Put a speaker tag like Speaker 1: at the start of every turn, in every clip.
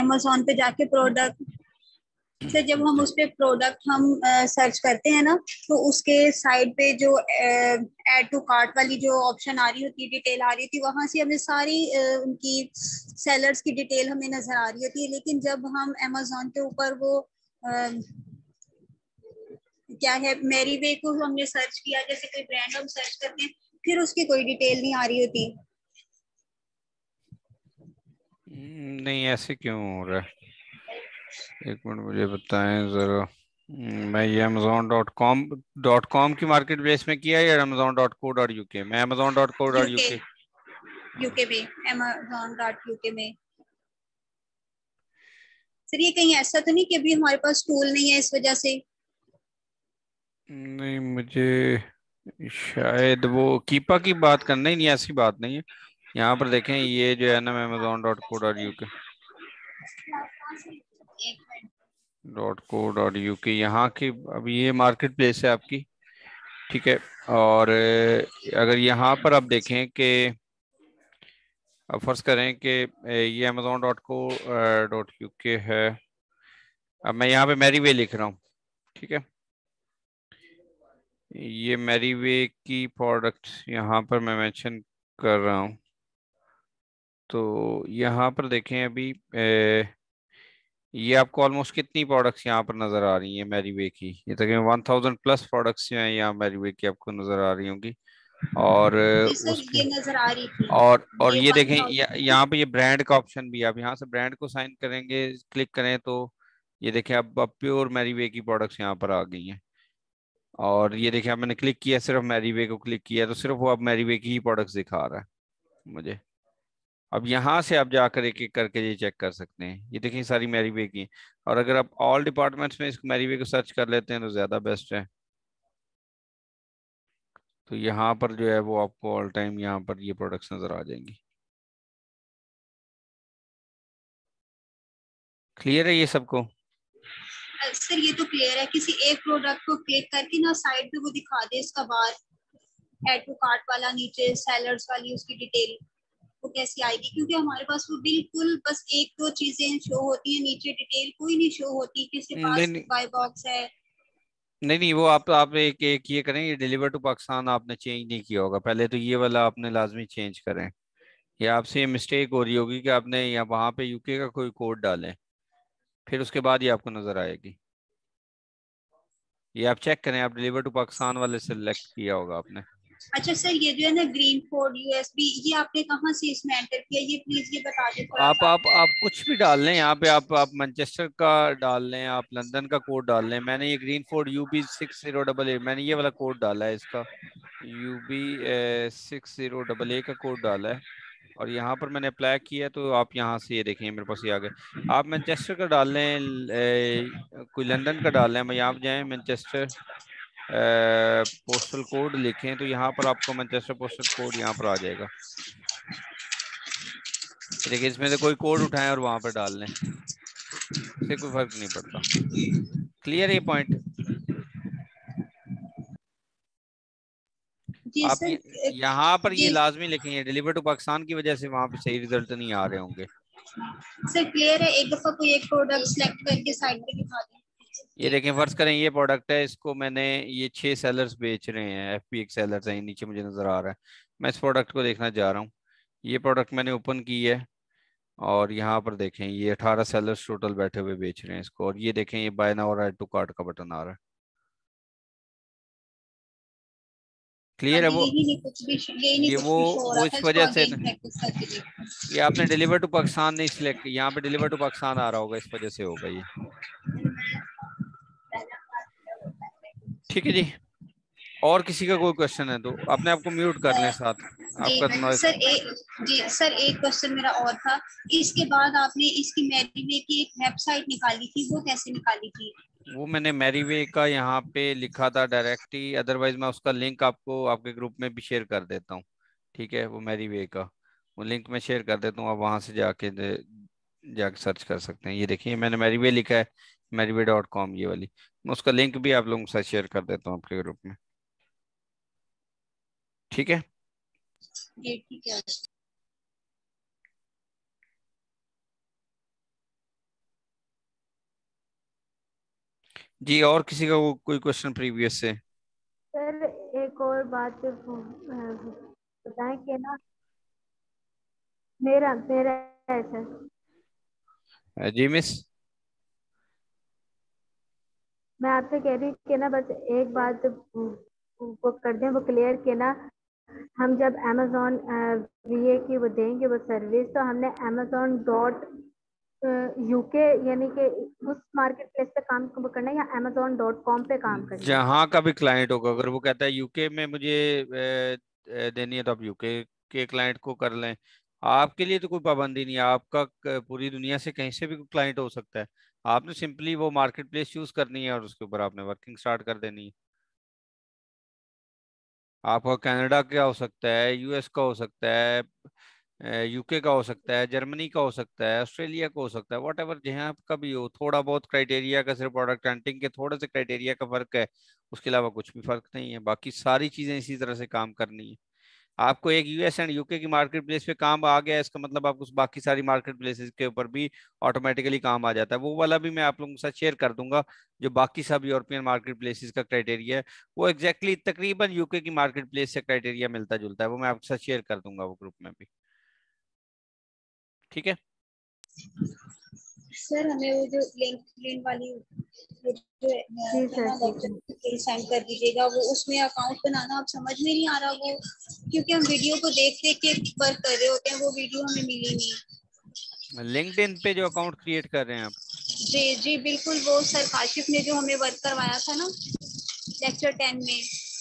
Speaker 1: Amazon पे जाके product से जब हम उस पे प्रोडक्ट हम सर्च करते हैं ना, तो उसके साइड पे जो ऐड टू कार्ट वाली जो ऑप्शन आ रही होती है, डिटेल आ रही थी, वहां से हमें सारी उनकी सेलर्स की डिटेल हमें नजर आ रही होती है। लेकिन जब हम अमेजोन के ऊपर वो क्या है, मेरी वे को हमने सर्च किया, जैसे कोई ब्रांड हम सर्च करते हैं, फिर उसकी कोई डिटेल नहीं आ रही होती।
Speaker 2: नहीं, ऐसे क्यों हो रहा है? एक मिनट मुझे बताएं जरा। मैं ये Amazon.com की मार्केट प्लेस में किया या Amazon.co.uk में?
Speaker 1: UK,
Speaker 2: Amazon.co.uk।
Speaker 1: यूके में, amazon डॉट यूके में। सर ये कहीं ऐसा तो नहीं कि अभी हमारे पास टूल नहीं है इस वजह से?
Speaker 2: नहीं, मुझे शायद वो कीपा की बात करना ही नहीं, ऐसी बात नहीं है। यहाँ पर देखें, ये जो है ना Amazon.co.uk, .co.uk यहाँ की अभी ये मार्केट प्लेस है आपकी। ठीक है। और अगर यहाँ पर आप देखें कि अब फर्ज करें कि ये Amazon.co.uk है। अब मैं यहाँ पे मैरीवे लिख रहा हूँ। ठीक है। ये मैरीवे की प्रोडक्ट्स यहाँ पर मैं मेंशन कर रहा हूँ। तो यहाँ पर देखें अभी ये आपको ऑलमोस्ट कितनी प्रोडक्ट्स यहाँ पर नज़र आ रही हैं मैरीवे की? ये तकरीबन 1000+ प्रोडक्ट्स जो हैं यहाँ मैरीवे की आपको नज़र आ रही होंगी। और
Speaker 1: जी सर,
Speaker 2: उसके
Speaker 1: ये नजर आ रही थी।
Speaker 2: और
Speaker 1: ये
Speaker 2: ये देखें,
Speaker 1: 1000।
Speaker 2: यहाँ पे ये ब्रांड का ऑप्शन भी है। आप यहाँ से ब्रांड को साइन करेंगे, क्लिक करें तो ये देखें अब प्योर मैरीवे की प्रोडक्ट्स यहाँ पर आ गई हैं। और ये देखें, अब मैंने क्लिक किया, सिर्फ मैरीवे को क्लिक किया तो सिर्फ वो अब मैरीवे की ही प्रोडक्ट्स दिखा रहा है मुझे। अब यहाँ से आप जाकर एक एक करके ये चेक कर सकते हैं। ये देखिए सारी मैरीवे की। और अगर आप ऑल डिपार्टमेंट्स में इस मैरीवे को सर्च कर लेते हैं तो ज़्यादा बेस्ट है। तो यहाँ पर जो है वो आपको ऑल टाइम यहाँ पर ये प्रोडक्ट्स नज़र आ जाएंगी। क्लियर है ये सबको?
Speaker 1: सर ये तो क्लियर है, किसी एक प्रोडक्ट को क्लिक करके ना साइड पे वो दिखा दे इसका बार, ऐड टू कार्ट वाला, नीचे सेलर्स वाली उसकी डिटेल, वो कैसी आएगी? क्योंकि हमारे पास वो बिल्कुल बस एक दो चीजें शो होती है, नीचे डिटेल कोई नहीं शो होती, किसी
Speaker 2: नहीं
Speaker 1: पास
Speaker 2: नहीं
Speaker 1: बाय बॉक्स है।
Speaker 2: नहीं नहीं, वो आप एक एक ये करें, ये डिलीवर टू पाकिस्तान आपने चेंज नहीं किया होगा पहले, तो ये वाला आपने लाजमी चेंज करें। ये आपसे ये मिस्टेक हो रही होगी कि आपने यहाँ वहाँ पे यूके का कोई कोड डालें, फिर उसके बाद ये आपको नज़र आएगी। ये आप चेक करें, आप डिलीवर टू पाकिस्तान वाले सेलेक्ट किया होगा आपने।
Speaker 1: अच्छा सर, ये जो है ना ग्रीन कोड यूएसबी, ये आपने कहाँ से इसमें एंटर किया, ये प्लीज ये बता दें थोड़ा
Speaker 2: आप
Speaker 1: सा।
Speaker 2: आप आप कुछ भी डाल लें यहाँ पे, आप मैनचेस्टर का डाल लें, आप लंदन का कोड डाल लें। मैंने ये ग्रीन फोर्ड UB6088, मैंने ये वाला कोड डाला है इसका, UB6088 का कोड डाला है। और यहाँ पर मैंने अप्लाई किया, तो आप यहाँ से ये देखें मेरे पास ये आ गए। आप मैनचेस्टर का डाल लें, कोई लंदन का डाल लें। मैं यहाँ पे जाएँ, मैनचेस्टर पोस्टल कोड लिखें तो यहाँ पर आपको मैनचेस्टर पोस्टल कोड यहाँ पर आ जाएगा। ये देखिए, इसमें से कोई कोड उठाएं और वहां पर डाल लें, इससे कोई फर्क नहीं पड़ता। क्लियर है ये पॉइंट?
Speaker 1: जी
Speaker 2: आप
Speaker 1: सर।
Speaker 2: यहाँ पर ये
Speaker 1: जी
Speaker 2: लाजमी लिखेंगे, डिलीवर टू पाकिस्तान की वजह से वहां पे सही रिजल्ट नहीं आ रहे होंगे।
Speaker 1: सर क्लियर है, एक दफा कोई एक प्रोडक्ट सिलेक्ट करके साइड पे दिखा दें।
Speaker 2: ये देखें, फर्ज करें ये प्रोडक्ट है, इसको मैंने, ये 6 सेलर्स बेच रहे हैं, FP1 सेलर्स हैं, नीचे मुझे नजर आ रहा है। मैं इस प्रोडक्ट को देखना चाह रहा हूँ। ये प्रोडक्ट मैंने ओपन की है और यहाँ पर देखें ये 18 सेलर्स टोटल बैठे हुए बेच रहे हैं इसको। और ये देखें, ये बाय नाउ और ऐड टू कार्ट का बटन आ रहा है। क्लियर है
Speaker 1: अभी
Speaker 2: वो?
Speaker 1: यही नहीं कुछ भी, यही नहीं
Speaker 2: ये
Speaker 1: कुछ भी शो हो रहा
Speaker 2: वो
Speaker 1: था,
Speaker 2: इस
Speaker 1: इसको
Speaker 2: वजह से
Speaker 1: अगेन प्रैक्टिस करके देखो।
Speaker 2: ये आपने डिलीवर टू पाकिस्तान नहीं सिलेक्ट, यहाँ पे डिलीवर टू पाकिस्तान आ रहा होगा, इस वजह से होगा ये। ठीक है जी। और किसी का कोई क्वेश्चन है तो अपने आप को म्यूट कर लें साथ,
Speaker 1: जी
Speaker 2: आपका नॉइस।
Speaker 1: सर, एक क्वेश्चन मेरा और था। इसके बाद आपने इसकी मैरीवे की एक वेबसाइट निकाली थी, वो कैसे निकाली थी?
Speaker 2: वो मैंने मैरीवे का यहाँ पे लिखा था डायरेक्टली, अदरवाइज मैं उसका लिंक आपको आपके ग्रुप में भी शेयर कर देता हूँ। ठीक है, वो मैरीवे का वो लिंक मैं शेयर कर देता हूँ, आप वहाँ से जाके सर्च कर सकते हैं। ये देखिए मैंने मैरीवे लिखा है, मैरीवे.com ये वाली। मैं उसका लिंक भी आप लोगों के साथ शेयर कर देता हूँ आपके ग्रुप में। ठीक है।
Speaker 1: जी ठीक है।
Speaker 2: जी, और किसी का कोई क्वेश्चन प्रीवियस से?
Speaker 3: सर एक और बात बताएं कि ना, मेरा मेरा है सर।
Speaker 2: जी मिस।
Speaker 3: मैं आपसे कह रही हूँ कि ना बस एक बात वो कर दें, वो क्लियर कि ना हम जब अमेजोन वीए की वो देंगे वो सर्विस, तो हमने अमेजोन डॉट यूके यानी कि उस मार्केट प्लेस पे काम करना है या अमेजोन डॉट कॉम पे काम करना है?
Speaker 2: जहाँ का भी क्लाइंट होगा, अगर वो कहता है यूके में मुझे देनी है, तो आप यूके के क्लाइंट को कर लें। आपके लिए तो कोई पाबंदी नहीं है, आपका पूरी दुनिया से कहीं से भी क्लाइंट हो सकता है। आपने सिंपली वो मार्केट प्लेस चूज करनी है और उसके ऊपर आपने वर्किंग स्टार्ट कर देनी है। आपका कनाडा का हो सकता है, यूएस का हो सकता है, यूके का हो सकता है, जर्मनी का हो सकता है, ऑस्ट्रेलिया का हो सकता है, वॉट एवर जहाँ आपका भी हो। थोड़ा बहुत क्राइटेरिया का, सिर्फ प्रोडक्ट हंटिंग के थोड़े से क्राइटेरिया का फर्क है, उसके अलावा कुछ भी फर्क नहीं है। बाकी सारी चीजें इसी तरह से काम करनी है। आपको एक यूएस एंड यूके की मार्केट प्लेस पे काम आ गया, इसका मतलब आपको उस बाकी सारी मार्केट प्लेसेस के ऊपर भी ऑटोमेटिकली काम आ जाता है। वो वाला भी मैं आप लोगों के साथ शेयर कर दूंगा, जो बाकी सब यूरोपियन मार्केट प्लेसेस का क्राइटेरिया है। वो एग्जैक्टली तकरीबन यूके की मार्केट प्लेस से क्राइटेरिया मिलता जुलता है, वो मैं आपके साथ शेयर कर दूंगा वो ग्रुप में भी। ठीक है।
Speaker 1: सर हमें वो जो लिंक वाली वो जो
Speaker 3: जी
Speaker 1: है
Speaker 3: सर
Speaker 1: ना
Speaker 3: ठीक है।
Speaker 1: लेक्चर सेंड कर दीजिएगा, वो उसमें अकाउंट बनाना अब समझ में नहीं आ रहा वो, क्योंकि हम वीडियो को देख देख के वर्क कर रहे होते हैं, वो वीडियो हमें मिली नहीं।
Speaker 2: लिंक्डइन पे जो अकाउंट क्रिएट कर रहे हैं आप?
Speaker 1: जी जी बिल्कुल, वो सर काशिफ ने जो हमें वर्क करवाया था ना लेक्चर 10 में,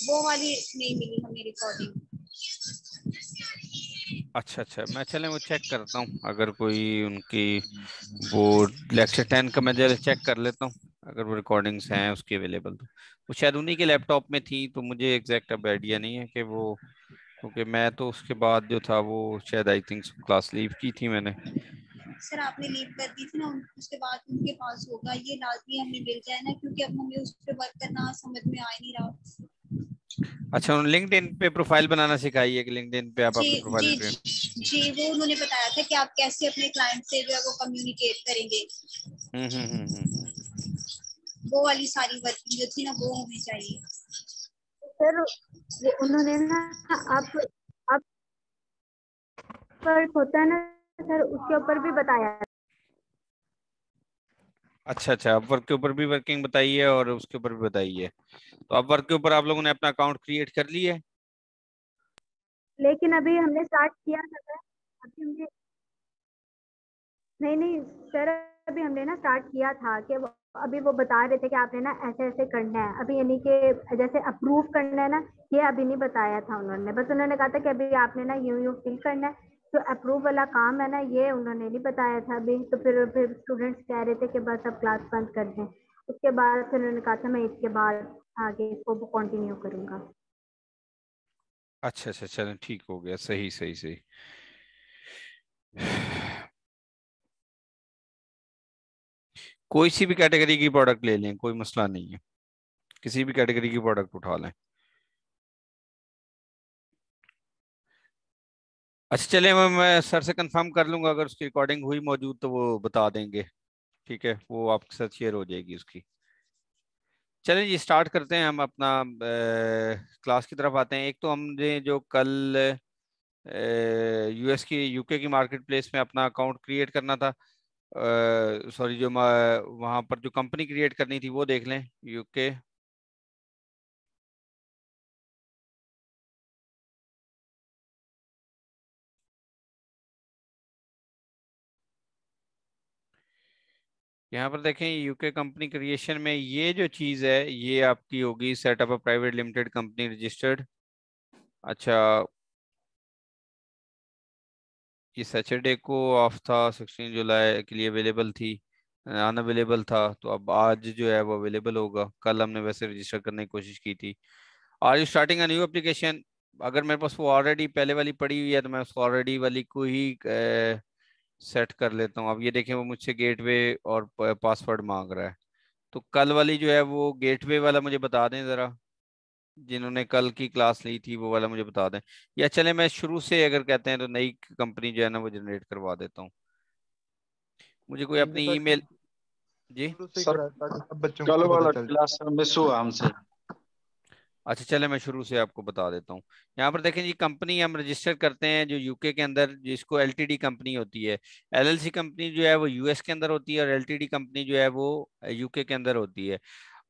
Speaker 1: वो वाली नहीं मिली हमें रिकॉर्डिंग।
Speaker 2: अच्छा अच्छा, मैं चले वो चेक करता हूँ, अगर कोई उनकी वो लेक्चर 10 का मैं जरा चेक कर लेता हूँ। अगर वो रिकॉर्डिंग्स हैं उसकी अवेलेबल, तो वो शायद उन्हीं के लैपटॉप में थी, तो मुझे एग्जैक्ट अब आइडिया नहीं है कि वो, क्योंकि मैं तो उसके बाद जो था वो शायद आई थिंक क्लास लीव की थी मैंने।
Speaker 1: सर आपने लीव कर दी थी ना, उसके बाद उनके पास होगा, ये लाजमी हमें मिल जाए ना, क्योंकि अब हमें उस पर वर्क करना समझ में आ ही नहीं रहा।
Speaker 2: अच्छा, उन्होंने लिंक्डइन पे प्रोफाइल बनाना सिखाई है कि लिंक्डइन पे आप
Speaker 1: जी
Speaker 2: अपनी प्रोफाइल
Speaker 1: जी
Speaker 2: क्रिएट?
Speaker 1: जी, वो उन्होंने बताया था कि आप कैसे अपने क्लाइंट से जो है वो कम्युनिकेट करेंगे।
Speaker 2: हम्म।
Speaker 1: वो वाली सारी वर्किंग जो थी ना वो हमें चाहिए।
Speaker 3: सर वो उन्होंने ना, आप आप वर्क होता है ना सर, उसके ऊपर भी बताया।
Speaker 2: अच्छा अच्छा, अपवर्क के ऊपर भी वर्किंग बताई है और उसके ऊपर भी बताई है। तो अपवर्क के ऊपर आप लोगों ने अपना अकाउंट क्रिएट कर लिया है?
Speaker 3: लेकिन अभी हमने स्टार्ट किया था सर। अभी हमने, नहीं नहीं सर, अभी हमने ना स्टार्ट किया था कि अभी वो बता रहे थे कि आपने ना ऐसे ऐसे करना है, अभी यानी कि जैसे अप्रूव करना है ना, ये अभी नहीं बताया था उन्होंने। बस उन्होंने कहा था कि अभी आपने ना यूं यूं फिल करना है। जो अप्रूव वाला काम है ना, ये उन्होंने नहीं बताया था अभी। तो फिर स्टूडेंट्स कह रहे थे कि बस अब क्लास बंद कर दें। उसके बाद फिर उन्होंने कहा था मैं इसके बाद आगे इसको कंटिन्यू करूंगा।
Speaker 2: अच्छा अच्छा, चलें ठीक हो गया, सही सही सही। कोई सी भी कैटेगरी की प्रोडक्ट ले लें, कोई मसला नहीं है, किसी भी कैटेगरी की प्रोडक्ट उठा लें। अच्छा चलिए, मैं सर से कंफर्म कर लूंगा, अगर उसकी रिकॉर्डिंग हुई मौजूद तो वो बता देंगे। ठीक है, वो आपके साथ शेयर हो जाएगी उसकी। चलें जी, स्टार्ट करते हैं हम अपना क्लास की तरफ आते हैं। एक तो हमने जो कल यूएस की, यूके की मार्केट प्लेस में अपना अकाउंट क्रिएट करना था, सॉरी, जो वहाँ पर जो कंपनी क्रिएट करनी थी वो देख लें, यूके। यहाँ पर देखें, यूके कंपनी क्रिएशन में ये जो चीज़ है ये आपकी होगी setup a private limited company registered. अच्छा, ये सैटरडे को ऑफ था, 16 जुलाई के लिए अवेलेबल थी, अनअवेलेबल था, तो अब आज जो है वो अवेलेबल होगा। कल हमने वैसे रजिस्टर करने की कोशिश की थी। Are you starting a new application? अगर मेरे पास वो ऑलरेडी पहले वाली पड़ी हुई है तो मैं उसको ऑलरेडी वाली को ही सेट कर लेता हूँ। अब ये देखें, वो मुझसे गेटवे और पासवर्ड मांग रहा है। तो कल वाली जो है वो गेटवे वाला मुझे बता दें ज़रा, जिन्होंने कल की क्लास ली थी वो वाला मुझे बता दें। या चले मैं शुरू से अगर कहते हैं तो नई कंपनी जो है ना वो जनरेट करवा देता हूँ। मुझे कोई
Speaker 4: ठीक है
Speaker 2: अपनी
Speaker 4: सर।
Speaker 2: ईमेल, जी
Speaker 4: शुरू से ही
Speaker 5: सर,
Speaker 4: कराया ताकि सब बच्चों को
Speaker 5: कल वाला
Speaker 4: पता चल जाए।
Speaker 5: क्लास मिस हुआ हमसे।
Speaker 2: अच्छा, चले मैं शुरू से आपको बता देता हूँ। यहाँ पर देखें जी, कंपनी हम रजिस्टर करते हैं जो यूके के अंदर, जिसको एलटीडी कंपनी होती है। एलएलसी कंपनी जो है वो यूएस के अंदर होती है, और एलटीडी कंपनी जो है वो यूके के अंदर होती है।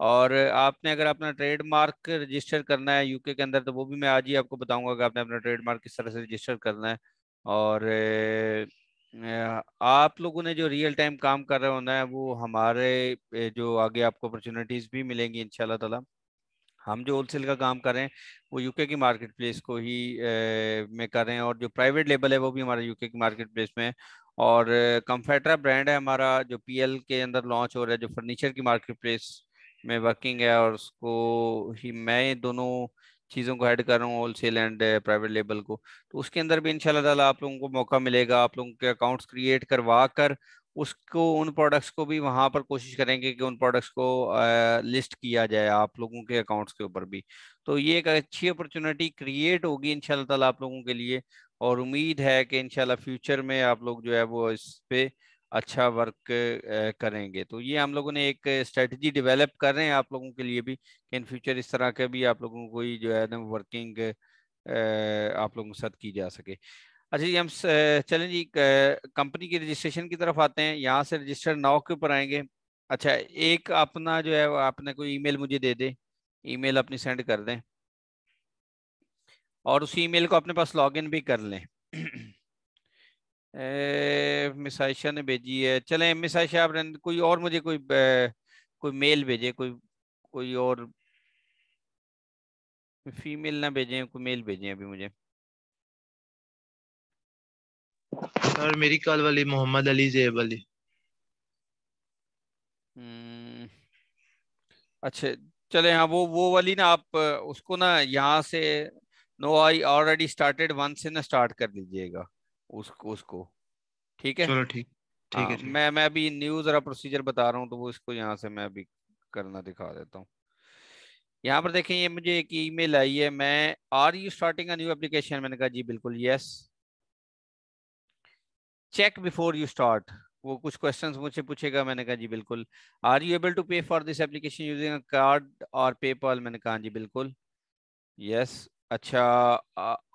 Speaker 2: और आपने अगर अपना ट्रेडमार्क रजिस्टर करना है यूके के अंदर, तो वो भी मैं आज ही आपको बताऊंगा कि आपने अपना ट्रेडमार्क किस तरह से रजिस्टर करना है। और आप लोगों ने जो रियल टाइम काम कर रहे होना है, वो हमारे जो आगे आपको अपॉर्चुनिटीज भी मिलेंगी इंशाल्लाह ताला। हम जो होलसेल का काम कर रहे हैं वो यूके की मार्केट प्लेस को ही में कर रहे हैं, और जो प्राइवेट लेबल है वो भी हमारा यूके की मार्केट प्लेस में है। और कंफेट्रा ब्रांड है हमारा, जो पीएल के अंदर लॉन्च हो रहा है, जो फर्नीचर की मार्केट प्लेस में वर्किंग है, और उसको ही मैं दोनों चीज़ों को हेड कर रहा हूँ, होलसेल एंड प्राइवेट लेबल को। तो उसके अंदर भी इंशाल्लाह ताला आप लोगों को मौका मिलेगा। आप लोगों के अकाउंट्स क्रिएट करवा कर उसको, उन प्रोडक्ट्स को भी वहां पर कोशिश करेंगे कि उन प्रोडक्ट्स को लिस्ट किया जाए आप लोगों के अकाउंट्स के ऊपर भी। तो ये एक अच्छी अपॉर्चुनिटी क्रिएट होगी इंशाल्लाह ताला आप लोगों के लिए। और उम्मीद है कि इंशाल्लाह फ्यूचर में आप लोग जो है वो इस पे अच्छा वर्क करेंगे। तो ये हम लोगों ने एक स्ट्रेटजी डेवलप कर रहे हैं आप लोगों के लिए भी, कि इन फ्यूचर इस तरह के भी आप लोगों को ही जो है ना वर्किंग आप लोगों के साथ की जा सके। अच्छा जी, हम चलें जी, कंपनी की रजिस्ट्रेशन की तरफ आते हैं। यहाँ से रजिस्टर नाउ के ऊपर आएंगे। अच्छा, एक अपना जो है वो आपने कोई ईमेल मुझे दे दे, ईमेल अपनी सेंड कर दें, और उसी ईमेल को अपने पास लॉगिन भी कर लें। मिस आयशा ने भेजी है। चलें मिस आयशा, आप कोई और मुझे कोई मेल भेजे, कोई कोई और फीमेल ना भेजें, कोई मेल भेजें अभी मुझे।
Speaker 4: सर मेरी कॉल वाली मोहम्मद अली जेब अली।
Speaker 2: अच्छा, चले, हाँ वो वाली ना, आप उसको ना यहाँ से, no I already started one से ना स्टार्ट कर लीजिएगा उसको। ठीक है।
Speaker 4: चलो ठीक, ठीक
Speaker 2: हाँ,
Speaker 4: है ठीक।
Speaker 2: मैं अभी न्यू जरा प्रोसीजर बता रहा हूँ, तो वो इसको यहाँ से मैं अभी करना दिखा देता हूँ। यहाँ पर देखें, ये मुझे एक ईमेल आई है। मैं, are you starting a new application, मैंने कहा जी बिल्कुल, yes. Check before you start, वो कुछ क्वेश्चंस मुझसे पूछेगा, मैंने कहा जी बिल्कुल। Are you able to pay for this application using a card or PayPal, मैंने कहा जी बिल्कुल, यस। अच्छा,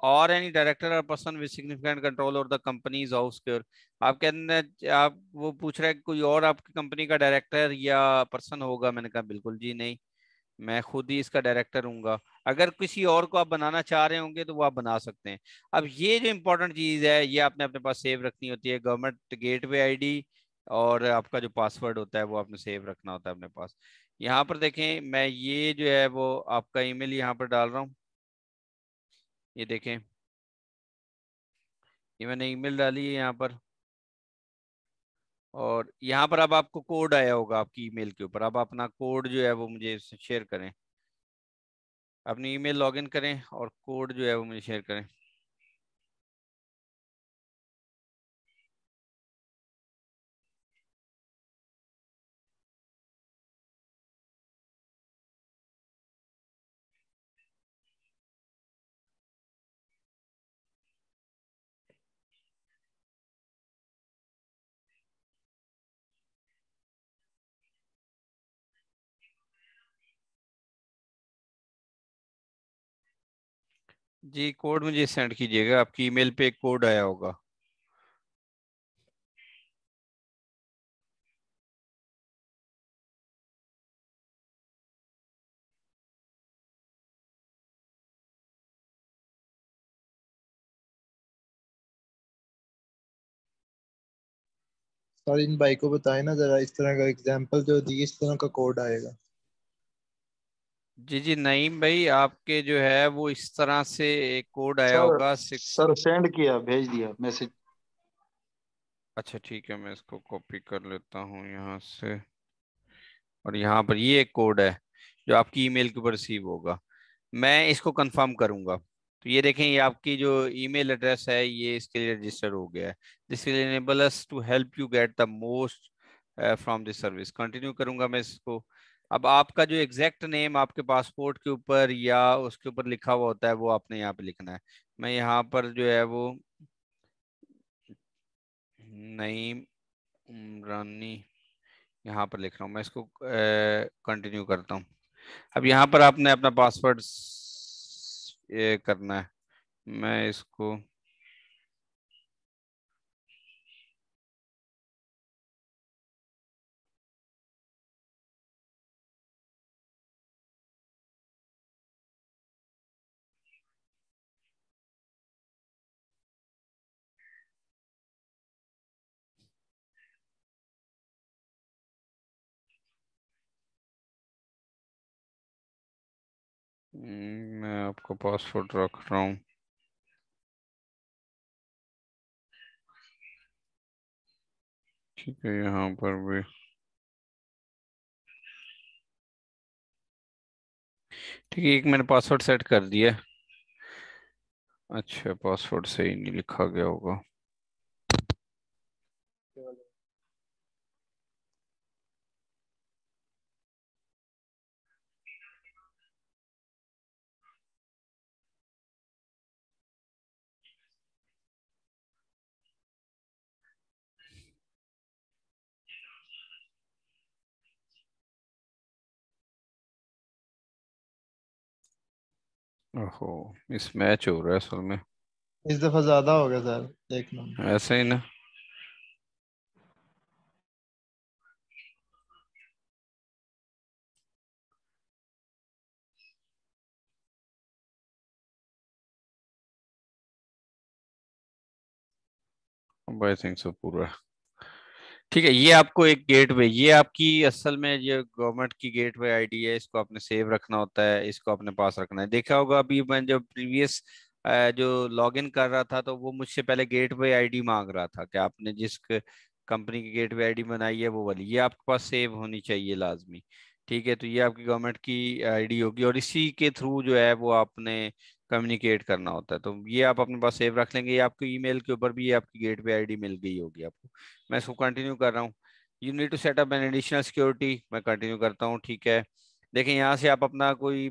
Speaker 2: और any director or person with significant control over the Companies House care, आप कहते, आप वो पूछ रहे हैं कि कोई और आपकी कंपनी का डायरेक्टर या पर्सन होगा, मैंने कहा बिल्कुल जी नहीं, मैं खुद ही इसका डायरेक्टर हूँगा। अगर किसी और को आप बनाना चाह रहे होंगे तो वो आप बना सकते हैं। अब ये जो इम्पोर्टेंट चीज़ है, ये आपने अपने पास सेव रखनी होती है, गवर्नमेंट गेटवे आईडी, और आपका जो पासवर्ड होता है वो आपने सेव रखना होता है अपने पास। यहाँ पर देखें, मैं ये जो है वो आपका ईमेल यहाँ पर डाल रहा हूँ, ये देखें, ये मैंने ईमेल डाली है यहाँ पर। और यहाँ पर अब आपको कोड आया होगा आपकी ईमेल के ऊपर, अब अपना कोड जो है वो मुझे शेयर करें, अपनी ईमेल लॉगिन करें और कोड जो है वो मुझे शेयर करें। जी, कोड मुझे सेंड कीजिएगा, आपकी ईमेल पे एक कोड आया होगा।
Speaker 4: सर इन भाई को बताए ना जरा, इस तरह का एग्जांपल जो दी, इस तरह का कोड आएगा।
Speaker 2: जी जी, नईम भाई, आपके जो है वो इस तरह से एक कोड आया
Speaker 5: सर
Speaker 2: होगा
Speaker 5: सर सेंड किया, भेज दिया मैसेज।
Speaker 2: अच्छा ठीक है, मैं इसको कॉपी कर लेता हूँ यहाँ से, और यहाँ पर ये एक कोड है जो आपकी ईमेल के ऊपर रिसीव होगा। मैं इसको कंफर्म करूंगा। तो ये देखें, ये आपकी जो ईमेल एड्रेस है ये इसके लिए रजिस्टर हो गया है। This will enable us to help you get the most from this service. Continue करूंगा मैं इसको। अब आपका जो एग्जैक्ट नेम आपके पासपोर्ट के ऊपर या उसके ऊपर लिखा हुआ होता है वो आपने यहाँ पे लिखना है। मैं यहाँ पर जो है वो नईम उमरानी यहाँ पर लिख रहा हूँ मैं, इसको कंटिन्यू करता हूँ। अब यहाँ पर आपने अपना पासवर्ड ये करना है। मैं इसको मैं आपको पासवर्ड रख रहा हूँ। ठीक है, यहाँ पर भी ठीक है, एक मैंने पासवर्ड सेट कर दिया। अच्छा, पासवर्ड सही नहीं लिखा गया होगा। ओहो, मिस मैच हो रहा है असल में।
Speaker 4: इस दफा ज्यादा हो गया सर, देखना।
Speaker 2: ऐसे ही ना। अब आई थिंक सो पूरा ठीक है। ये आपको एक गेटवे, ये आपकी असल में ये गवर्नमेंट की गेटवे आईडी है, इसको आपने सेव रखना होता है, इसको अपने पास रखना है। देखा होगा अभी मैं जब प्रीवियस जो लॉगिन कर रहा था तो वो मुझसे पहले गेटवे आईडी मांग रहा था कि आपने जिस कंपनी की गेटवे आईडी बनाई है वो वाली, ये आपके पास सेव होनी चाहिए लाजमी। ठीक है, तो ये आपकी गवर्नमेंट की आईडी होगी और इसी के थ्रू जो है वो आपने कम्युनिकेट करना होता है। तो ये आप अपने पास सेव रख लेंगे, ये आपको ईमेल के ऊपर भी ये आपकी गेटवे आईडी मिल गई होगी आपको। मैं इसको कंटिन्यू कर रहा हूँ। You need to setup an additional security, मैं कंटिन्यू करता हूँ। ठीक है, देखें यहाँ से आप अपना कोई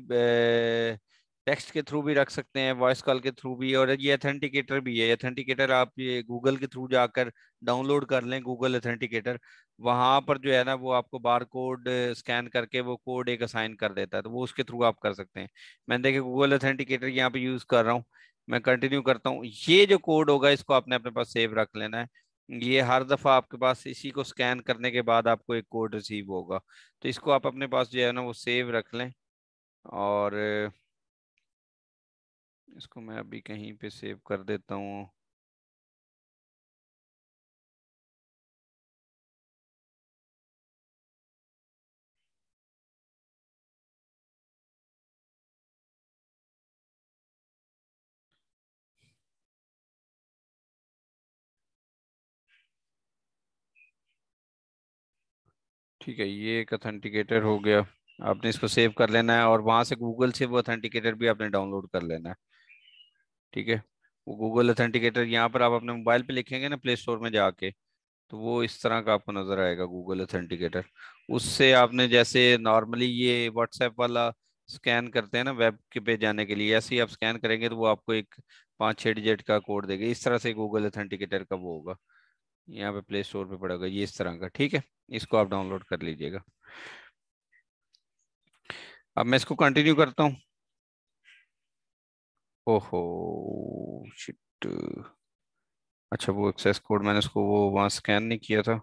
Speaker 2: टेक्स्ट के थ्रू भी रख सकते हैं, वॉइस कॉल के थ्रू भी, और ये अथेंटिकेटर भी है। अथेंटिकेटर आप ये गूगल के थ्रू जाकर डाउनलोड कर लें, गूगल अथेंटिकेटर। वहां पर जो है ना वो आपको बार कोड स्कैन करके वो कोड एक असाइन कर देता है, तो वो उसके थ्रू आप कर सकते हैं। मैं देखिए गूगल अथेंटिकेटर यहाँ पे यूज कर रहा हूँ। मैं कंटिन्यू करता हूँ। ये जो कोड होगा इसको आपने अपने पास सेव रख लेना है। ये हर दफा आपके पास इसी को स्कैन करने के बाद आपको एक कोड रिसीव होगा, तो इसको आप अपने पास जो है ना वो सेव रख लें। और इसको मैं अभी कहीं पे सेव कर देता हूँ। ठीक है, ये एक अथेंटिकेटर हो गया। आपने इसको सेव कर लेना है और वहां से गूगल से वो अथेंटिकेटर भी आपने डाउनलोड कर लेना है। ठीक है, वो गूगल अथेंटिकेटर यहाँ पर आप अपने मोबाइल पे लिखेंगे ना प्ले स्टोर में जाके, तो वो इस तरह का आपको नजर आएगा गूगल अथेंटिकेटर। उससे आपने जैसे नॉर्मली ये व्हाट्सएप वाला स्कैन करते हैं ना वेब के पे जाने के लिए, ऐसे ही आप स्कैन करेंगे तो वो आपको एक 5-6 डिजिट का कोड देगा। इस तरह से गूगल अथेंटिकेटर का वो होगा, यहाँ पे प्ले स्टोर पे पड़ेगा ये इस तरह का। ठीक है, इसको आप डाउनलोड कर लीजिएगा। अब मैं इसको कंटिन्यू करता हूँ। ओहो शिट, अच्छा वो एक्सेस कोड मैंने उसको वो वहाँ स्कैन नहीं किया था।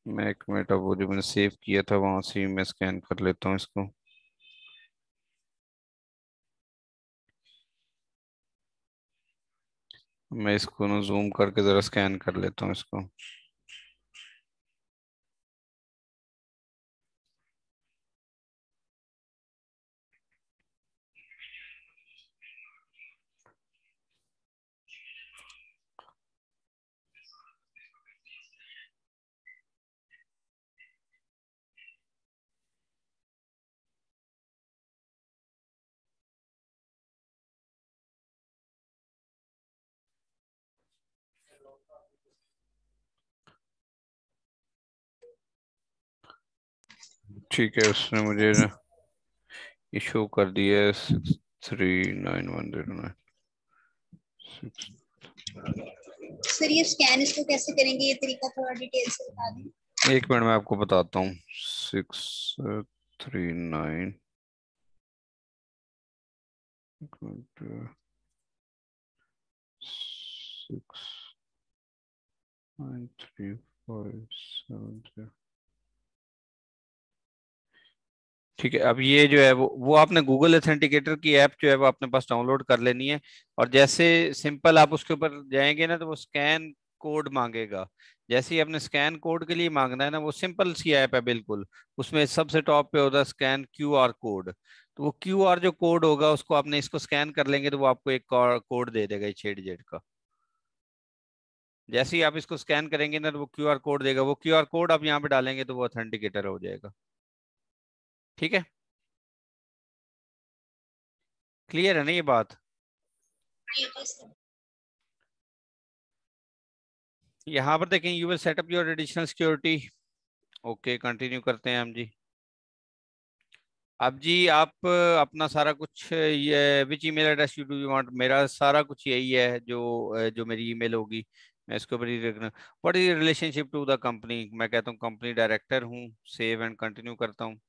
Speaker 2: मैं एक मिनट, अब वो जो मैंने सेव किया था वहां से ही मैं स्कैन कर लेता हूँ इसको। मैं इसको ना जूम करके जरा स्कैन कर लेता हूँ इसको। ठीक है, उसने मुझे ना इशू कर दिया है 6391096।
Speaker 1: सर ये स्कैन इसको कैसे करेंगे, ये तरीका थोड़ा डिटेल से बता दें।
Speaker 2: एक मिनट में आपको बताता हूँ। 639 69357। ठीक है, अब ये जो है वो आपने गूगल ऑथेंटिकेटर की ऐप जो है वो अपने पास डाउनलोड कर लेनी है। और जैसे सिंपल आप उसके ऊपर जाएंगे ना तो वो स्कैन कोड मांगेगा। जैसे ही आपने स्कैन कोड के लिए मांगना है ना, वो सिंपल सी ऐप है बिल्कुल। उसमें सबसे टॉप पे होता है स्कैन QR कोड। तो वो QR जो कोड होगा उसको आपने इसको स्कैन कर लेंगे तो वो आपको एक कोड दे देगा 6 डिजिट का। जैसे ही आप इसको स्कैन करेंगे ना तो वो QR कोड देगा। वो QR कोड आप यहाँ पे डालेंगे तो वो ऑथेंटिकेटर हो जाएगा। ठीक है, क्लियर है ना ये बात? यहाँ पर देखें, you will set up your additional security. Okay, continue करते हैं हम जी। अब जी आप अपना सारा कुछ, ये which email address you do you want, मेरा सारा कुछ यही है जो मेरी ईमेल होगी मैं इसके ऊपर ही रखना। What is relationship to the company, मैं कहता हूँ कंपनी डायरेक्टर हूँ। सेव एंड कंटिन्यू करता हूँ।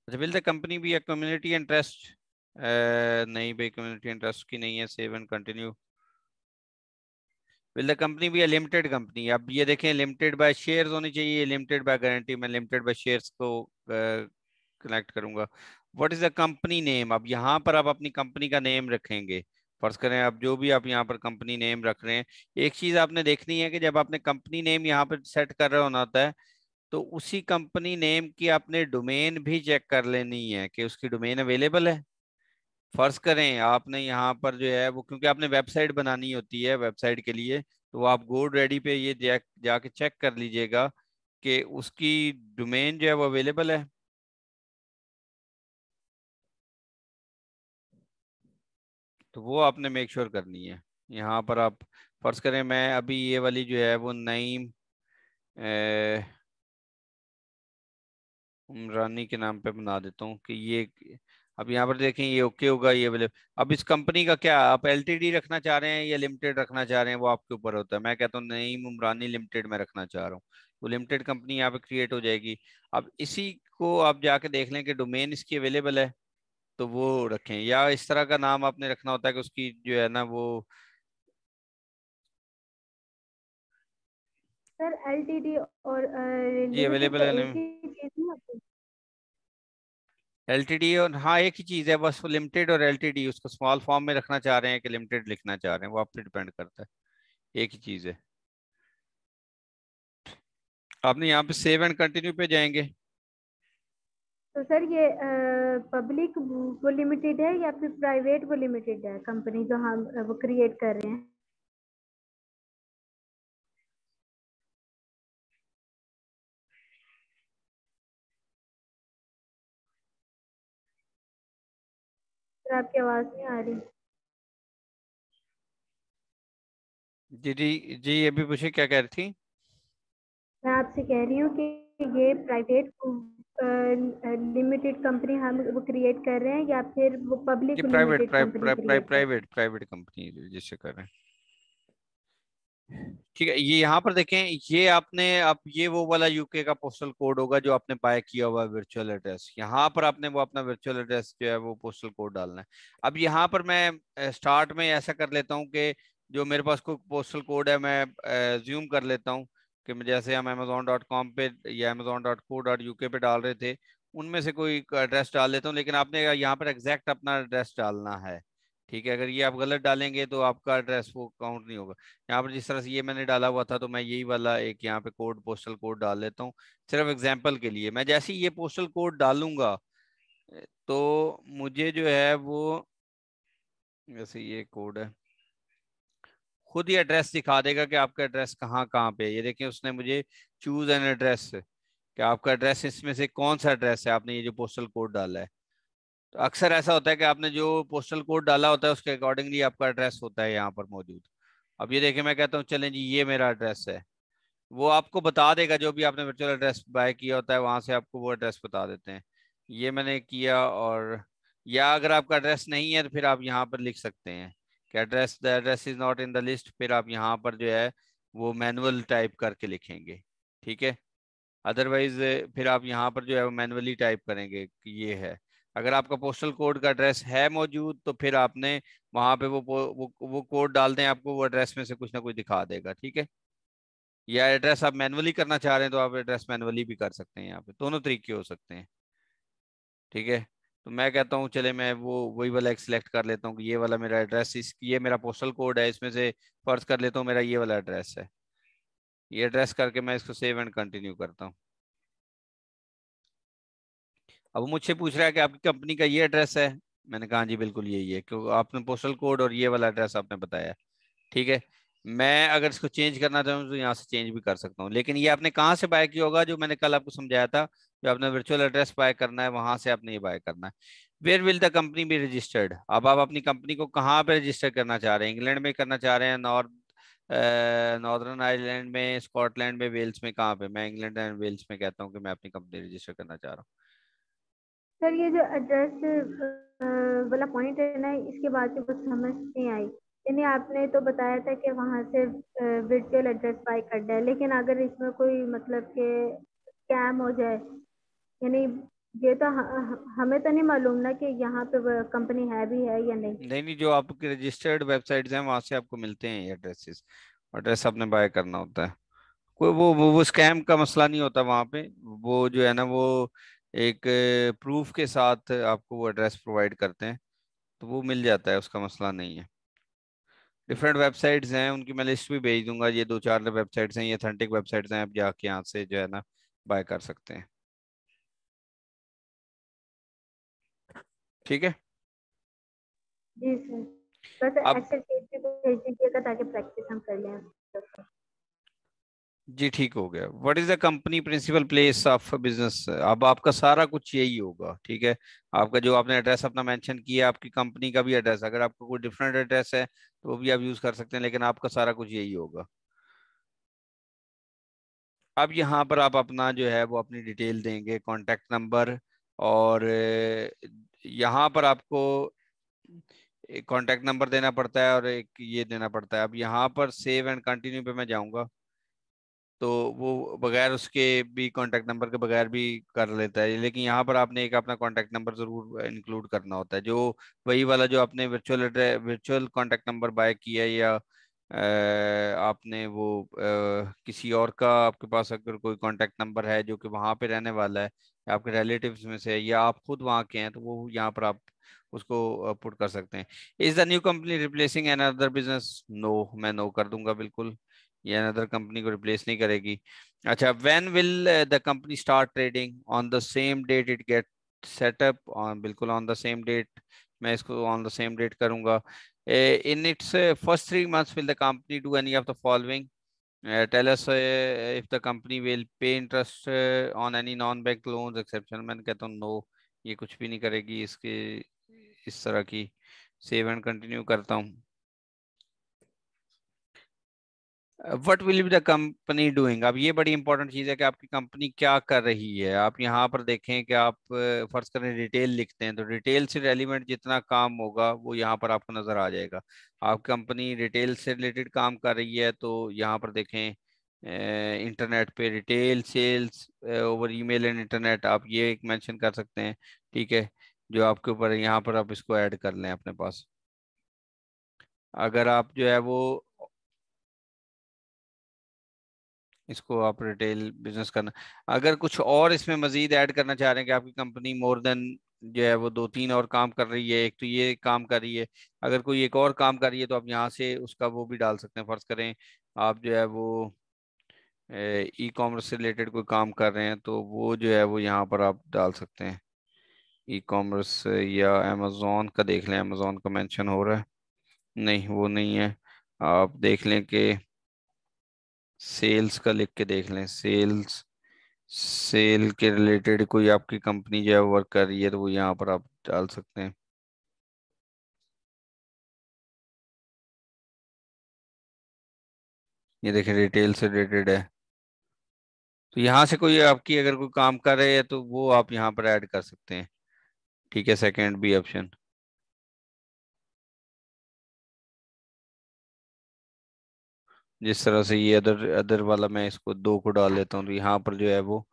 Speaker 2: अच्छा, will the company be a community interest, नहीं भाई कम्युनिटी इंटरेस्ट की नहीं है। Save and continue. Will the company be a limited company, अब ये देखें लिमिटेड बाय शेयर्स होनी चाहिए, लिमिटेड बाय गारंटी। मैं लिमिटेड बाय शेयर्स को कनेक्ट करूंगा। What is the company name, अब यहाँ पर आप अपनी कंपनी का नेम रखेंगे। फर्ज करें आप जो भी आप यहाँ पर कंपनी नेम रख रहे हैं, एक चीज आपने देखनी है कि जब आपने कंपनी नेम यहाँ पर सेट कर रहे होना होता है तो उसी कंपनी नेम की आपने डोमेन भी चेक कर लेनी है कि उसकी डोमेन अवेलेबल है। फर्ज करें आपने यहाँ पर जो है वो, क्योंकि आपने वेबसाइट बनानी होती है वेबसाइट के लिए, तो आप गो रेडी पे ये जाके चेक कर लीजिएगा कि उसकी डोमेन जो है वो अवेलेबल है। तो वो आपने मेक श्योर करनी है। यहाँ पर आप फर्ज करें मैं अभी ये वाली जो है वो नईम उमरानी के नाम पे बना देता हूँ कि ये, अब यहाँ पर देखें ये ओके होगा, ये अवेलेबल। अब इस कंपनी का क्या आप LTD रखना चाह रहे हैं या लिमिटेड रखना चाह रहे हैं, वो आपके ऊपर होता है। मैं कहता हूँ नईम उमरानी लिमिटेड में रखना चाह रहा हूँ, तो लिमिटेड कंपनी यहाँ पे क्रिएट हो जाएगी। अब इसी को आप जाके देख लें कि डोमेन इसकी अवेलेबल है तो वो रखें, या इस तरह का नाम आपने रखना होता है कि उसकी जो है ना वो।
Speaker 3: सर LTD और
Speaker 2: जी
Speaker 3: लिमिटेड
Speaker 2: अवेलेबल
Speaker 3: तो
Speaker 2: है।
Speaker 3: एक ही चीज नहीं होती?
Speaker 2: LTD और हाँ एक ही चीज है बस, वो लिमिटेड और LTD उसको स्मॉल फॉर्म में रखना चाह रहे हैं कि लिमिटेड लिखना चाह रहे हैं, वो आप पे डिपेंड करता है। एक ही चीज है। आपने यहाँ पे सेव एंड कंटिन्यू पे जाएंगे।
Speaker 3: तो सर ये पब्लिक वो लिमिटेड है या फिर प्राइवेट वो लिमिटेड है कंपनी जो हम वो क्रिएट कर रहे हैं? सर आपकी आवाज नहीं आ रही।
Speaker 2: जी जी जी, अभी पूछे क्या कह रही थी?
Speaker 3: मैं आपसे कह रही हूँ कि ये प्राइवेट लिमिटेड कंपनी हम वो क्रिएट कर रहे हैं या फिर वो
Speaker 2: ये
Speaker 3: public
Speaker 2: private
Speaker 3: limited company create कर रहे हैं?
Speaker 2: प्राइवेट प्राइवेट कंपनी जिससे कर रहे हैं। ठीक है, ये यहाँ पर देखें, ये आपने अब ये वो वाला UK का पोस्टल कोड होगा जो आपने बाय किया हुआ है वर्चुअल एड्रेस। यहाँ पर आपने वो अपना वर्चुअल एड्रेस जो है वो पोस्टल कोड डालना है। अब यहाँ पर मैं स्टार्ट में ऐसा कर लेता हूँ कि जो मेरे पास कोई पोस्टल कोड है मैं ज्यूम कर लेता हूँ कि जैसे हम amazon.com पे या amazon.co.uk पे डाल रहे थे उनमें से कोई एड्रेस डाल लेता हूँ, लेकिन आपने यहाँ पर एग्जैक्ट अपना एड्रेस डालना है। ठीक है, अगर ये आप गलत डालेंगे तो आपका एड्रेस वो काउंट नहीं होगा। यहाँ पर जिस तरह से ये मैंने डाला हुआ था तो मैं यही वाला एक यहाँ पे कोड पोस्टल कोड डाल लेता हूँ सिर्फ एग्जांपल के लिए। मैं जैसे ही ये पोस्टल कोड डालूंगा तो मुझे जो है वो, जैसे ये कोड है, खुद ही एड्रेस दिखा देगा कि आपका एड्रेस कहाँ कहाँ पे है। ये देखिए उसने मुझे चूज एन एड्रेस कि आपका एड्रेस इसमें से कौन सा एड्रेस है, आपने ये जो पोस्टल कोड डाला है। तो अक्सर ऐसा होता है कि आपने जो पोस्टल कोड डाला होता है उसके अकॉर्डिंगली आपका एड्रेस होता है यहाँ पर मौजूद। अब ये देखिए मैं कहता हूँ चलें जी ये मेरा एड्रेस है, वो आपको बता देगा जो भी आपने वर्चुअल एड्रेस बाय किया होता है वहां से आपको वो एड्रेस बता देते हैं। ये मैंने किया। और या अगर आपका एड्रेस नहीं है तो फिर आप यहाँ पर लिख सकते हैं कि address the address is not in the list, फिर आप यहाँ पर जो है वो मैनुअल टाइप करके लिखेंगे, ठीक है। अदरवाइज फिर आप यहाँ पर जो है वो मैनुअली टाइप करेंगे कि ये है। अगर आपका पोस्टल कोड का एड्रेस है मौजूद तो फिर आपने वहां पे वो कोड डाल दें, आपको वो एड्रेस में से कुछ ना कुछ दिखा देगा, ठीक है। या एड्रेस आप मैनुअली करना चाह रहे हैं तो आप एड्रेस मैनुअली भी कर सकते हैं, यहाँ पे दोनों तरीके हो सकते हैं, ठीक है। तो मैं कहता हूँ चले मैं वो वही वाला एक सिलेक्ट कर लेता हूँ कि ये वाला मेरा एड्रेस, इस ये मेरा पोस्टल कोड है, इसमें से फर्ज कर लेता हूँ मेरा ये वाला एड्रेस है। ये एड्रेस करके मैं इसको सेव एंड कंटिन्यू करता हूँ। अब वो मुझसे पूछ रहा है कि आपकी कंपनी का ये एड्रेस है। मैंने कहा जी बिल्कुल यही है, क्योंकि आपने पोस्टल कोड और ये वाला एड्रेस आपने बताया, ठीक है। मैं अगर इसको चेंज करना चाहूँ तो यहाँ से चेंज भी कर सकता हूँ, लेकिन ये आपने कहाँ से बाय किया होगा, जो मैंने कल आपको समझाया था, जो आपने वर्चुअल एड्रेस बाय करना है वहां से आपने ये बाय करना है। Where will the company be registered, अब आप अपनी कंपनी को कहाँ पे रजिस्टर करना चाह रहे हैं, इंग्लैंड में करना चाह रहे हैं, नॉर्दर्न आयरलैंड में, स्कॉटलैंड में, वेल्स में, कहाँ पे? मैं इंग्लैंड एंड वेल्स में कहता हूँ कि मैं अपनी कंपनी रजिस्टर करना चाह रहा हूँ।
Speaker 3: सर ये जो एड्रेस वाला पॉइंट है ना, इसके बाद से कुछ समझ नहीं आई। यानी आपने तो बताया था कि वहाँ से वर्चुअल एड्रेस बाय करना है, लेकिन अगर इसमें कोई मतलब के स्कैम हो जाए, यानी ये तो हमें तो नहीं मालूम ना कि यहाँ पे कंपनी है भी है या नहीं।
Speaker 2: नहीं नहीं, जो आपके रजिस्टर्ड वेबसाइट्स हैं वहां से आपको मिलते हैं एड्रेसेस, एड्रेस आपने बाय करना होता है। कोई वो स्कैम का मसला नहीं होता वहां पे। वो जो है ना वो एक प्रूफ के साथ आपको वो एड्रेस प्रोवाइड करते हैं, तो वो मिल जाता है, उसका मसला नहीं है। डिफरेंट वेबसाइट्स हैं, उनकी मैं लिस्ट भी भेज दूंगा। ये 2-4 वेबसाइट्स हैं, ये ऑथेंटिक वेबसाइट्स हैं, आप जाके यहाँ से जो है ना बाय कर सकते हैं, ठीक है।
Speaker 3: जी सर, बस
Speaker 2: अब
Speaker 3: एक्सेल शीट भी भेज दीजिएगा ताकि प्रैक्टिस हम कर लें।
Speaker 2: जी ठीक हो गया। What is the company principal place of business, अब आपका सारा कुछ यही होगा, ठीक है। आपका जो आपने एड्रेस अपना मेंशन किया, आपकी कंपनी का भी एड्रेस, अगर आपका कोई डिफरेंट एड्रेस है तो वो भी आप यूज कर सकते हैं, लेकिन आपका सारा कुछ यही होगा। अब यहाँ पर आप अपना जो है वो अपनी डिटेल देंगे, कॉन्टेक्ट नंबर, और यहाँ पर आपको एक कॉन्टेक्ट नंबर देना पड़ता है और एक ये देना पड़ता है। अब यहाँ पर सेव एंड कंटिन्यू पे मैं जाऊँगा तो वो बगैर उसके भी, कांटेक्ट नंबर के बगैर भी कर लेता है, लेकिन यहाँ पर आपने एक अपना कांटेक्ट नंबर जरूर इंक्लूड करना होता है, जो वही वाला जो आपने वर्चुअल कांटेक्ट नंबर बाय किया, या आपने वो किसी और का, आपके पास अगर कोई कांटेक्ट नंबर है जो कि वहाँ पे रहने वाला है, या आपके रिलेटिव्स में से है, या आप खुद वहाँ के हैं, तो वो यहाँ पर आप उसको पुट कर सकते हैं। Is the new company replacing another business? No, मैं नो कर दूंगा बिल्कुल, ये अनदर कंपनी को रिप्लेस नहीं करेगी। अच्छा, when will the company start trading? On the same date it get setup, on बिल्कुल ऑन द सेम डेट, मैं इसको ऑन द सेम डेट करूंगा। In its first 3 months will the company do any of the following? Tell us if the company will pay interest on any non-bank loans exception। मैंने कहता हूँ no, ये कुछ भी नहीं करेगी इसके इस तरह की। सेव एंड कंटिन्यू करता हूँ। What will be the company doing? अब ये बड़ी इंपॉर्टेंट चीज है कि आपकी कंपनी क्या कर रही है। आप यहाँ पर देखें कि आप फर्ज करें डिटेल लिखते हैं, तो डिटेल से रेलिवेंट जितना काम होगा वो यहाँ पर आपको नजर आ जाएगा। आप कंपनी डिटेल से रिलेटेड काम कर रही है तो यहाँ पर देखें इंटरनेट पे retail sales over email and internet, आप ये एक मेंशन कर सकते हैं, ठीक है। जो आपके ऊपर है, यहाँ पर आप इसको ऐड कर लें अपने पास। अगर आप जो है वो इसको आप रिटेल बिजनेस करना, अगर कुछ और इसमें मजीद ऐड करना चाह रहे हैं कि आपकी कंपनी मोर देन जो है वो 2-3 और काम कर रही है, एक तो ये काम कर रही है, अगर कोई एक और काम कर रही है तो आप यहाँ से उसका वो भी डाल सकते हैं। फर्ज करें आप जो है वो ई कॉमर्स से रिलेटेड कोई काम कर रहे हैं तो वो जो है वो यहाँ पर आप डाल सकते हैं ई कॉमर्स, या अमेजोन का देख लें, अमेजोन का मेंशन हो रहा है, नहीं वो नहीं है। आप देख लें कि सेल्स का लिख के देख लें, सेल्स, सेल के रिलेटेड कोई आपकी कंपनी जो है वर्क कर रही है तो वो यहाँ पर आप डाल सकते हैं। ये देखिए रिटेल से रिलेटेड है, तो यहाँ से कोई आपकी अगर कोई काम कर रहे हैं तो वो आप यहाँ पर ऐड कर सकते हैं, ठीक है। Second B option. जिस तरह से ये अदर अदर वाला मैं इसको 2 को डाल लेता हूँ, तो यहाँ पर जो है वो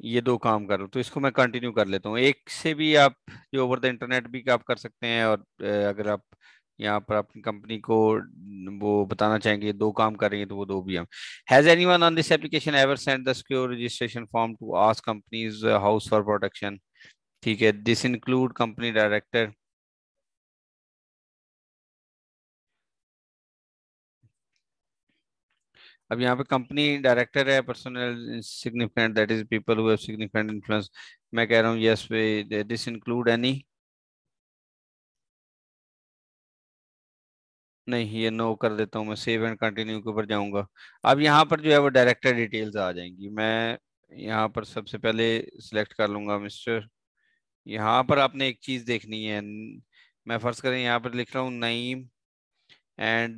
Speaker 2: ये 2 काम कर रहा हूँ, तो इसको मैं कंटिन्यू कर लेता हूँ। एक से भी आप जो ओवर द इंटरनेट भी आप कर सकते हैं, और अगर आप यहाँ पर अपनी कंपनी को वो बताना चाहेंगे 2 काम कर रही है, तो वो 2 भी हम। Has anyone on this application ever send the secure registration form to ask Companies House for protection? ठीक है, दिस इंक्लूड कंपनी डायरेक्टर। अब यहाँ पे कंपनी डायरेक्टर है, personal significant, that is people who have significant influence. मैं कह रहा हूँ यस, दिस इंक्लूड एनी। नहीं, ये नो कर देता हूँ मैं, सेव एंड कंटिन्यू के ऊपर जाऊंगा। अब यहाँ पर जो है वो डायरेक्टर डिटेल्स आ जाएंगी। मैं यहाँ पर सबसे पहले सिलेक्ट कर लूंगा मिस्टर। यहाँ पर आपने एक चीज देखनी है, मैं फर्ज करें यहाँ पर लिख रहा हूँ नईम, एंड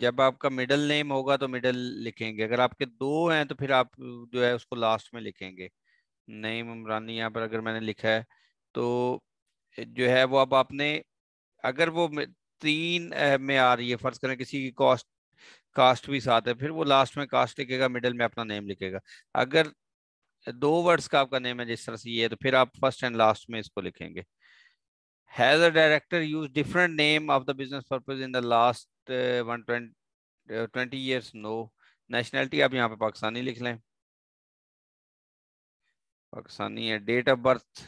Speaker 2: जब आपका मिडिल नेम होगा तो मिडिल लिखेंगे, अगर आपके 2 हैं तो फिर आप जो है उसको लास्ट में लिखेंगे। नईम इमरानी यहाँ पर अगर मैंने लिखा है, तो जो है वो अब आपने, अगर वो 3 में आ रही है, फर्ज करें किसी की कास्ट भी साथ है, फिर वो लास्ट में कास्ट लिखेगा, मिडिल में अपना नेम लिखेगा। अगर 2 वर्ड्स का आपका नेम है जिस तरह से ये है, तो फिर आप फर्स्ट एंड लास्ट में इसको लिखेंगे। Has a director use different name of the business purpose in the last 120 years? No. Nationality आप यहाँ पे पाकिस्तानी लिख लें, पाकिस्तानी है। डेट ऑफ बर्थ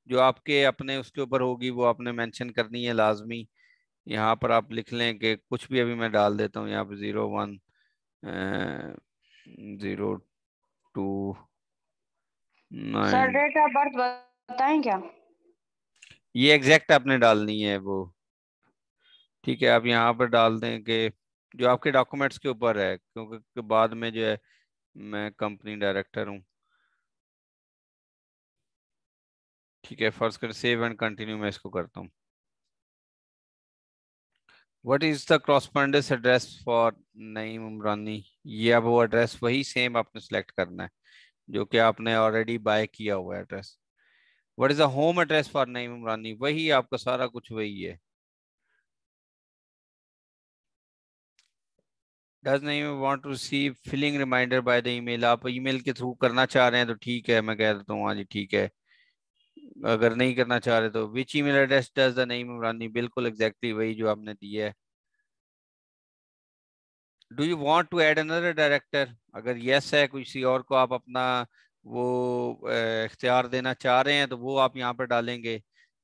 Speaker 2: जो आपके अपने उसके ऊपर होगी वो आपने मेंशन करनी है लाजमी। यहाँ पर आप लिख लें कि कुछ भी, अभी मैं डाल देता हूँ यहाँ पे 01
Speaker 6: सर
Speaker 2: 02 9।
Speaker 6: डेट ऑफ बर्थ बताएं क्या?
Speaker 2: ये एग्जैक्ट आपने डालनी है वो। ठीक है, आप यहाँ पर डाल दें कि जो आपके डॉक्यूमेंट्स के ऊपर है, क्योंकि बाद में जो है मैं कंपनी डायरेक्टर हूँ। ठीक है, फर्स्ट कर सेव एंड कंटिन्यू मैं इसको करता हूँ। What is the correspondence address for Naeem Umrani? ये अब वो एड्रेस वही सेम आपने सेलेक्ट करना है जो कि आपने ऑलरेडी बाय किया हुआ address. What is the home address for Naeem Umrani? वही आपका सारा कुछ वही है। Does Naeem want to receive filing reminder by the email? आप ईमेल के थ्रू करना चाह रहे हैं तो ठीक है, मैं कह देता हूँ हाँ जी ठीक है। अगर नहीं करना चाह रहे तो which email address does the Naeem Umrani? बिल्कुल एग्जैक्टली वही जो आपने दिया है। Do you want to add another director? अगर यस है, किसी और को आप अपना वो इख्तियार देना चाह रहे हैं, तो वो आप यहाँ पर डालेंगे।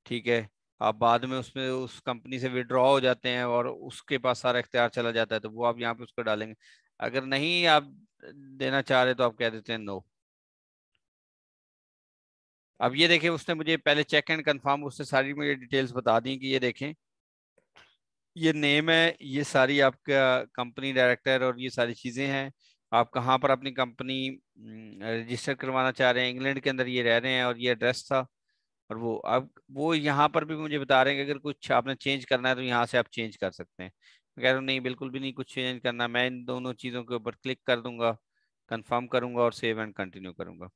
Speaker 2: ठीक है, आप बाद में उसमें उस कंपनी से विड्रॉ हो जाते हैं और उसके पास सारा इख्तियार चला जाता है, तो वो आप यहाँ पे उसको डालेंगे। अगर नहीं आप देना चाह रहे तो आप कह देते हैं नो। अब ये देखें, उसने मुझे पहले चेक एंड कंफर्म, उसने सारी मुझे डिटेल्स बता दी कि ये देखें ये नेम है, ये सारी आपका कंपनी डायरेक्टर और ये सारी चीज़ें हैं। आप कहाँ पर अपनी कंपनी रजिस्टर करवाना चाह रहे हैं, इंग्लैंड के अंदर ये रह रहे हैं, और ये एड्रेस था। और वो अब वो यहाँ पर भी मुझे बता रहे हैं कि अगर कुछ आपने चेंज करना है तो यहाँ से आप चेंज कर सकते हैं। मैं कह रहा हूँ नहीं, बिल्कुल भी नहीं कुछ चेंज करना, मैं इन दोनों चीज़ों के ऊपर क्लिक कर दूंगा, कंफर्म करूंगा और सेव एंड कंटिन्यू करूंगा।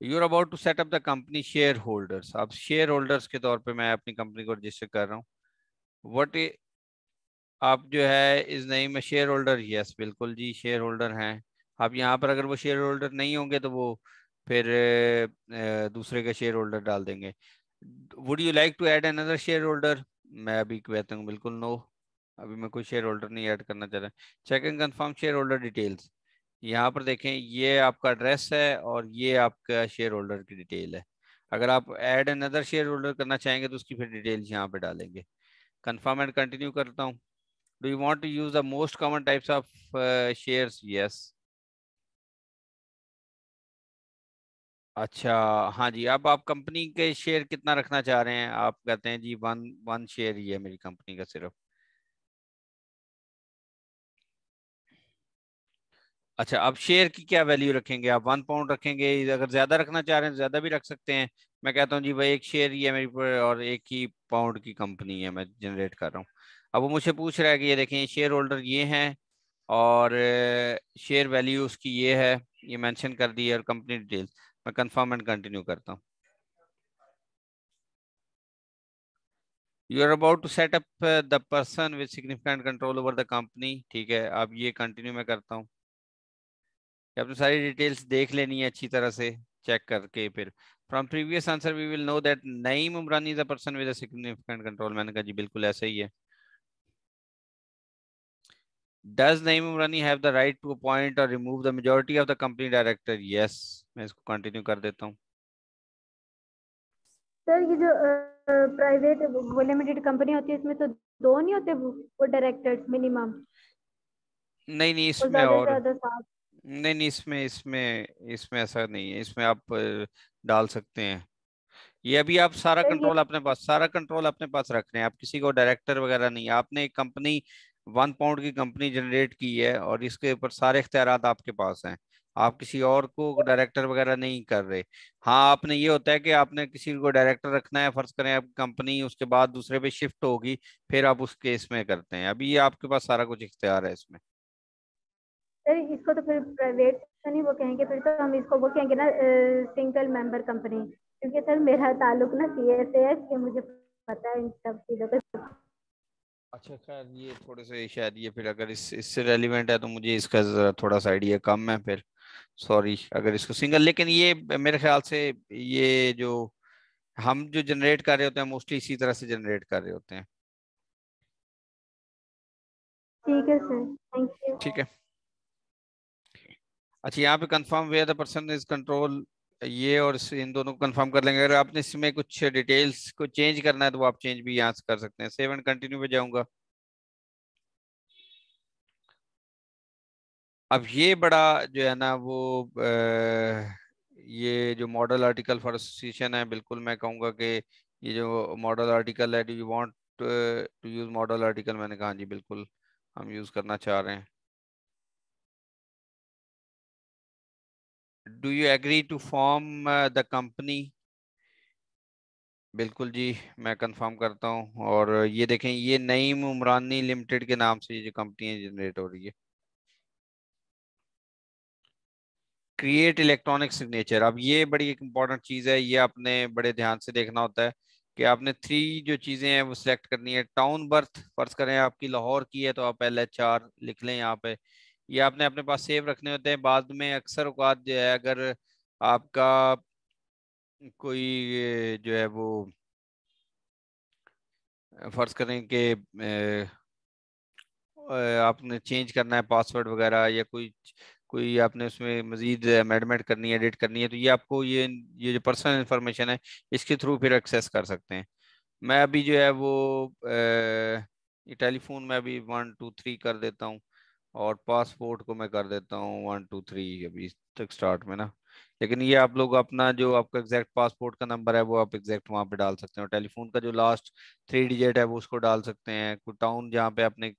Speaker 2: You are about to set up the company share holders. अब शेयर होल्डर्स के तौर पे मैं अपनी कंपनी को रजिस्टर कर रहा हूँ। वट आप जो है इस नई में शेयर होल्डर? यस बिल्कुल जी, शेयर होल्डर हैं। आप यहाँ पर अगर वो शेयर होल्डर नहीं होंगे तो वो फिर दूसरे का शेयर होल्डर डाल देंगे। Would you like to add another share holder? मैं अभी कहता हूँ बिल्कुल नो, अभी मैं कोई शेयर होल्डर नहीं ऐड करना चाह रहा। Check and confirm share holder details. यहाँ पर देखें, ये आपका एड्रेस है और ये आपका शेयर होल्डर की डिटेल है। अगर आप ऐड अनदर शेयर होल्डर करना चाहेंगे तो उसकी फिर डिटेल्स यहाँ पे डालेंगे। कंफर्म एंड कंटिन्यू करता हूँ। Do you want to use the most common types of shares? Yes. अच्छा, हाँ जी, अब आप कंपनी के शेयर कितना रखना चाह रहे हैं? आप कहते हैं जी वन वन शेयर ही है मेरी कंपनी का सिर्फ। अच्छा, अब शेयर की क्या वैल्यू रखेंगे? आप 1 पाउंड रखेंगे? अगर ज्यादा रखना चाह रहे हैं तो ज्यादा भी रख सकते हैं। मैं कहता हूँ जी भाई 1 शेयर ही है मेरी पर, और 1 ही पाउंड की कंपनी है मैं जनरेट कर रहा हूँ। अब वो मुझसे पूछ रहा है कि ये देखें शेयर होल्डर ये हैं और शेयर वैल्यू उसकी ये है, ये मेंशन कर दी है, और कंपनी डिटेल्स। मैं कंफर्म एंड कंटिन्यू करता हूँ। You are about to set up the person with significant control over the company. ठीक है, अब ये कंटिन्यू मैं करता हूँ। आपने सारी डिटेल्स देख लेनी है अच्छी तरह से चेक करके। फिर from previous answer we will know that Naeem Umrani is a person with a significant control. मैंने कहा जी बिल्कुल ऐसा ही है। Does Naeem Umrani have the right to appoint or remove the majority of the company director? Yes, मैं इसको continue कर देता हूँ।
Speaker 3: सर ये जो प्राइवेट वो लिमिटेड कंपनी होती है इसमें तो दो नहीं होते वो डायरेक्टर्स मिनिमम,
Speaker 2: नहीं नहीं,
Speaker 3: और
Speaker 2: इसमें
Speaker 3: ज्यादा से
Speaker 2: और
Speaker 3: ज्यादा सात।
Speaker 2: नहीं नहीं, इसमें इसमें इसमें ऐसा नहीं है। इसमें आप डाल सकते हैं। ये अभी आप सारा
Speaker 3: सर ये
Speaker 2: कंट्रोल अपने पास, सारा कंट्रोल अपने पास रख रहे हैं। आप किसी को डायरेक्टर वगैरह नहीं। आपने एक कंपनी 1 पाउंड की कंपनी जनरेट की है और इसके ऊपर सारे इख्तियारात आपके पास हैं। आप किसी और को डायरेक्टर वगैरह नहीं कर रहे। हाँ, आपने ये होता है कि आपने किसी को डायरेक्टर रखना है। फर्ज करें आप कंपनी उसके बाद दूसरे पे शिफ्ट होगी, फिर आप उस केस में करते हैं। अभी ये आपके पास सारा कुछ इख्तियार है इसमें।
Speaker 3: सर इसको तो फिर प्राइवेट तो नहीं वो कहेंगे, फिर तो हम इसको वो कहेंगे ना सिंगल मेंबर कंपनी, क्योंकि सर मेरा ताल्लुक ना सीए से है, इसलिए मुझे पता है इन सब चीजों का।
Speaker 2: अच्छा खैर, ये थोड़े से शायद ये फिर अगर इससे रेलिवेंट है तो मुझे इसका जरा थोड़ा सा आइडिया कम है फिर। सॉरी अगर इसको सिंगल, लेकिन ये मेरे ख्याल से ये जो हम जो जनरेट कर रहे होते हैं मोस्टली इसी तरह से जनरेट कर रहे होते हैं।
Speaker 3: ठीक है सर, थैंक यू।
Speaker 2: ठीक है। अच्छा, यहाँ पे confirm where the person is control, ये और इन दोनों को कंफर्म कर लेंगे। अगर आपने इसमें कुछ डिटेल्स को चेंज करना है तो वो आप चेंज भी यहाँ से कर सकते हैं। सेव एंड कंटिन्यू पे जाऊंगा। अब ये बड़ा जो है ना वो ये जो मॉडल आर्टिकल फॉर एसोसिएशन है, बिल्कुल मैं कहूँगा कि ये जो मॉडल आर्टिकल है, do you want to use model article? मैंने कहा जी बिल्कुल हम यूज करना चाह रहे हैं। Do you agree to form the company? बिल्कुल जी, मैं कंफर्म करता हूँ। और ये देखें, ये नईम उमरानी लिमिटेड के नाम से ये जो कंपनी है जनरेट हो रही है। क्रिएट इलेक्ट्रॉनिक सिग्नेचर, अब ये बड़ी एक इंपॉर्टेंट चीज है। ये आपने बड़े ध्यान से देखना होता है कि आपने 3 जो चीजें हैं वो सिलेक्ट करनी है। टाउन बर्थ फर्ज करें आपकी लाहौर की है तो आप LHR लिख लें यहाँ पे। ये आपने अपने पास सेव रखने होते हैं। बाद में अक्सर औकात जो है अगर आपका कोई जो है वो फर्ज करें कि आपने चेंज करना है पासवर्ड वगैरह, या कोई कोई आपने उसमें मजीद अमेंडमेंट करनी है, एडिट करनी है, तो ये आपको ये जो पर्सनल इंफॉर्मेशन है इसके थ्रू फिर एक्सेस कर सकते हैं। मैं अभी जो है वो ये टेलीफोन में अभी 1 2 3 कर देता हूँ और पासपोर्ट को मैं कर देता हूँ 1 2 3 अभी तक स्टार्ट में ना। लेकिन ये आप लोग अपना जो आपका एग्जैक्ट पासपोर्ट का नंबर है वो आप एग्जैक्ट वहाँ पे डाल सकते हैं। और टेलीफोन का जो लास्ट 3 डिजिट है वो उसको डाल सकते हैं। कोई टाउन जहाँ पे आपने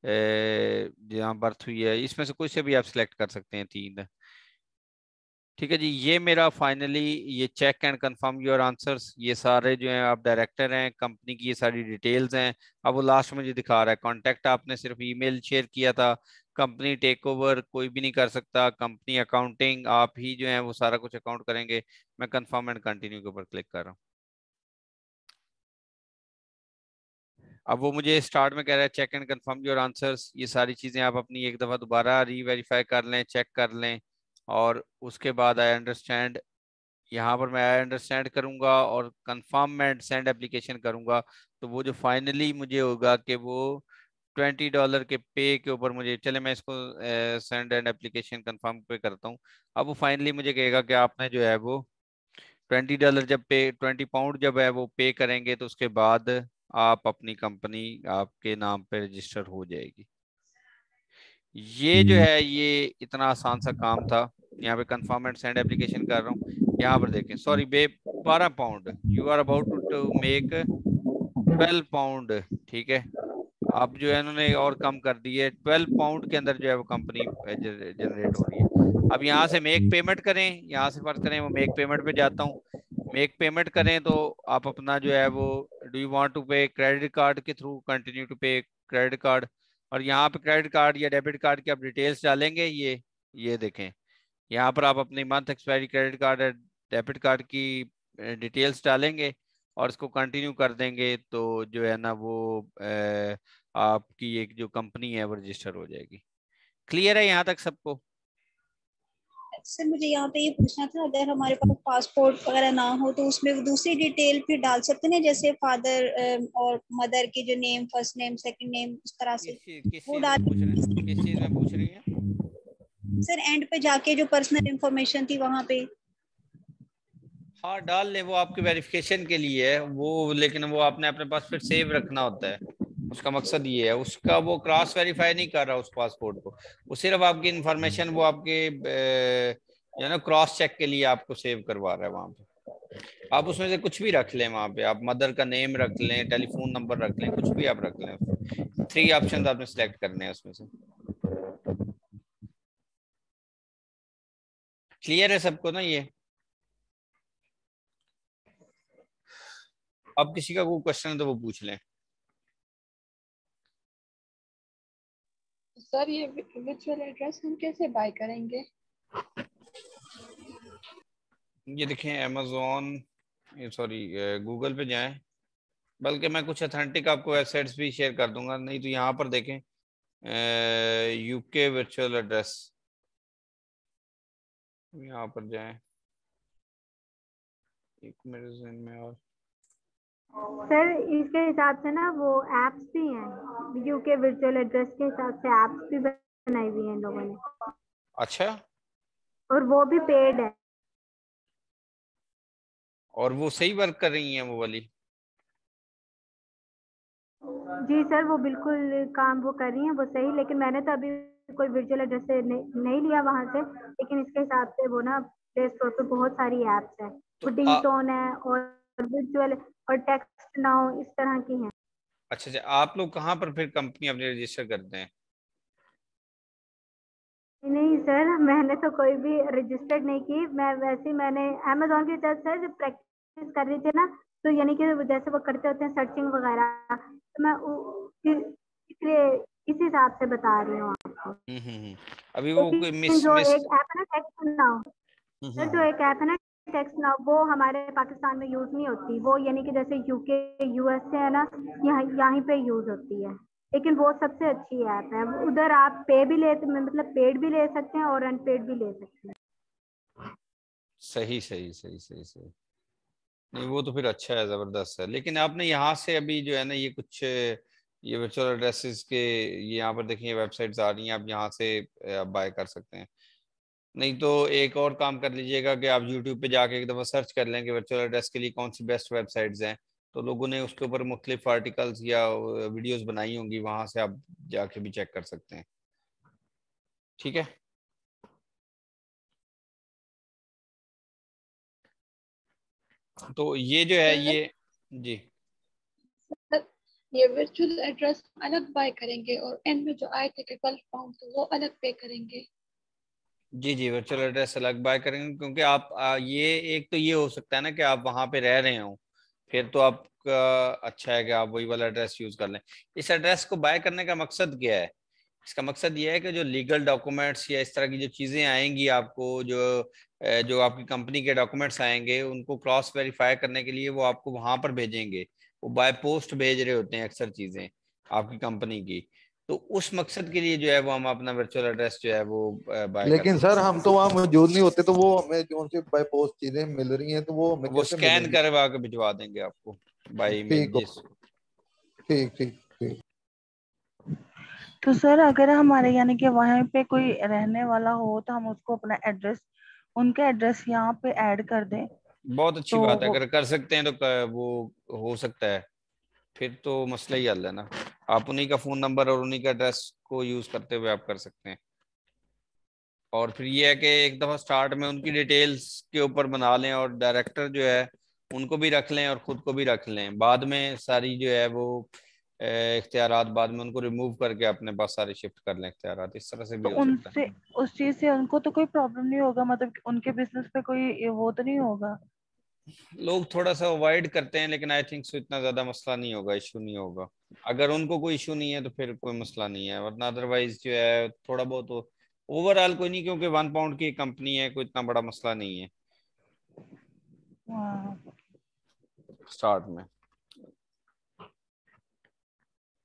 Speaker 2: जहाँ बर्थ हुई है, इसमें से कोई से भी आप सिलेक्ट कर सकते हैं 3। ठीक है जी, ये मेरा फाइनली ये check and confirm your answers, ये सारे जो हैं आप डायरेक्टर हैं कंपनी की, ये सारी डिटेल्स हैं। अब वो लास्ट में जो दिखा रहा है कॉन्टैक्ट, आपने सिर्फ ईमेल शेयर किया था। कंपनी टेक ओवर कोई भी नहीं कर सकता। कंपनी अकाउंटिंग आप ही जो है वो सारा कुछ अकाउंट करेंगे। मैं कंफर्म एंड कंटिन्यू के ऊपर क्लिक कर रहा हूँ। अब वो मुझे स्टार्ट में कह रहा है check and confirm your answers. ये सारी चीज़ें आप अपनी एक दफ़ा दोबारा रीवेरीफाई कर लें, चेक कर लें। और उसके बाद आई अंडरस्टैंड, यहाँ पर मैं आई अंडरस्टैंड करूँगा और कंफर्म मैं सेंड एप्लीकेशन करूँगा। तो वो जो फाइनली मुझे होगा कि वो $20 के पे के ऊपर मुझे, चले मैं इसको सेंड एंड एप्लीकेशन कंफर्म पे करता हूँ। अब वो फाइनली मुझे कहेगा कि आपने जो है वो $20 जब पे 20 पाउंड जब है वो पे करेंगे तो उसके बाद आप अपनी कंपनी आपके नाम पे रजिस्टर हो जाएगी। ये जो है ये इतना आसान सा काम था। यहाँ पे कंफर्म एंड सेंड एप्लीकेशन कर रहा हूँ। यहाँ पर देखें, सॉरी बे 12 pound, you are about to make 12 pound. ठीक है, अब जो है इन्होंने और कम कर दी है। 12 पाउंड के अंदर जो है वो कंपनी जनरेट हो रही है। अब यहाँ से मेक पेमेंट करें, यहाँ से फर्ज करें वो मेक पेमेंट पे जाता हूँ। मेक पेमेंट करें तो आप अपना जो है वो डू यू वांट टू पे क्रेडिट कार्ड के थ्रू, कंटिन्यू टू पे क्रेडिट कार्ड। और यहाँ पे क्रेडिट कार्ड या डेबिट कार्ड की आप डिटेल्स डालेंगे। ये देखें, यहाँ पर आप अपनी मंथ एक्सपायरी क्रेडिट कार्ड या डेबिट कार्ड की डिटेल्स डालेंगे और इसको कंटिन्यू कर देंगे तो जो है ना वो आपकी एक जो कंपनी है वो रजिस्टर हो जाएगी। क्लियर है यहाँ तक सबको?
Speaker 1: सर मुझे यहाँ पे ये पूछना था, अगर हमारे पास पासपोर्ट वगैरह ना हो तो उसमें वो दूसरी डिटेल फिर डाल सकते हैं, जैसे फादर और मदर के जो name, first name, second name, उस तरह से
Speaker 2: किस
Speaker 1: वो
Speaker 2: चीज में
Speaker 1: डाल।
Speaker 2: पूछ रहे हैं, किस चीज में पूछ रही हैं?
Speaker 1: सर एंड पे जाके जो पर्सनल इंफॉर्मेशन थी वहां पे।
Speaker 2: हाँ डाल ले, वो आपकी वेरिफिकेशन के लिए है वो, लेकिन वो आपने अपने पास फिर सेव रखना होता है। उसका मकसद ये है, उसका वो क्रॉस वेरीफाई नहीं कर रहा उस पासपोर्ट को, वो सिर्फ आपकी इंफॉर्मेशन वो आपके क्रॉस चेक के लिए आपको सेव करवा रहा है वहां पे। आप उसमें से कुछ भी रख लें वहां पे, आप मदर का नेम रख लें, टेलीफोन नंबर रख लें, कुछ भी आप रख लें। 3 ऑप्शन आपने सिलेक्ट करने हैं उसमें से। क्लियर है सबको ना ये? अब किसी का कोई क्वेश्चन है तो वो पूछ लें।
Speaker 7: सर ये वर्चुअल एड्रेस हम कैसे बाय करेंगे?
Speaker 2: ये देखें अमेजोन, सॉरी गूगल पे जाएं, बल्कि मैं कुछ अथेंटिक आपको वेबसाइट्स भी शेयर कर दूंगा, नहीं तो यहाँ पर देखें यूके वर्चुअल एड्रेस, यहाँ पर जाएं एक मेरे ज़हन में। और
Speaker 3: सर इसके हिसाब से ना वो एप्स भी हैं, यूके वर्चुअल एड्रेस के हिसाब से एप्स भी बनाई हुई हैं इन लोगों ने।
Speaker 2: अच्छा,
Speaker 3: और वो भी पेड है।
Speaker 2: और वो सही वर्क कर रही हैं वो वाली?
Speaker 3: जी सर वो बिल्कुल काम वो कर रही हैं वो सही, लेकिन मैंने तो अभी कोई वर्चुअल एड्रेस से नहीं लिया वहां से, लेकिन इसके हिसाब से वो ना प्ले स्टोर पे बहुत सारी एप्स है,
Speaker 2: तो
Speaker 3: पुडिंग टोन है और वर्चुअल और टेक्स्ट नाउ, इस तरह की हैं।
Speaker 2: अच्छा अच्छा, आप लोग कहाँ पर फिर कंपनी अपनी रजिस्टर करते हैं?
Speaker 3: नहीं सर मैंने तो कोई भी रजिस्टर्ड नहीं की, मैं वैसे मैंने अमेजोन के साथ सर जब प्रैक्टिस कर रही थी ना, तो यानी कि जैसे वो करते होते हैं सर्चिंग वगैरह, तो मैं इसलिए इस हिसाब से बता रही हूँ आपको।
Speaker 2: अभी वो कोई
Speaker 3: लेकिन जो एक ऐप है ना टेक्स्ट नाउ, सर जो एक ऐप है ना टेक्स्ट नाउ, वो हमारे पाकिस्तान में यूज नहीं होती, वो यानी कि जैसे यूके यूएस से है ना, यहाँ पे यूज होती है, लेकिन वो सबसे अच्छी ऐप है। उधर आप पे भी ले, मतलब पेड भी ले सकते हैं और अनपेड भी ले सकते हैं।
Speaker 2: सही सही सही सही सही, नहीं वो तो फिर अच्छा है, जबरदस्त है। लेकिन आपने यहाँ से अभी जो है ना ये कुछ ये वर्चुअल एड्रेसेस के ये यहाँ पर देखिए वेबसाइट्स आ रही हैं, आप यहाँ से आप बाय कर सकते हैं। नहीं तो एक और काम कर लीजिएगा कि आप यूट्यूब पे जाके एक दफ़ा सर्च कर लें कि वर्चुअल एड्रेस के लिए कौन सी बेस्ट वेबसाइट्स हैं, तो लोगों ने उसके ऊपर मुख्तलिफ आर्टिकल्स या वीडियोस बनाई होंगी, वहां से आप जाके भी चेक कर सकते हैं। ठीक है, तो ये जो है ये जी
Speaker 7: सर ये वर्चुअल एड्रेस अलग बाय करेंगे और एंड में जो आए थे कि 12 पाउंड तो वो अलग पे करेंगे?
Speaker 2: जी जी, वर्चुअल एड्रेस अलग बाय करेंगे, क्योंकि आप ये एक तो ये हो सकता है ना कि आप वहां पे रह रहे हो, फिर तो आपका अच्छा है कि आप वही वाला एड्रेस यूज कर लें। इस एड्रेस को बाय करने का मकसद क्या है? इसका मकसद ये है कि जो लीगल डॉक्यूमेंट्स या इस तरह की जो चीजें आएंगी आपको, जो आपकी कंपनी के डॉक्यूमेंट्स आएंगे, उनको क्रॉस वेरीफाई करने के लिए वो आपको वहां पर भेजेंगे। वो बाय पोस्ट भेज रहे होते हैं अक्सर चीजें आपकी कंपनी की, तो उस मकसद के लिए जो है वो हम अपना वर्चुअल एड्रेस जो है वो बाय कर
Speaker 4: लेकिन
Speaker 2: सकते
Speaker 4: सर हम तो वहाँ मौजूद नहीं होते, तो वो हमें जो सी बाय पोस्ट चीजें मिल रही हैं तो वो हमें
Speaker 2: हैं। वो
Speaker 4: कैसे
Speaker 2: स्कैन
Speaker 4: मिलेंगी?
Speaker 2: करवा के भिजवा देंगे आपको बाय ईमेल
Speaker 4: ठीक हो,
Speaker 2: जिस।
Speaker 4: ठीक ठीक ठीक।
Speaker 8: तो सर अगर हमारे यानी कि वहाँ पे कोई रहने वाला हो तो हम उसको अपना एड्रेस, उनका एड्रेस यहाँ पे ऐड कर दें
Speaker 2: बहुत अच्छी
Speaker 8: तो
Speaker 2: बात है,
Speaker 8: वो।
Speaker 2: अगर कर सकते हैं तो वो हो सकता है, फिर तो मसला ही हल है ना। आप उन्हीं का फोन नंबर और उन्हीं का एड्रेस को यूज करते हुए आप कर सकते हैं। और फिर ये है कि एक दफा स्टार्ट में उनकी डिटेल्स के ऊपर बना लें और डायरेक्टर जो है उनको भी रख लें और खुद को भी रख लें, बाद में सारी जो है वो इख्तियारात बाद में उनको रिमूव करके अपने पास सारे शिफ्ट कर लें इख्तियारात, इस तरह से
Speaker 8: तो
Speaker 2: भी हो सकता है।
Speaker 8: उनसे उस चीज से उनको तो कोई प्रॉब्लम नहीं होगा, मतलब कि उनके बिजनेस पे कोई वो तो नहीं होगा?
Speaker 2: लोग थोड़ा सा अवॉइड करते हैं, लेकिन आई थिंक सो इतना ज्यादा मसला नहीं होगा, इशू नहीं होगा। अगर उनको कोई इशू नहीं है तो फिर कोई मसला नहीं है, वरना अदरवाइज जो है थोड़ा बहुत ओवरऑल कोई नहीं, क्योंकि 1 पाउंड की कंपनी है, कोई इतना बड़ा मसला नहीं है।
Speaker 8: हाँ
Speaker 2: स्टार्ट में।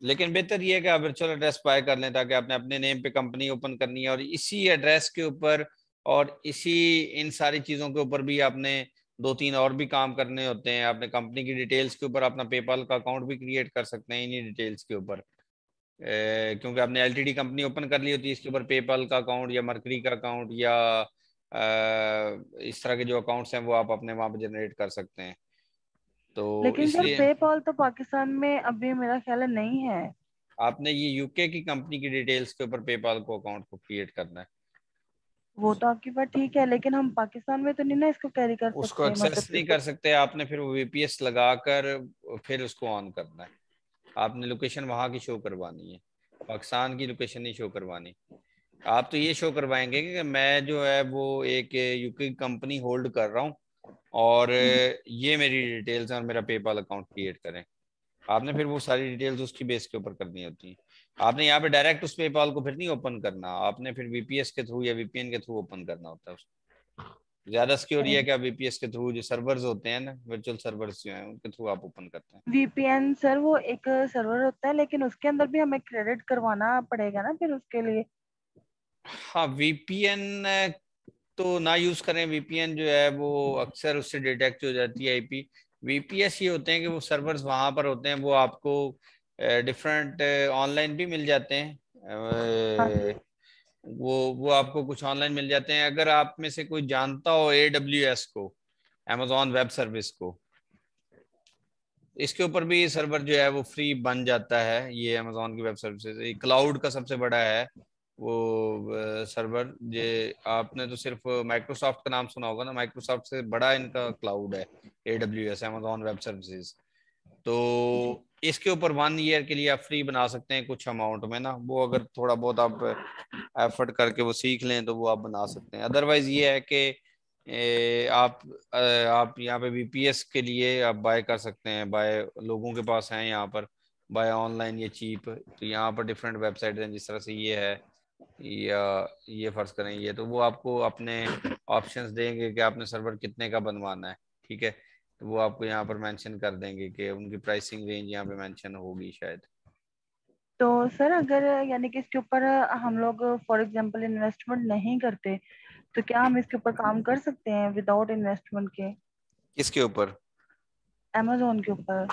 Speaker 2: लेकिन बेहतर ये है कि आप वर्चुअल एड्रेस बाय कर लें ताकि आपने अपने नेम पे कंपनी ओपन करनी है और इसी एड्रेस के ऊपर और इसी इन सारी चीज़ों के ऊपर भी आपने 2-3 और भी काम करने होते हैं। आपने कंपनी की डिटेल्स के ऊपर अपना पेपाल का अकाउंट भी क्रिएट कर सकते हैं इन्हीं डिटेल्स के ऊपर, क्योंकि आपने एलटीडी कंपनी ओपन कर ली होती है, इसके ऊपर पेपाल का अकाउंट या मरकरी का अकाउंट या इस तरह के जो अकाउंट्स हैं वो आप अपने वहाँ पे जनरेट कर सकते हैं। तो
Speaker 8: लेकिन सर
Speaker 2: इसलिए
Speaker 8: पेपाल तो पाकिस्तान में अभी मेरा ख्याल है नहीं है।
Speaker 2: आपने ये यूके की कंपनी की डिटेल्स के ऊपर पेपाल को अकाउंट को क्रिएट करना है।
Speaker 8: वो तो आपकी बात ठीक है, लेकिन हम पाकिस्तान में तो नहीं ना इसको कैरी कर
Speaker 2: उसको
Speaker 8: सकते, मतलब
Speaker 2: एक्सेस नहीं कर सकते आपने, फिर वो वीपीएस लगाकर फिर उसको ऑन करना है। आपने लोकेशन वहां की शो करवानी है, पाकिस्तान की लोकेशन नहीं शो करवानी। आप तो ये शो करवाएंगे कि मैं जो है वो एक यूके की कंपनी होल्ड कर रहा हूँ और ये मेरी डिटेल्स हैं और मेरा पेपाल अकाउंट क्रिएट करें। आपने फिर वो सारी डिटेल्स उसकी बेस के ऊपर करनी होती है। आपने यहाँ पे डायरेक्ट उस पेपाल को फिर नहीं ओपन करना, आपने फिर वीपीएस के थ्रू या वीपीएन के थ्रू ओपन करना होता है उसको। ज्यादा सिक्योर ये है कि आप वीपीएस के थ्रू, जो सर्वर्स होते हैं ना, वर्चुअल सर्वर्स जो हैं, उनके थ्रू आप ओपन करते हैं।
Speaker 8: वीपीएन सर वो एक सर्वर होता है, लेकिन उसके अंदर भी हमें क्रेडिट करवाना पड़ेगा ना फिर उसके लिए।
Speaker 2: हाँ, वीपीएन तो ना यूज करें। वीपीएन जो है वो अक्सर उससे डिटेक्ट हो जाती है आईपी। वीपीएस ये होते हैं कि वो सर्वर्स वहां पर होते हैं, वो आपको डिफरेंट ऑनलाइन भी मिल जाते हैं।
Speaker 8: हाँ।
Speaker 2: वो आपको कुछ ऑनलाइन मिल जाते हैं। अगर आप में से कोई जानता हो AWS को, Amazon वेब सर्विस को, इसके ऊपर भी सर्वर जो है वो फ्री बन जाता है। ये Amazon की वेब सर्विसेज क्लाउड का सबसे बड़ा है वो सर्वर। ये आपने तो सिर्फ माइक्रोसॉफ्ट का नाम सुना होगा ना, माइक्रोसॉफ्ट से बड़ा इनका क्लाउड है AWS, Amazon वेब सर्विसेज। तो इसके ऊपर 1 ईयर के लिए आप फ्री बना सकते हैं कुछ अमाउंट में ना, वो अगर थोड़ा बहुत आप एफर्ट करके वो सीख लें तो वो आप बना सकते हैं। अदरवाइज ये है कि आप यहाँ पे वीपीएस के लिए आप बाय कर सकते हैं, बाय लोगों के पास है यहाँ पर, बाय ऑनलाइन ये चीप। तो यहाँ पर डिफरेंट वेबसाइट हैं, जिस तरह से ये है या ये फर्ज करें ये, तो वो आपको अपने ऑप्शंस देंगे कि आपने सर्वर कितने का बनवाना है, ठीक है। तो वो आपको यहाँ पर मेंशन कर देंगे कि उनकी प्राइसिंग रेंज यहाँ पे मेंशन होगी शायद।
Speaker 8: तो सर अगर यानी कि इसके ऊपर हम लोग फॉर एग्जांपल इन्वेस्टमेंट नहीं करते, तो क्या हम इसके ऊपर काम कर सकते हैं विदाउट इन्वेस्टमेंट के?
Speaker 2: किसके ऊपर?
Speaker 8: अमेजोन के ऊपर।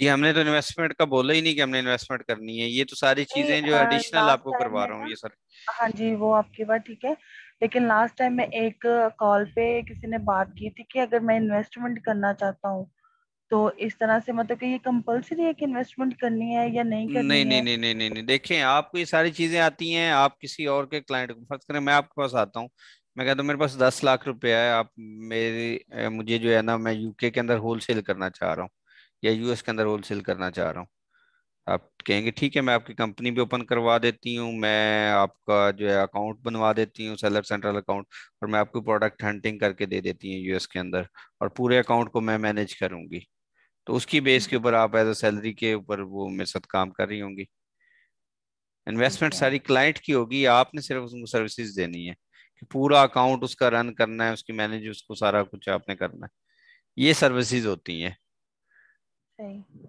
Speaker 2: जी, हमने तो इन्वेस्टमेंट का बोला ही नहीं कि हमने इन्वेस्टमेंट करनी है। ये तो सारी
Speaker 8: नहीं,
Speaker 2: चीजें जो एडिशनल
Speaker 8: लास्ट
Speaker 2: आपको
Speaker 8: टाइम
Speaker 2: करवा
Speaker 8: में
Speaker 2: रहा हूँ
Speaker 8: ना,
Speaker 2: ये सर।
Speaker 8: हाँ जी वो आपकी बात ठीक है, लेकिन लास्ट टाइम में एक कॉल पे किसी ने बात की थी कि अगर मैं इन्वेस्टमेंट करना चाहता हूँ तो इस तरह से, मतलब कि ये कंपलसरी है कि इन्वेस्टमेंट करनी है या नहीं
Speaker 2: नहीं
Speaker 8: करनी
Speaker 2: नहीं
Speaker 8: है?
Speaker 2: नहीं नहीं नहीं नहीं, देखें आपको ये सारी चीजें आती हैं। आप किसी और के क्लाइंट को, फर्ज करें मैं आपके पास आता हूँ, मैं कहता हूँ मेरे पास 10 लाख रुपया है, आप मुझे जो है ना, मैं यूके के अंदर होलसेल करना चाह रहा हूँ या यूएस के अंदर होलसेल करना चाह रहा हूँ। आप कहेंगे ठीक है, मैं आपकी कंपनी भी ओपन करवा देती हूँ, मैं आपका जो है अकाउंट बनवा देती हूँ, सेलर सेंट्रल अकाउंट, और मैं आपको प्रोडक्ट हंटिंग करके दे देती हूँ यूएस के अंदर, और पूरे अकाउंट को मैं मैनेज करूंगी। तो उसकी बेस के ऊपर आप एज अ सैलरी के ऊपर वो मेरे साथ काम कर रही होंगी।
Speaker 8: ठीक
Speaker 2: इन्वेस्टमेंट
Speaker 8: है।
Speaker 2: सारी क्लाइंट की होगी, आपने सिर्फ उसको सर्विसेज देनी है कि पूरा अकाउंट उसका रन करना है, उसकी मैनेज, उसको सारा कुछ आपने करना है। ये सर्विसेज होती हैं,
Speaker 8: सही।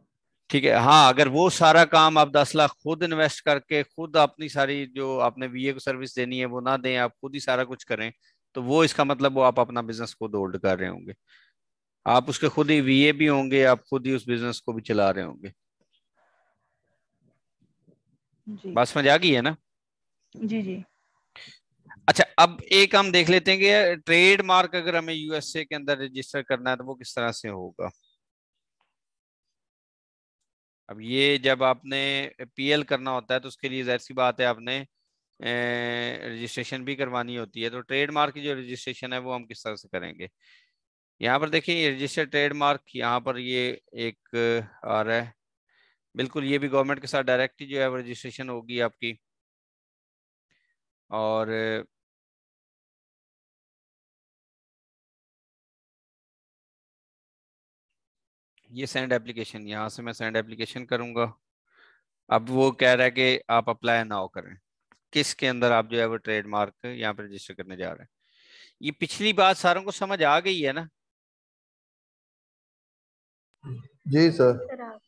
Speaker 2: ठीक है। हाँ, अगर वो सारा काम आप 10 लाख खुद इन्वेस्ट करके खुद अपनी सारी जो आपने वीए को सर्विस देनी है वो ना दें, आप खुद ही सारा कुछ करें, तो वो इसका मतलब वो आप अपना बिजनेस खुद होल्ड कर रहे होंगे। आप उसके खुद ही वीए भी होंगे, आप खुद ही उस बिजनेस को भी चला रहे होंगे।
Speaker 8: जी
Speaker 2: बात समझ आ गई है ना?
Speaker 8: जी जी।
Speaker 2: अच्छा, अब एक हम देख लेते हैं कि ट्रेड मार्क अगर हमें यूएसए के अंदर रजिस्टर करना है तो वो किस तरह से होगा। अब ये जब आपने पीएल करना होता है तो उसके लिए जाहिर सी बात है आपने रजिस्ट्रेशन भी करवानी होती है। तो ट्रेडमार्क की जो रजिस्ट्रेशन है वो हम किस तरह से करेंगे। यहाँ पर देखिए रजिस्टर्ड ट्रेडमार्क, यहाँ पर ये एक आ रहा है, बिल्कुल ये भी गवर्नमेंट के साथ डायरेक्ट ही जो है वो रजिस्ट्रेशन होगी आपकी। और ये सेंड एप्लीकेशन, यहाँ से मैं सेंड एप्लीकेशन करूंगा। अब वो कह रहा है कि आप अप्लाई नाउ करें, किसके अंदर आप जो है वो ट्रेडमार्क यहाँ पर रजिस्टर करने जा रहे हैं। ये पिछली बात सारों को समझ आ गई है ना?
Speaker 4: जी सर।
Speaker 3: सर आप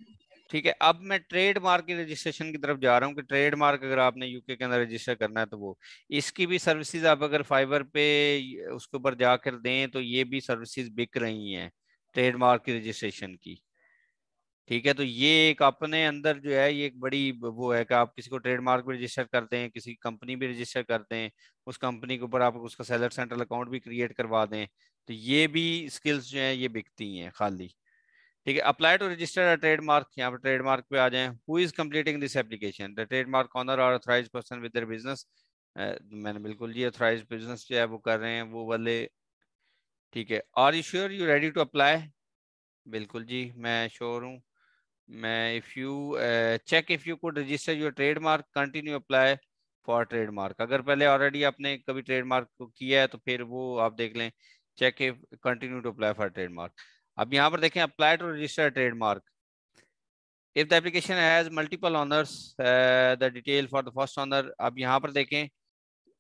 Speaker 2: ठीक है, अब मैं ट्रेडमार्क की रजिस्ट्रेशन की तरफ जा रहा हूँ कि ट्रेडमार्क अगर आपने यूके के अंदर रजिस्टर करना है तो वो इसकी भी सर्विसेज आप अगर फाइवर पे उसके ऊपर जाकर दें तो ये भी सर्विसेज बिक रही हैं ट्रेडमार्क की रजिस्ट्रेशन की। ठीक है, तो ये एक अपने अंदर जो है ये एक बड़ी वो है कि आप किसी को ट्रेडमार्क भी रजिस्टर कर दें, किसी कंपनी भी रजिस्टर कर दें, उस कंपनी के ऊपर आप उसका सेलर सेंट्रल अकाउंट भी क्रिएट करवा दें, तो ये भी स्किल्स जो है ये बिकती हैं खाली। ठीक है, apply to register a trademark, यहाँ पर ट्रेडमार्क पे आ जाएं। Who is completing this application? The trademark owner और authorised person with their business. मैंने बिल्कुल जी ऑथराइज्ड बिजनेस जो है वो कर रहे हैं वो वाले। ठीक है, are you sure you ready to apply? बिल्कुल जी मैं श्योर हूँ। मैं if you check if you could register your trademark, continue apply for trademark. अगर पहले ऑलरेडी आपने कभी ट्रेडमार्क को किया है तो फिर वो आप देख लें, check if continue to apply for trademark. अब यहाँ पर देखें apply to register trademark. If the application has multiple owners the detail for the first owner. अब यहाँ पर देखें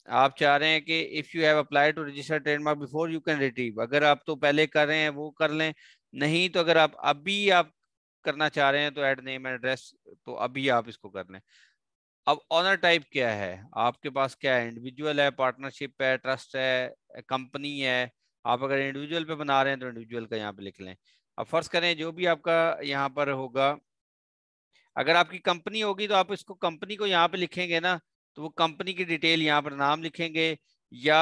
Speaker 2: आप चाह रहे हैं कि if you have applied to register trademark before you can retrieve, अगर आप तो पहले कर रहे हैं वो कर लें, नहीं तो अगर आप अभी आप करना चाह रहे हैं तो ऐड नेम एंड एड्रेस, तो अभी आप इसको कर लें। अब ऑनर टाइप क्या है आपके पास, क्या है? इंडिविजुअल है, पार्टनरशिप है, ट्रस्ट है, कंपनी है। आप अगर इंडिविजुअल पे बना रहे हैं तो इंडिविजुअल का यहाँ पे लिख लें। अब फर्ज करें जो भी आपका यहाँ पर होगा, अगर आपकी कंपनी होगी तो आप इसको कंपनी को यहाँ पे लिखेंगे ना, तो वो कंपनी की डिटेल यहाँ पर नाम लिखेंगे, या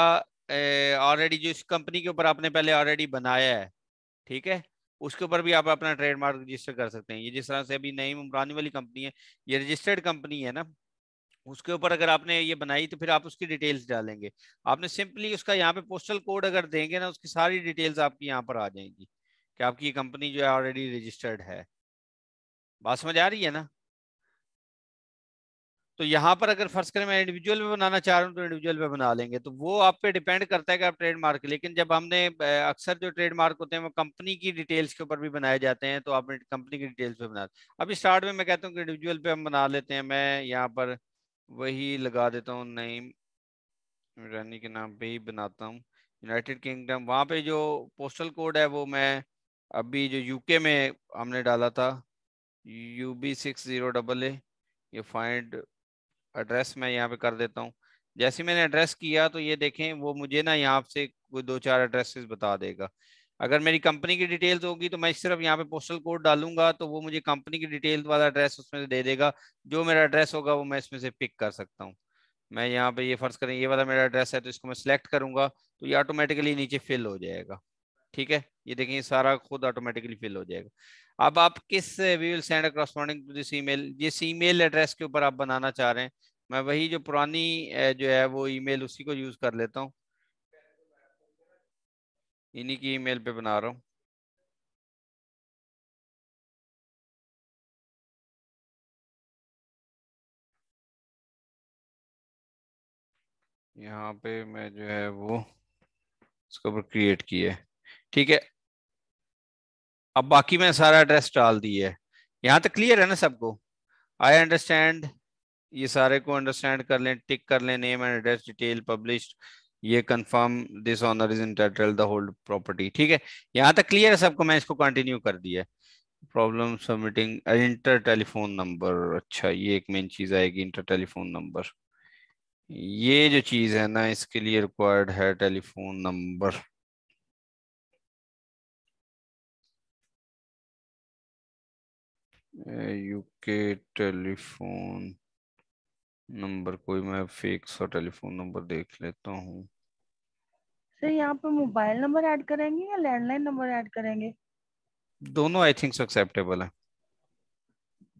Speaker 2: ऑलरेडी जो इस कंपनी के ऊपर आपने पहले ऑलरेडी बनाया है, ठीक है, उसके ऊपर भी आप अपना ट्रेडमार्क रजिस्टर कर सकते हैं। ये जिस तरह से अभी नई उमरानी वाली कंपनी है, ये रजिस्टर्ड कंपनी है ना, उसके ऊपर अगर आपने ये बनाई तो फिर आप उसकी डिटेल्स डालेंगे। आपने सिंपली उसका यहाँ पे पोस्टल कोड अगर देंगे ना, उसकी सारी डिटेल्स आपकी यहाँ पर आ जाएंगी कि आपकी ये कंपनी जो है ऑलरेडी रजिस्टर्ड है। बात समझ आ रही है ना? तो यहाँ पर अगर फर्ज करें मैं इंडिविजुअल में बनाना चाह रहा हूँ तो इंडिविजुअल में बना लेंगे, तो वो आप पे डिपेंड करता है कि आप ट्रेडमार्क। लेकिन जब हमने अक्सर जो ट्रेडमार्क होते हैं वो कंपनी की डिटेल्स के ऊपर भी बनाए जाते हैं, तो आप कंपनी की डिटेल्स पे बना। अभी स्टार्ट में मैं कहता हूँ कि इंडिविजुअल पे हम बना लेते हैं। मैं यहाँ पर वही लगा देता हूँ, नईम रानी के नाम पे ही बनाता हूँ। यूनाइटेड किंगडम, वहाँ पे जो पोस्टल कोड है वो मैं अभी जो यूके में हमने डाला था UB60AA, ये फाइंड एड्रेस मैं यहाँ पे कर देता हूँ। जैसे मैंने एड्रेस किया तो ये देखें वो मुझे ना यहाँ से कोई 2-4 एड्रेसेस बता देगा। अगर मेरी कंपनी की डिटेल्स होगी तो मैं सिर्फ यहाँ पे पोस्टल कोड डालूंगा तो वो मुझे कंपनी की डिटेल वाला एड्रेस उसमें से दे देगा। जो मेरा एड्रेस होगा वो मैं इसमें से पिक कर सकता हूँ। मैं यहाँ पे ये फर्ज करें ये वाला मेरा एड्रेस है तो इसको मैं सिलेक्ट करूंगा तो ये ऑटोमेटिकली नीचे फिल हो जाएगा। ठीक है, ये देखिए ये सारा खुद ऑटोमेटिकली फिल हो जाएगा। अब आप किस we will send corresponding to this email, जिस ईमेल एड्रेस के ऊपर आप बनाना चाह रहे हैं, मैं वही जो पुरानी जो है वो ईमेल उसी को यूज कर लेता हूँ, इन्हीं की ईमेल पे बना रहा हूँ। यहाँ पे मैं जो है वो इसके ऊपर क्रिएट किया है। ठीक है, अब बाकी मैं सारा एड्रेस डाल दिया है। यहाँ तक क्लियर है ना सबको? आई अंडरस्टैंड, ये सारे को अंडरस्टैंड कर लें, टिक कर लें, name and address detail published, ये confirm this owner is entitled the hold property. ठीक है, यहाँ तक क्लियर है सबको? मैं इसको कंटिन्यू कर दिया। Problem submitting inter telephone number, अच्छा ये एक मेन चीज आएगी, इंटर टेलीफोन नंबर। ये जो चीज है ना इसके लिए रिक्वायर्ड है telephone number. UK telephone number, कोई मैं फेक सा टेलीफोन नंबर देख लेता हूँ।
Speaker 8: सर यहाँ पे मोबाइल नंबर ऐड करेंगे या लैंडलाइन नंबर ऐड करेंगे?
Speaker 2: दोनों आई थिंक एक्सेप्टेबल है।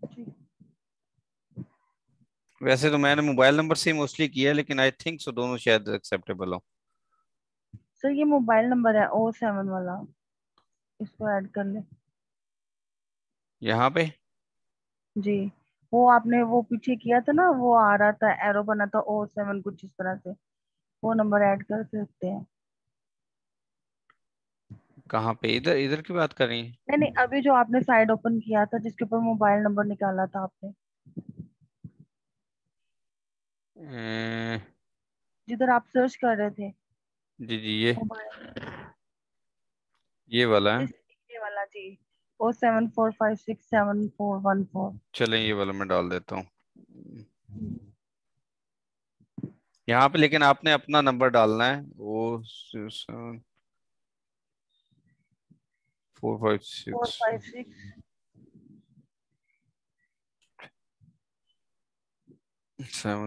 Speaker 8: जी।
Speaker 2: वैसे तो मैंने मोबाइल नंबर से ही मोस्टली किया है, लेकिन आई थिंक सो दोनों शायद एक्सेप्टेबल हो।
Speaker 8: सर ये मोबाइल नंबर है 07 वाला, इसको ऐड कर ले।
Speaker 2: यहाँ पे
Speaker 8: जी, वो आपने वो पीछे किया था ना, वो आ रहा था एरो बना था 07 कुछ इस तरह से, वो नंबर ऐड कर सकते हैं।
Speaker 2: कहाँ पे? इधर इधर की बात कर रही हैं?
Speaker 8: नहीं नहीं, अभी जो आपने साइड ओपन किया था जिसके ऊपर मोबाइल नंबर निकाला था आपने, जिधर आप सर्च कर रहे थे
Speaker 2: जी जी, ये
Speaker 8: मोबाइल,
Speaker 2: ये वाला है।
Speaker 8: ये वाला जी, और 74567414।
Speaker 2: चलें ये वाला मैं डाल देता हूँ यहाँ पे, लेकिन आपने अपना नंबर डालना है, वो 456
Speaker 8: 456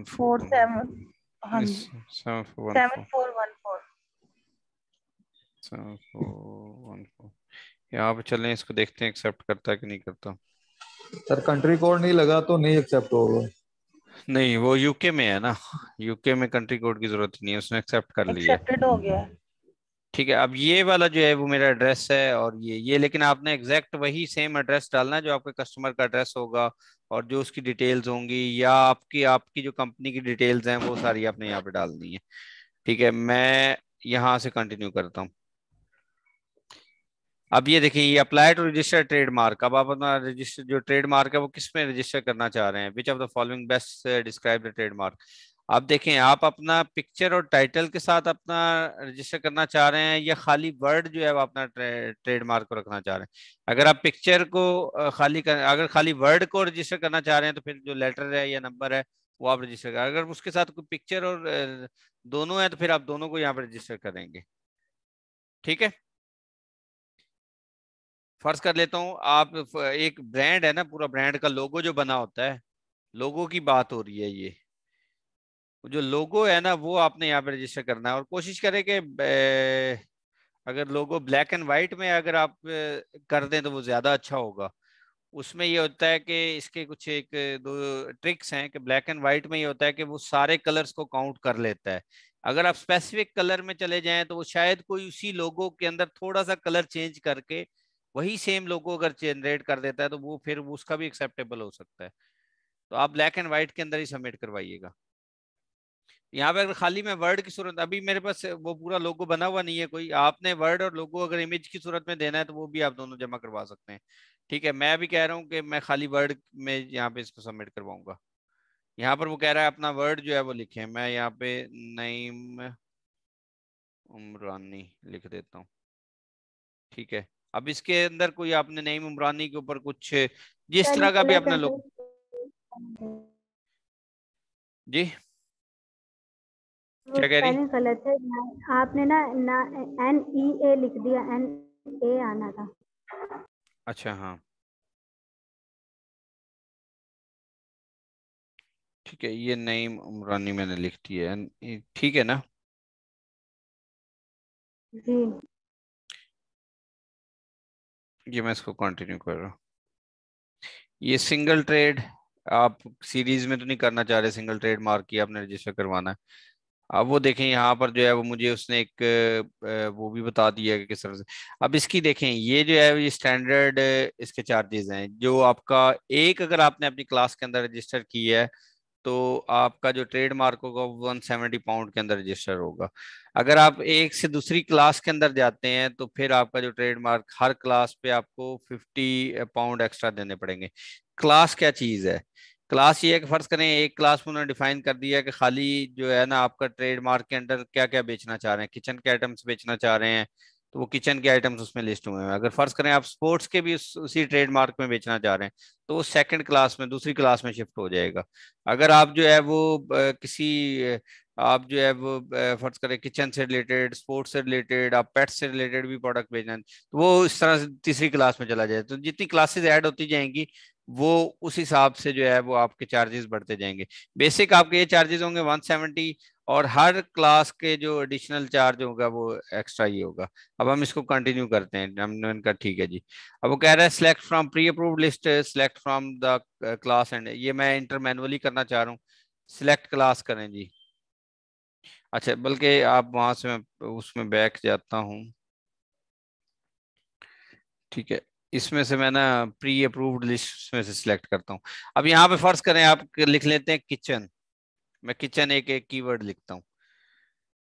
Speaker 8: 47, हाँ जी 7414।
Speaker 2: 7414 यहाँ पे चलें, इसको देखते हैं एक्सेप्ट करता है कि नहीं करता।
Speaker 4: सर कंट्री कोड नहीं लगा तो नहीं एक्सेप्ट होगा।
Speaker 2: नहीं, वो यूके में है ना, यूके में कंट्री कोड की जरूरत नहीं है, उसने एक्सेप्ट कर लिया है।
Speaker 8: एक्सेप्टेड हो गया है।
Speaker 2: ठीक है, अब ये वाला जो है वो मेरा एड्रेस है, और ये लेकिन आपने एग्जैक्ट वही सेम एड्रेस डालना है जो आपके कस्टमर का एड्रेस होगा, और जो उसकी डिटेल्स होंगी या आपकी आपकी जो कंपनी की डिटेल्स हैं वो सारी आपने यहाँ पे डालनी है। ठीक है, मैं यहाँ से कंटिन्यू करता हूँ। अब ये देखिए, ये अप्लाई टू रजिस्टर ट्रेडमार्क। अब आप अपना रजिस्टर जो ट्रेडमार्क है वो किस में रजिस्टर करना चाह रहे हैं, which of the following best describe the trademark. आप देखें, आप अपना पिक्चर और टाइटल के साथ अपना रजिस्टर करना चाह रहे हैं, या खाली वर्ड जो है वो अपना ट्रेडमार्क को रखना चाह रहे हैं। अगर आप पिक्चर को अगर खाली वर्ड को रजिस्टर करना चाह रहे हैं तो फिर जो लेटर है या नंबर है वो आप रजिस्टर करें। अगर उसके साथ कोई पिक्चर और दोनों है तो फिर आप दोनों को यहाँ पर रजिस्टर करेंगे। ठीक है, फर्ज कर लेता हूँ आप एक ब्रांड है ना, पूरा ब्रांड का लोगो जो बना होता है, लोगो की बात हो रही है, ये जो लोगो है ना वो आपने यहाँ पे रजिस्टर करना है। और कोशिश करें कि अगर लोगो ब्लैक एंड व्हाइट में अगर आप कर दें तो वो ज्यादा अच्छा होगा। उसमें ये होता है कि इसके कुछ एक दो ट्रिक्स हैं कि ब्लैक एंड व्हाइट में ये होता है कि वो सारे कलर्स को काउंट कर लेता है। अगर आप स्पेसिफिक कलर में चले जाएं तो वो शायद कोई उसी लोगो के अंदर थोड़ा सा कलर चेंज करके वही सेम लोगो अगर जनरेट कर देता है तो वो फिर उसका भी एक्सेप्टेबल हो सकता है। तो आप ब्लैक एंड व्हाइट के अंदर ही सबमिट करवाइएगा। यहाँ पे अगर खाली मैं वर्ड की सूरत, अभी मेरे पास वो पूरा लोगो बना हुआ नहीं है कोई, आपने वर्ड और लोगो अगर इमेज की सूरत में देना है तो वो भी आप दोनों जमा करवा सकते हैं। ठीक है, मैं अभी कह रहा हूँ कि मैं खाली वर्ड में यहाँ पे इसको सबमिट करवाऊंगा। यहाँ पर वो कह रहा है अपना वर्ड जो है वो लिखे, मैं यहाँ पे नईम उमरानी लिख देता हूँ। ठीक है, अब इसके अंदर कोई आपने नईम उमरानी के ऊपर कुछ जिस तरह का भी अपना लोग जी क्या कह रही,
Speaker 3: स्पेलिंग गलत है, आपने ना NEA लिख दिया, NA आना था।
Speaker 2: अच्छा हाँ ठीक है, ये नईम उमरानी मैंने लिख दिया है, ठीक है ना।
Speaker 3: जी
Speaker 2: ये मैं इसको कंटिन्यू कर रहा हूँ। ये सिंगल ट्रेड आप सीरीज में तो नहीं करना चाह रहे, सिंगल ट्रेड मार्क की आपने रजिस्टर करवाना है। अब वो देखें यहाँ पर जो है वो मुझे उसने एक वो भी बता दिया कि किस तरह से। अब इसकी देखें, ये जो है ये स्टैंडर्ड इसके चार्जेस हैं जो आपका एक, अगर आपने अपनी क्लास के अंदर रजिस्टर की है तो आपका जो ट्रेडमार्क होगा वो 170 पाउंड के अंदर रजिस्टर होगा। अगर आप एक से दूसरी क्लास के अंदर जाते हैं तो फिर आपका जो ट्रेडमार्क हर क्लास पे आपको 50 पाउंड एक्स्ट्रा देने पड़ेंगे। क्लास क्या चीज़ है, क्लास ये है कि फर्ज करें एक क्लास में उन्होंने डिफाइन कर दिया है कि खाली जो है ना आपका ट्रेडमार्क के अंदर क्या क्या बेचना चाह रहे हैं, किचन के आइटम्स बेचना चाह रहे हैं तो वो किचन के आइटम्स उसमें लिस्ट हुए हैं। अगर फर्ज करें आप स्पोर्ट्स के भी उसी ट्रेडमार्क में बेचना चाह रहे हैं तो वो सेकंड क्लास में दूसरी क्लास में शिफ्ट हो जाएगा। अगर आप जो है वो आप जो है वो फर्ज करें किचन से रिलेटेड, स्पोर्ट्स से रिलेटेड, आप पेट्स से रिलेटेड भी प्रोडक्ट बेचना है तो वो इस तरह से तीसरी क्लास में चला जाए। तो जितनी क्लासेस ऐड होती जाएंगी वो उस हिसाब से जो है वो आपके चार्जेस बढ़ते जाएंगे। बेसिक आपके ये चार्जेस होंगे 170, और हर क्लास के जो एडिशनल चार्ज होगा वो एक्स्ट्रा ही होगा। अब हम इसको कंटिन्यू करते हैं, हमने उनका ठीक है जी। अब वो कह रहा है select from pre approved list, select from the class, and ये मैं इंटर मैनुअली करना चाह रहा हूँ, सिलेक्ट क्लास करें जी। अच्छा, बल्कि आप वहां से मैं उसमें बैक जाता हूँ। ठीक है, इसमें से मैं ना प्री अप्रूव्ड लिस्ट में से सिलेक्ट करता हूँ। अब यहाँ पे फर्ज करें आप लिख लेते हैं किचन, मैं किचन एक एक कीवर्ड लिखता हूँ।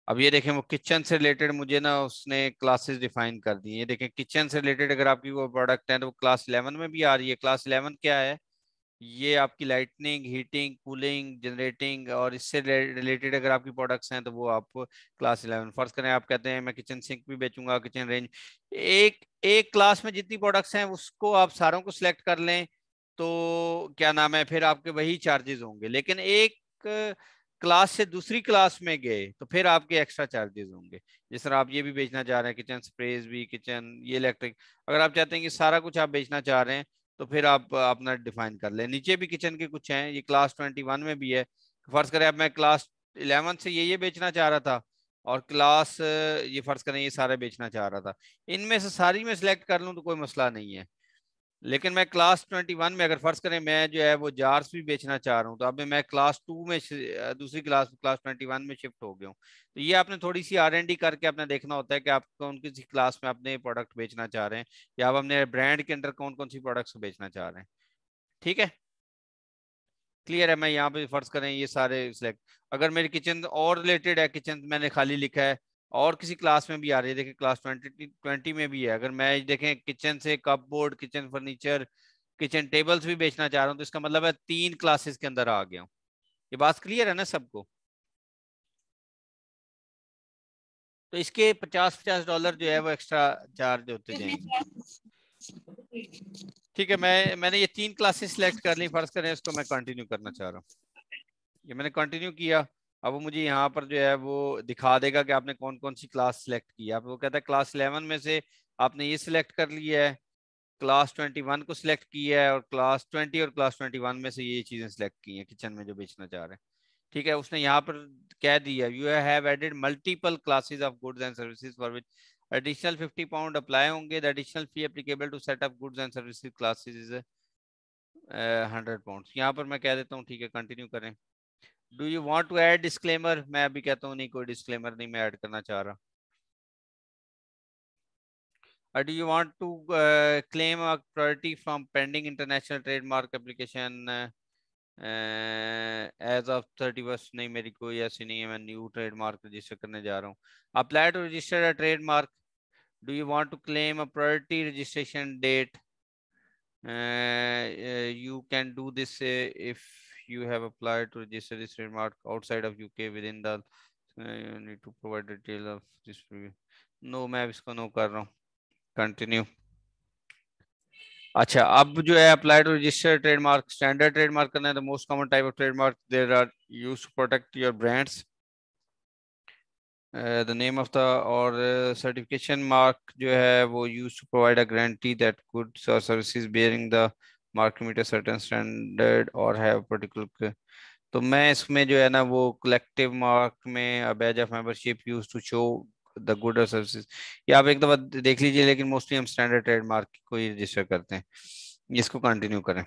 Speaker 2: अब ये देखें वो किचन से रिलेटेड मुझे ना उसने क्लासेस डिफाइन कर दी। ये देखें किचन से रिलेटेड अगर आपकी वो प्रोडक्ट है तो वो क्लास 11 में भी आ रही है। क्लास 11 क्या है, ये आपकी लाइटनिंग, हीटिंग, कूलिंग, जनरेटिंग और इससे रिलेटेड अगर आपकी प्रोडक्ट्स हैं तो वो आप क्लास 11। फर्ज करें आप कहते हैं मैं किचन सिंक भी बेचूंगा, किचन रेंज, एक एक क्लास में जितनी प्रोडक्ट्स हैं उसको आप सारों को सिलेक्ट कर लें तो क्या नाम है, फिर आपके वही चार्जेस होंगे। लेकिन एक क्लास से दूसरी क्लास में गए तो फिर आपके एक्स्ट्रा चार्जेस होंगे। जिस तरह आप ये भी बेचना चाह रहे हैं, किचन स्प्रेज भी, किचन ये इलेक्ट्रिक, अगर आप चाहते हैं कि सारा कुछ आप बेचना चाह रहे हैं तो फिर आप अपना डिफाइन कर लें। नीचे भी किचन के कुछ हैं, ये क्लास 21 में भी है। फर्ज करें अब मैं क्लास 11 से ये बेचना चाह रहा था और क्लास ये फर्ज करें ये सारे बेचना चाह रहा था, इनमें से सारी में सिलेक्ट कर लूँ तो कोई मसला नहीं है। लेकिन मैं क्लास 21 में अगर फर्ज करें मैं जो है वो जार्स भी बेचना चाह रहा हूँ तो अब मैं क्लास 2 में दूसरी क्लास 21 में शिफ्ट हो गया हूँ। तो ये आपने थोड़ी सी R&D करके अपने देखना होता है कि आप कौन सी क्लास में अपने प्रोडक्ट बेचना चाह रहे हैं या आप अपने ब्रांड के अंदर कौन कौन सी प्रोडक्ट्स बेचना चाह रहे हैं। ठीक है, क्लियर है। मैं यहाँ पे फर्ज करें ये सारे सिलेक्ट, अगर मेरी किचन और रिलेटेड है, किचन मैंने खाली लिखा है और किसी क्लास में भी आ रही है, देखिए क्लास 20 में भी है। अगर मैं देखें किचन से cup board, kitchen furniture, kitchen tables भी बेचना चाह रहा हूँ तो इसका मतलब है 3 क्लासेस के अंदर आ गया हूँ। ये बात क्लियर है ना सबको? तो इसके $50 जो है वो एक्स्ट्रा चार्ज होते जाएंगे। ठीक है, मैंने ये 3 क्लासेस सिलेक्ट कर ली, फर्ज करें इसको मैं कंटिन्यू करना चाह रहा हूँ। ये मैंने कंटिन्यू किया, अब वो मुझे यहाँ पर जो है वो दिखा देगा कि आपने कौन कौन सी क्लास सिलेक्ट की है। आप वो कहता है क्लास 11 में से आपने ये सिलेक्ट कर लिया है, क्लास 21 को सिलेक्ट किया है और क्लास 20 और क्लास 21 में से ये चीजें सिलेक्ट की हैं किचन में जो बेचना चाह रहे हैं। ठीक है, उसने यहाँ पर कह दिया you have added multiple classes of goods and services for which additional £50 apply होंगे। The additional fee applicable to set up goods and services classes is £100। यहाँ पर मैं कह देता हूँ ठीक है, कंटिन्यू करें। Do you want to add disclaimer? मैं अभी कहता हूँ नहीं, कोई डिस्क्लेमर नहीं मैं ऐड करना चाह रहा। Do you want to claim a priority from pending international trademark application as of 31st? नहीं, मेरी कोई ऐसी नहीं है, मैं न्यू ट्रेडमार्क रजिस्टर करने जा रहा हूँ। Apply to register a trademark, do you want to claim a priority registration date? You can do this if you have applied to register this trademark outside of UK within the you need to provide detail of this preview. No, मैं इसको no कर रहा हूँ, continue. अच्छा, अब जो है apply to register trademark, standard trademark करना है। The most common type of trademark there are used to protect your brands. The name of the और सर्टिफिकेशन मार्क जो है वो used to provide a guarantee that goods और services bearing the mark meet a certain standard और have particular. तो मैं इसमें जो है ना वो कलेक्टिव मार्क में a badge of membership used to show the good और सर्विसेज, ये आप एक दफा देख लीजिए, लेकिन मोस्टली हम स्टैंडर्ड ट्रेडमार्क को ही रजिस्टर करते हैं। इसको कंटिन्यू करें।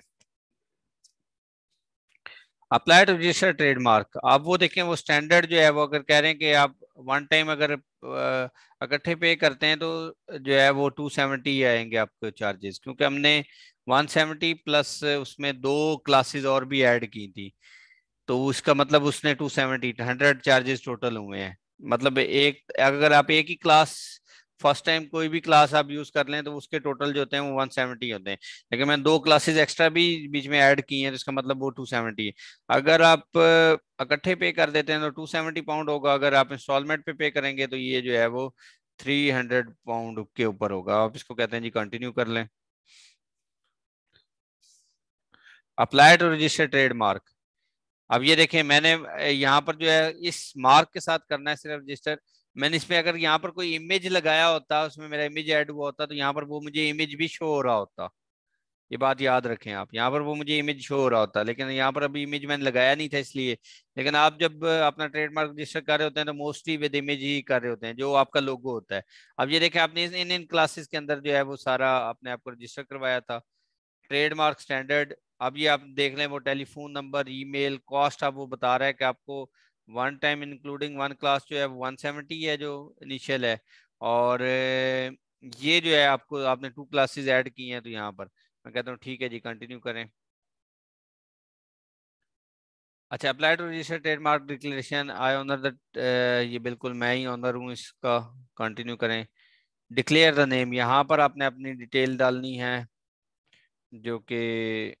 Speaker 2: अप्लाई टू रजिस्टर ट्रेडमार्क, आप वो देखें वो स्टैंडर्ड जो है वो अगर कह रहे हैं कि आप वन टाइम अगर इकट्ठे पे करते हैं तो जो है वो 270 आएंगे आपको चार्जेस, क्योंकि हमने 170 प्लस उसमें 2 क्लासेस और भी ऐड की थी, तो उसका मतलब उसने 270 100 चार्जेस टोटल हुए हैं। मतलब एक अगर आप एक ही क्लास फर्स्ट टाइम कोई भी क्लास आप यूज कर लें तो उसके टोटल जो होते हैं वो 170 होते हैं, लेकिन मैंने 2 क्लासेस एक्स्ट्रा भी बीच में ऐड की हैं तो इसका मतलब वो 270 है। अगर आप इकट्ठे पे कर देते हैं तो £270 होगा, अगर आप इंस्टॉलमेंट पे करेंगे तो ये जो है वो £300 के ऊपर होगा। आप इसको कहते हैं जी कंटिन्यू कर लें। अप्लाई टू रजिस्टर ट्रेडमार्क, अब ये देखें मैंने यहाँ पर जो है इस मार्क के साथ करना है सिर्फ रजिस्टर। मैंने इसमें अगर यहाँ पर कोई इमेज लगाया होता, उसमें मेरा इमेज ऐड हुआ होता तो यहाँ पर वो मुझे इमेज भी शो हो रहा होता। ये बात याद रखें आप, यहाँ पर वो मुझे इमेज शो हो रहा होता, लेकिन यहाँ पर अभी इमेज मैंने लगाया नहीं था इसलिए। लेकिन आप जब अपना ट्रेडमार्क रजिस्टर कर रहे होते हैं तो मोस्टली विद इमेज ही कर रहे होते हैं, जो आपका लोगो होता है। अब ये देखें आपने इन क्लासेस के अंदर जो है वो सारा अपने आप को रजिस्टर करवाया था। ट्रेडमार्क स्टैंडर्ड, अब ये आप देख लें वो टेलीफोन नंबर, ईमेल, कॉस्ट अब वो बता रहा है कि आपको one time including one class जो है 170 है जो इनिशियल है, और ये जो है आपको आपने 2 क्लासेस ऐड की हैं तो यहाँ पर मैं कहता हूँ ठीक है जी कंटिन्यू करें। अच्छा, apply to register trademark declaration, I owner the, ये बिल्कुल मैं ही ऑनर हूँ इसका, कंटिन्यू करें। डिक्लेयर द नेम, यहाँ पर आपने अपनी डिटेल डालनी है जो कि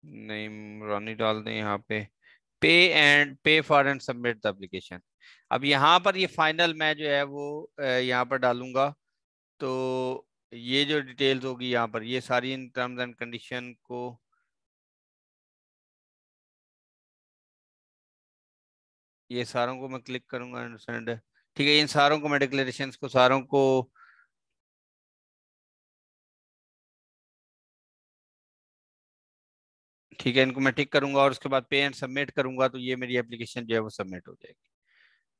Speaker 2: नेम रॉनी डाल दें यहाँ पे, पे for and submit the application. अब यहाँ पर ये फाइनल मैं जो है वो यहाँ पर डालूंगा, तो ये जो डिटेल्स होगी यहाँ पर, ये सारी इन टर्म्स एंड कंडीशन को ये सारों को मैं क्लिक करूंगा, अंडरस्टैंड, ठीक है। इन सारों को मैं डिक्लेरेशन को सारों को ठीक है, इनको मैं टिक करूंगा और उसके बाद पे एंड सबमिट करूंगा, तो ये मेरी एप्लीकेशन जो है वो सबमिट हो जाएगी।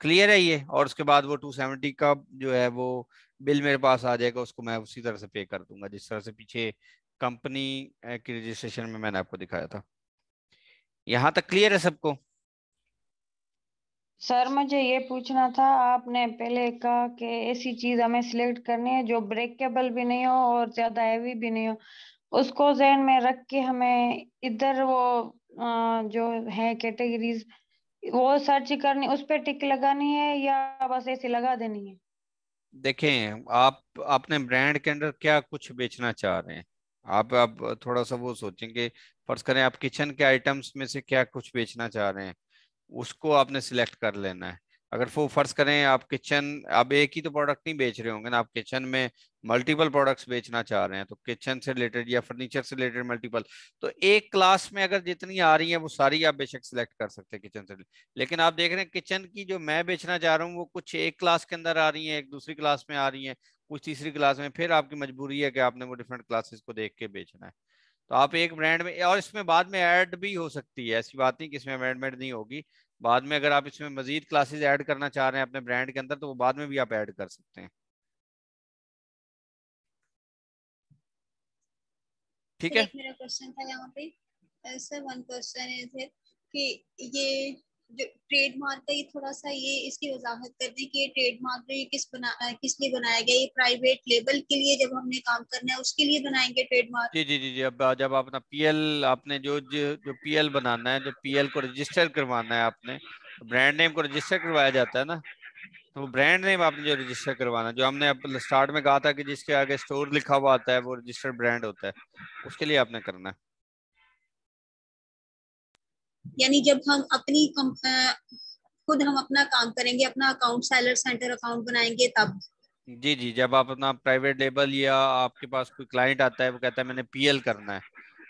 Speaker 2: क्लियर है ये? और उसके बाद वो 270 का जो है वो बिल मेरे पास आ जाएगा, उसको मैं उसी तरह से पे कर दूंगा जिस तरह से पीछे कंपनी की रजिस्ट्रेशन में मैंने आपको दिखाया था। यहाँ तक क्लियर है सबको?
Speaker 6: सर मुझे ये पूछना था, आपने पहले कहा कि ऐसी चीज हमें सिलेक्ट करनी है जो ब्रेकेबल भी नहीं हो और ज्यादा हैवी भी नहीं हो, उसको ध्यान में रख के हमें इधर वो जो है कैटेगरीज वो सर्च करनी, उस पर टिक लगानी है या बस ऐसे लगा देनी है?
Speaker 2: देखें, आप अपने ब्रांड के अंदर क्या कुछ बेचना चाह रहे हैं, आप थोड़ा सा वो सोचेंगे। फर्ज करें आप किचन के आइटम्स में से क्या कुछ बेचना चाह रहे हैं, उसको आपने सिलेक्ट कर लेना है। अगर वो फर्ज करें आप किचन, आप एक ही तो प्रोडक्ट नहीं बेच रहे होंगे ना, आप किचन में मल्टीपल प्रोडक्ट्स बेचना चाह रहे हैं, तो किचन से रिलेटेड या फर्नीचर से रिलेटेड मल्टीपल, तो एक क्लास में अगर जितनी आ रही हैं वो सारी आप बेशक सिलेक्ट कर सकते हैं किचन से। लेकिन आप देख रहे हैं किचन की जो मैं बेचना चाह रहा हूँ वो कुछ एक क्लास के अंदर आ रही है, एक दूसरी क्लास में आ रही है, कुछ तीसरी क्लास में, फिर आपकी मजबूरी है कि आपने वो डिफरेंट क्लासेस को देख के बेचना है। तो आप एक ब्रांड में, और इसमें बाद में ऐड भी हो सकती है, ऐसी बात नहीं कि इसमें अमेंडमेंट नहीं होगी। बाद में अगर आप इसमें मजीद क्लासेस ऐड करना चाह रहे हैं अपने ब्रांड के अंदर, तो वो बाद में भी आप ऐड कर सकते हैं। ठीक
Speaker 1: सर
Speaker 2: है।
Speaker 1: एक मेरा क्वेश्चन था यहाँ पे, सर वन क्वेश्चन है कि ये जो ट्रेडमार्क है, ये थोड़ा सा ये इसकी वजाहत कर दें कि ये ट्रेडमार्क जो ये किस लिए बनाया गया, ये प्राइवेट लेबल के लिए जब हमने काम करना है उसके लिए बनाएंगे ट्रेडमार्क?
Speaker 2: जी जी जी जी, अब जब आप अपना पीएल, आपने जो पीएल बनाना है, जो पीएल को रजिस्टर करवाना है आपने, तो ब्रांड नेम को रजिस्टर करवाया जाता है ना, तो वो ब्रांड नेम आपने जो रजिस्टर करवाना है, जो हमने अब स्टार्ट में कहा था कि जिसके आगे स्टोर लिखा हुआ आता है वो रजिस्टर्ड ब्रांड होता है, उसके लिए आपने करना है।
Speaker 1: यानी जब हम खुद हम अपना काम करेंगे, अपना अकाउंट सेलर सेंटर अकाउंट बनाएंगे तब?
Speaker 2: जी जी, जब आप अपना प्राइवेट लेबल या आपके पास कोई क्लाइंट आता है वो कहता है मैंने पीएल करना है,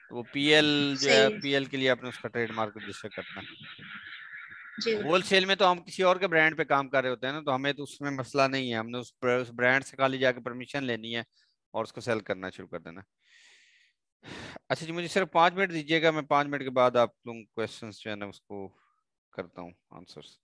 Speaker 2: तो वो पीएल जो है,
Speaker 1: सही।
Speaker 2: पीएल के लिए आपने उसका ट्रेडमार्क रजिस्टर करना है।
Speaker 1: जी।
Speaker 2: होलसेल में तो हम किसी और के ब्रांड पे काम कर रहे होते हैं ना, तो हमें तो उसमें मसला नहीं है, हमने उस ब्रांड से खाली जाके परमिशन लेनी है और उसको सेल करना शुरू कर देना। अच्छा जी, मुझे सिर्फ 5 मिनट दीजिएगा, मैं 5 मिनट के बाद आप लोग क्वेश्चंस जो है ना उसको करता हूँ आंसर्स।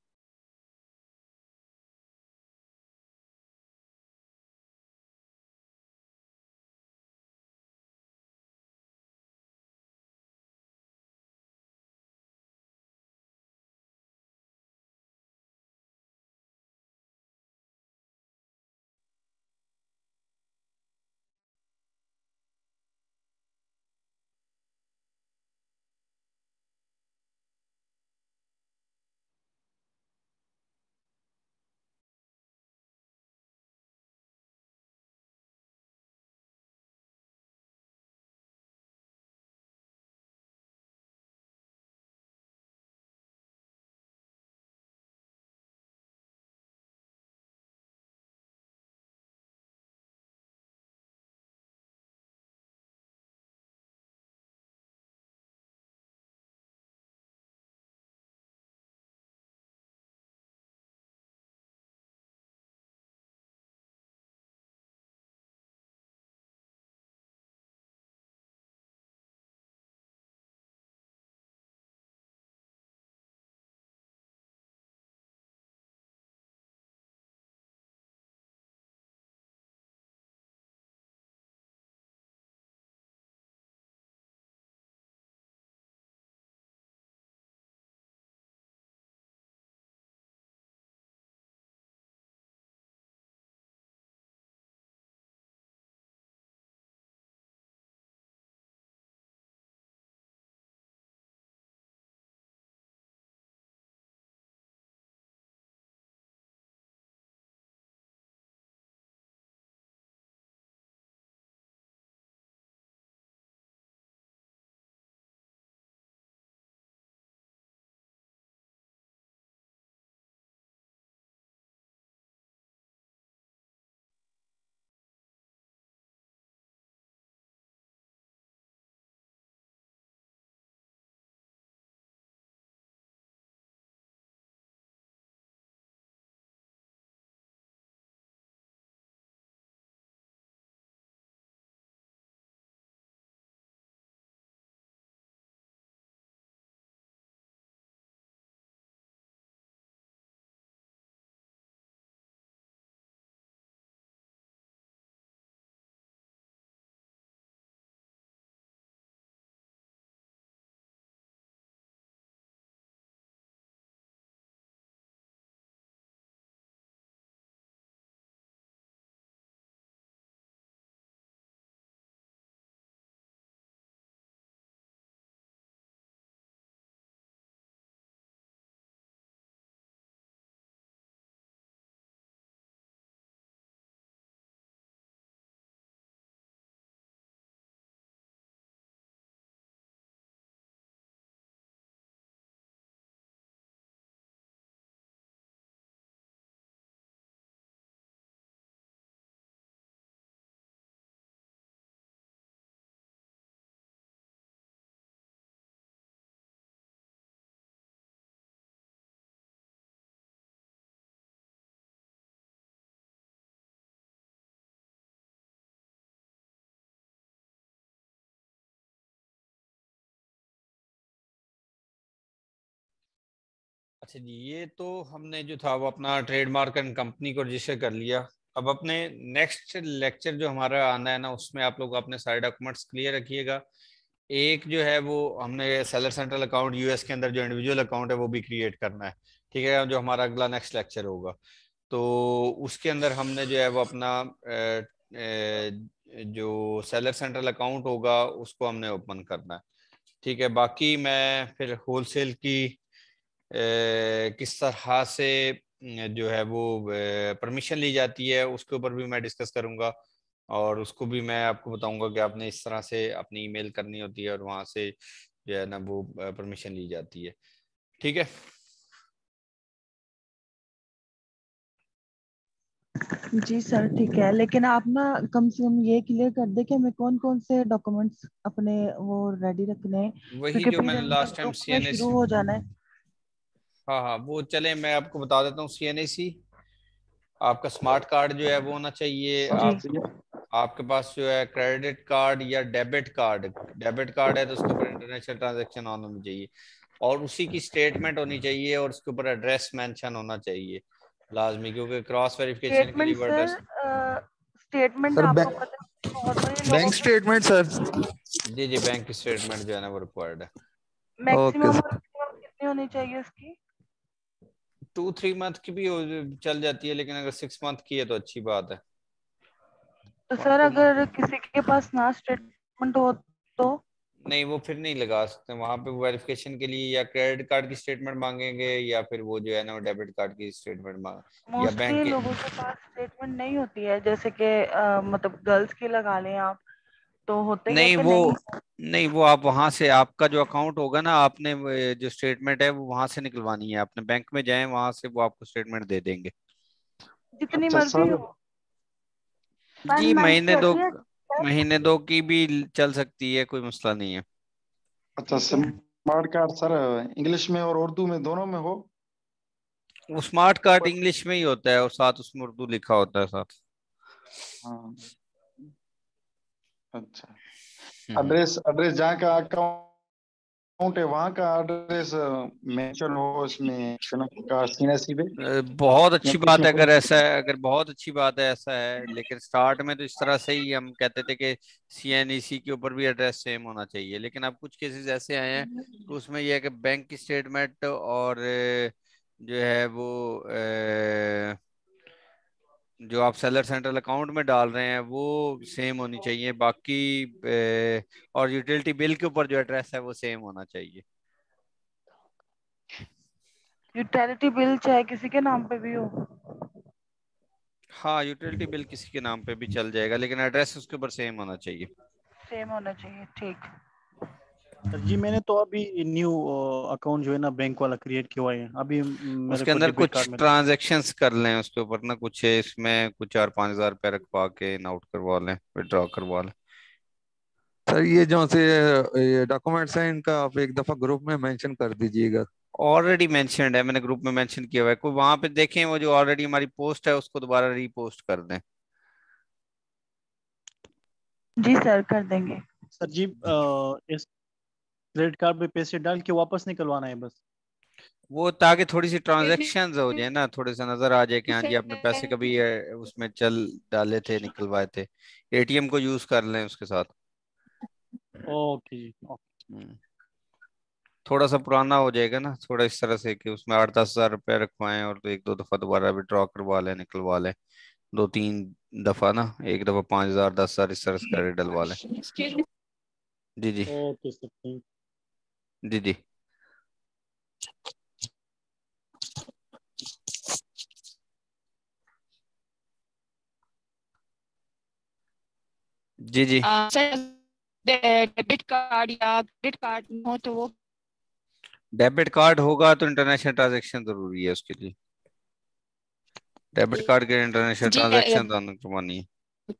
Speaker 2: अच्छा जी, ये तो हमने जो था वो अपना ट्रेडमार्क एंड कंपनी को रजिस्टर कर लिया। अब अपने नेक्स्ट लेक्चर जो हमारा आना है ना, उसमें आप लोग अपने सारे डॉक्यूमेंट्स क्लियर रखिएगा। एक जो है वो हमने सेलर सेंट्रल अकाउंट यूएस के अंदर जो इंडिविजुअल अकाउंट है वो भी क्रिएट करना है, ठीक है, जो हमारा अगला नेक्स्ट लेक्चर होगा। तो उसके अंदर हमने जो है वो अपना जो सेलर सेंट्रल अकाउंट होगा उसको हमने ओपन करना है, ठीक है। बाकी मैं फिर होलसेल की किस तरह से जो है वो परमिशन ली जाती है उसके ऊपर भी मैं डिस्कस करूंगा, और उसको भी मैं आपको बताऊंगा कि आपने इस तरह से अपनी ईमेल करनी होती है और वहां से जो है ना वो परमिशन ली जाती है, ठीक है।
Speaker 8: जी सर ठीक है, लेकिन आप ना कम से कम ये क्लियर कर दे कि हमें कौन कौन से डॉक्यूमेंट्स अपने वो रेडी रखने हैं,
Speaker 2: वही
Speaker 8: क्योंकि
Speaker 2: जो
Speaker 8: फिर
Speaker 2: मैंने
Speaker 8: इनका
Speaker 2: लास्ट टाइम
Speaker 8: ग्रुप में
Speaker 2: सीएनएस,
Speaker 8: शुरू हो जाना है।
Speaker 2: हाँ हाँ वो चले मैं आपको बता देता हूँ। सीएनएसी, आपका स्मार्ट कार्ड जो है वो होना चाहिए।
Speaker 8: जी
Speaker 2: आप आपके पास जो है क्रेडिट कार्ड या डेबिट कार्ड, डेबिट कार्ड है तो उसके ऊपर इंटरनेशनल ट्रांजैक्शन ऑन होनी चाहिए, और उसी की स्टेटमेंट होनी चाहिए, और उसके ऊपर एड्रेस मेंशन होना चाहिए लाजमी, क्योंकि क्रॉस वेरिफिकेशन के लिए
Speaker 8: स्टेटमेंट
Speaker 2: वो
Speaker 8: सर,
Speaker 2: एड्रेस।
Speaker 8: स्टेटमेंट
Speaker 4: सर
Speaker 8: आपको पता है बहुत बड़े लोगों
Speaker 4: बैंक
Speaker 8: के
Speaker 4: स्टेटमेंट सर।
Speaker 2: जी जी, बैंक की स्टेटमेंट जो है ना वो रिक्वायर्ड है।
Speaker 4: ओके
Speaker 8: मैक्सिमम और
Speaker 4: सर।
Speaker 8: मिनिमम कितनी होनी चाहिए उसकी?
Speaker 2: 2-3 मंथ की भी चल जाती है, लेकिन अगर 6 मंथ की है तो अच्छी बात है।
Speaker 8: तो सर
Speaker 2: 1-2 मंथ
Speaker 8: अगर किसी के पास ना स्टेटमेंट हो तो?
Speaker 2: नहीं, वो फिर नहीं लगा सकते वहां पे। वेरिफिकेशन के लिए या क्रेडिट कार्ड की स्टेटमेंट मांगेंगे, या फिर वो जो है ना डेबिट कार्ड की स्टेटमेंट मांग, या बैंक
Speaker 8: मोस्टली
Speaker 2: के।
Speaker 8: लोगों के पास स्टेटमेंट नहीं होती है, जैसे कि मतलब गर्ल्स की लगा लें आप, तो होते हैं
Speaker 2: नहीं
Speaker 8: कि
Speaker 2: वो,
Speaker 8: नहीं?
Speaker 2: नहीं वो आप वहां से, आपका जो अकाउंट होगा ना, आपने जो स्टेटमेंट है वो वहां से निकलवानी है, अपने बैंक में जाएं वहां से वो आपको स्टेटमेंट दे देंगे।
Speaker 8: जितनी
Speaker 5: अच्छा
Speaker 8: मर्जी
Speaker 5: सर।
Speaker 8: हो।
Speaker 2: जी
Speaker 3: 1 मंथ की
Speaker 2: महीने दो,
Speaker 3: होती है सर।
Speaker 2: महीने दो की भी चल सकती है, कोई मसला नहीं है।
Speaker 5: अच्छा,
Speaker 3: ठीक है।
Speaker 5: स्मार्ट कार्ड सर इंग्लिश में और उर्दू में दोनों में हो?
Speaker 2: वो स्मार्ट कार्ड इंग्लिश में ही होता है और साथ उसमें उर्दू लिखा होता है साथ।
Speaker 5: हाँ। अच्छा।
Speaker 2: हम्म।
Speaker 5: एड्रेस एड्रेस जहाँ का अकाउंट है वहाँ का एड्रेस मेंशन हो इसमें का सीएनसी पे,
Speaker 2: बहुत
Speaker 5: या
Speaker 2: अच्छी
Speaker 5: किस
Speaker 2: बात
Speaker 5: में
Speaker 2: है
Speaker 5: कोई?
Speaker 2: अगर ऐसा है, अगर बहुत अच्छी बात है ऐसा है, लेकिन स्टार्ट में तो इस तरह से ही हम कहते थे कि सीएनईसी के ऊपर भी एड्रेस सेम होना चाहिए, लेकिन अब कुछ केसेस ऐसे आए हैं तो उसमें यह है कि बैंक की स्टेटमेंट और जो है वो जो आप सेलर सेंट्रल अकाउंट में डाल रहे हैं वो सेम होनी चाहिए, बाकी और यूटिलिटी बिल के ऊपर जो एड्रेस है वो सेम होना चाहिए।
Speaker 8: यूटिलिटी बिल चाहे किसी के नाम पे भी हो?
Speaker 2: हाँ यूटिलिटी बिल किसी के नाम पे भी चल जाएगा, लेकिन एड्रेस उसके ऊपर सेम होना चाहिए।
Speaker 8: सेम होना चाहिए, ठीक।
Speaker 9: सर जी मैंने तो अभी न्यू अकाउंट जो है ना बैंक वाला क्रिएट किया हुआ है अभी। मेरे
Speaker 2: उसके
Speaker 9: को
Speaker 2: अंदर
Speaker 9: डेबिट
Speaker 2: कुछ
Speaker 9: कार्ड में।
Speaker 2: ट्रांजैक्शंस कर लें उसके ऊपर ना, कुछ इसमें कुछ 4-5 हज़ार रुपये रखवा के आउट करवा लें, विड्रॉ करवा लें।
Speaker 4: सर ये जो से ये डॉक्यूमेंट्स हैं इनका आप एक दफा ग्रुप में मेंशन कर दीजिएगा।
Speaker 2: ऑलरेडी मेंशन्ड है, मैंने ग्रुप में मेंशन किया हुआ है, कोई वहां पे देखें वो जो ऑलरेडी हमारी पोस्ट है उसको दोबारा रीपोस्ट कर दें।
Speaker 8: जी सर कर देंगे।
Speaker 9: सर जी इस क्रेडिट कार्ड पे पैसे डाल के वापस निकलवाना है बस।
Speaker 2: वो ताकि थोड़ी सी ट्रांजैक्शंस हो जाए ना, थोड़े सा नजर आ जाए कि हाँ जी आपने पैसे कभी उसमें चल डाले थे, निकलवाए थे, एटीएम को यूज कर लें उसके साथ।
Speaker 9: ओके जी ओके।
Speaker 2: थोड़ा सा पुराना हो जाएगा ना, थोड़ा इस तरह से कि उसमें 8-10 हज़ार रुपये रखवाएं और तो 1-2 दफा दोबारा विड्रॉ करवा लें, निकलवा लें, 2-3 दफा ना, एक दफा 5 हज़ार 10 हज़ार इस तरह से कर डलवा लें। जी जी।
Speaker 9: Okay sir thank.
Speaker 2: जी जी। जी जी।
Speaker 10: सर डेबिट कार्ड या क्रेडिट कार्ड हो तो वो
Speaker 2: डेबिट कार्ड होगा तो इंटरनेशनल ट्रांजैक्शन जरूरी है उसके लिए, डेबिट कार्ड के इंटरनेशनल
Speaker 10: जी
Speaker 2: ट्रांजैक्शन करवानी है।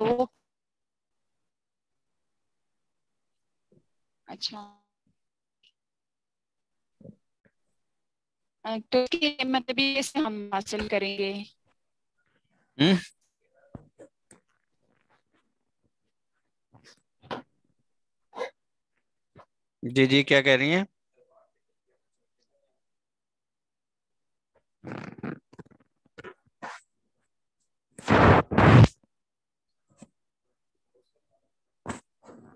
Speaker 10: वो अच्छा। तो इसकी मतलब ये से हम हासिल करेंगे।
Speaker 2: हम्म। जी जी क्या कह रही हैं?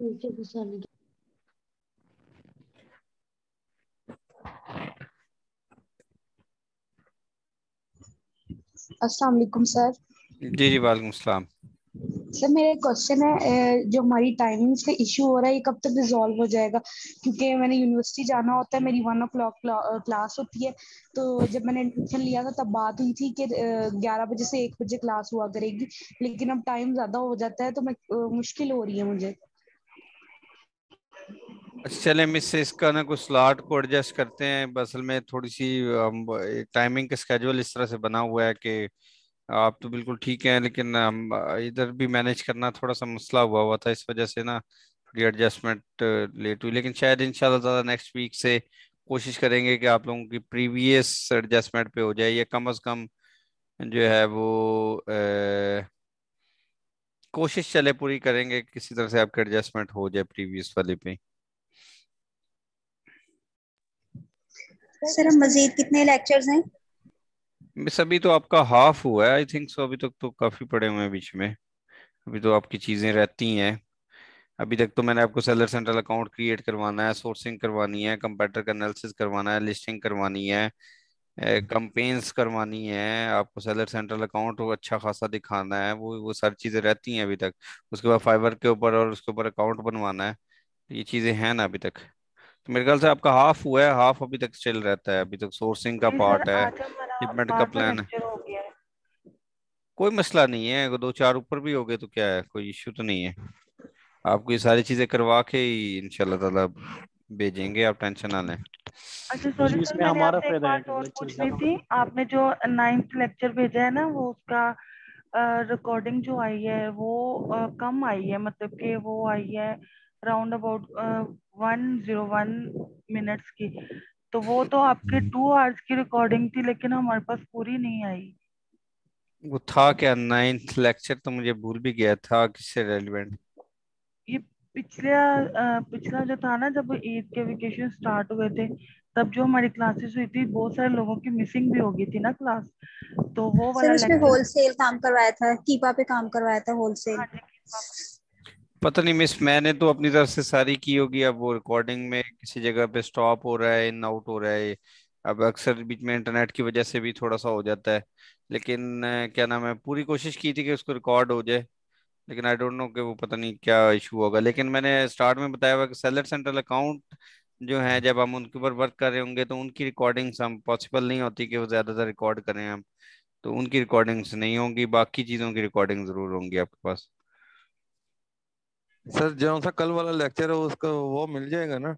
Speaker 11: अस्सलाम वालेकुम सर।
Speaker 2: जी जी वालेकुम सलाम।
Speaker 11: सर मेरा एक क्वेश्चन है, जो हमारी टाइमिंग्स का इशू हो रहा है ये कब तक रिजॉल्व हो जाएगा? क्योंकि मैंने यूनिवर्सिटी जाना होता है, मेरी 1 o'clock क्लास होती है। तो जब मैंने एडमिशन लिया था तब बात हुई थी कि 11 बजे से 1 बजे क्लास हुआ करेगी, लेकिन अब टाइम ज्यादा हो जाता है तो मैं मुश्किल हो रही है मुझे।
Speaker 2: अच्छा चले मिस इसका ना कुछ स्लॉट को एडजस्ट करते हैं। असल में थोड़ी सी टाइमिंग का स्केड्यूल इस तरह से बना हुआ है कि आप तो बिल्कुल ठीक हैं, लेकिन इधर भी मैनेज करना थोड़ा सा मसला हुआ था, इस वजह से ना थोड़ी एडजस्टमेंट लेट हुई। लेकिन शायद इंशाल्लाह ताला नेक्स्ट वीक से कोशिश करेंगे कि आप लोगों की प्रीवियस एडजस्टमेंट पे हो जाए, या कम अज कम जो है वो कोशिश चले पूरी करेंगे किसी तरह से आपके एडजस्टमेंट हो जाए प्रीवियस वाले पे।
Speaker 1: सर हम मजीद कितने लेक्चर्स हैं?
Speaker 2: मिस अभी तो आपका हाफ हुआ है आई थिंक सो, अभी तक तो काफी पड़े हुए हैं बीच में। अभी तो आपकी चीजें रहती हैं। अभी तक तो मैंने आपको सेलर सेंट्रल अकाउंट क्रिएट करवाना है, सोर्सिंग करवानी है, कंपेटर का एनालिसिस करवाना है, लिस्टिंग करवानी है, कंपेन्स करवानी है, आपको सेलर सेंट्रल अकाउंट अच्छा खासा दिखाना है, वो सारी चीजें रहती हैं अभी तक। उसके बाद फाइवर के ऊपर और उसके ऊपर अकाउंट बनवाना है। ये चीजें हैं ना अभी तक। तो मेरे ख्याल से आपका हाफ हुआ है, हाफ अभी तक चल रहता है। अभी तक सोर्सिंग का
Speaker 8: जी सर,
Speaker 2: पार्ट है,
Speaker 8: आज हमारा
Speaker 2: शिपमेंट का
Speaker 8: 12वां
Speaker 2: प्लान है।
Speaker 8: लेक्चर हो गया है।
Speaker 2: कोई मसला नहीं है, अगर 2 4 ऊपर भी हो गए तो क्या है, कोई इश्यू तो नहीं है। आपको ये सारी चीजें करवा के ही इंशाल्लाह ताला भेजेंगे, आप टेंशन ना लें।
Speaker 8: अच्छा सॉरी
Speaker 9: जी
Speaker 8: सर,
Speaker 9: इसमें
Speaker 8: मैंने
Speaker 9: हमारा
Speaker 8: आपसे एक
Speaker 9: फायदा है
Speaker 8: बात
Speaker 9: कि
Speaker 8: और
Speaker 9: लेक्चर
Speaker 8: पूछनी
Speaker 9: ज्यादा
Speaker 8: थी। आपने जो 9th लेक्चर भेजा है ना, वो उसका रिकॉर्डिंग जो आई है वो कम आई है, मतलब कि वो आई है राउंड अबाउट 101 मिनट्स की। तो वो तो आपके 2 आवर्स की रिकॉर्डिंग थी, लेकिन हमारे पास पूरी नहीं आई।
Speaker 2: वो था क्या 9th लेक्चर? तो मुझे भूल भी गया था किससे रेलिवेंट।
Speaker 8: ये पिछला जो था ना, जब ईद के वेकेशन स्टार्ट हुए थे, तब जो हमारी क्लासेस हुई थी, बहुत सारे लोगों की मिसिंग भी हो गई थी ना क्लास। तो वो
Speaker 1: सर
Speaker 8: वाला
Speaker 1: उसमें
Speaker 8: लेक्चर।
Speaker 1: होलसेल काम करवाया था, कीपा पे काम करवाया था होलसेल।
Speaker 8: हाँ जी।
Speaker 2: पता नहीं मिस, मैंने तो अपनी तरफ से सारी की होगी। अब वो रिकॉर्डिंग में किसी जगह पे स्टॉप हो रहा है, इन आउट हो रहा है। अब अक्सर बीच में इंटरनेट की वजह से भी थोड़ा सा हो जाता है। लेकिन क्या नाम है, पूरी कोशिश की थी कि उसको रिकॉर्ड हो जाए। लेकिन आई डोंट नो कि वो पता नहीं क्या इशू होगा। लेकिन मैंने स्टार्ट में बताया हुआ कि सेलर सेंट्रल अकाउंट जो है, जब हम उनके ऊपर वर्क कर रहे होंगे तो उनकी रिकॉर्डिंग्स हम पॉसिबल नहीं होती कि वो ज्यादातर रिकॉर्ड करें हम। तो उनकी रिकॉर्डिंग्स नहीं होंगी, बाकी चीजों की रिकॉर्डिंग जरूर होंगी आपके पास।
Speaker 4: सर जो सा कल वाला लेक्चर है उसका वो मिल जाएगा ना?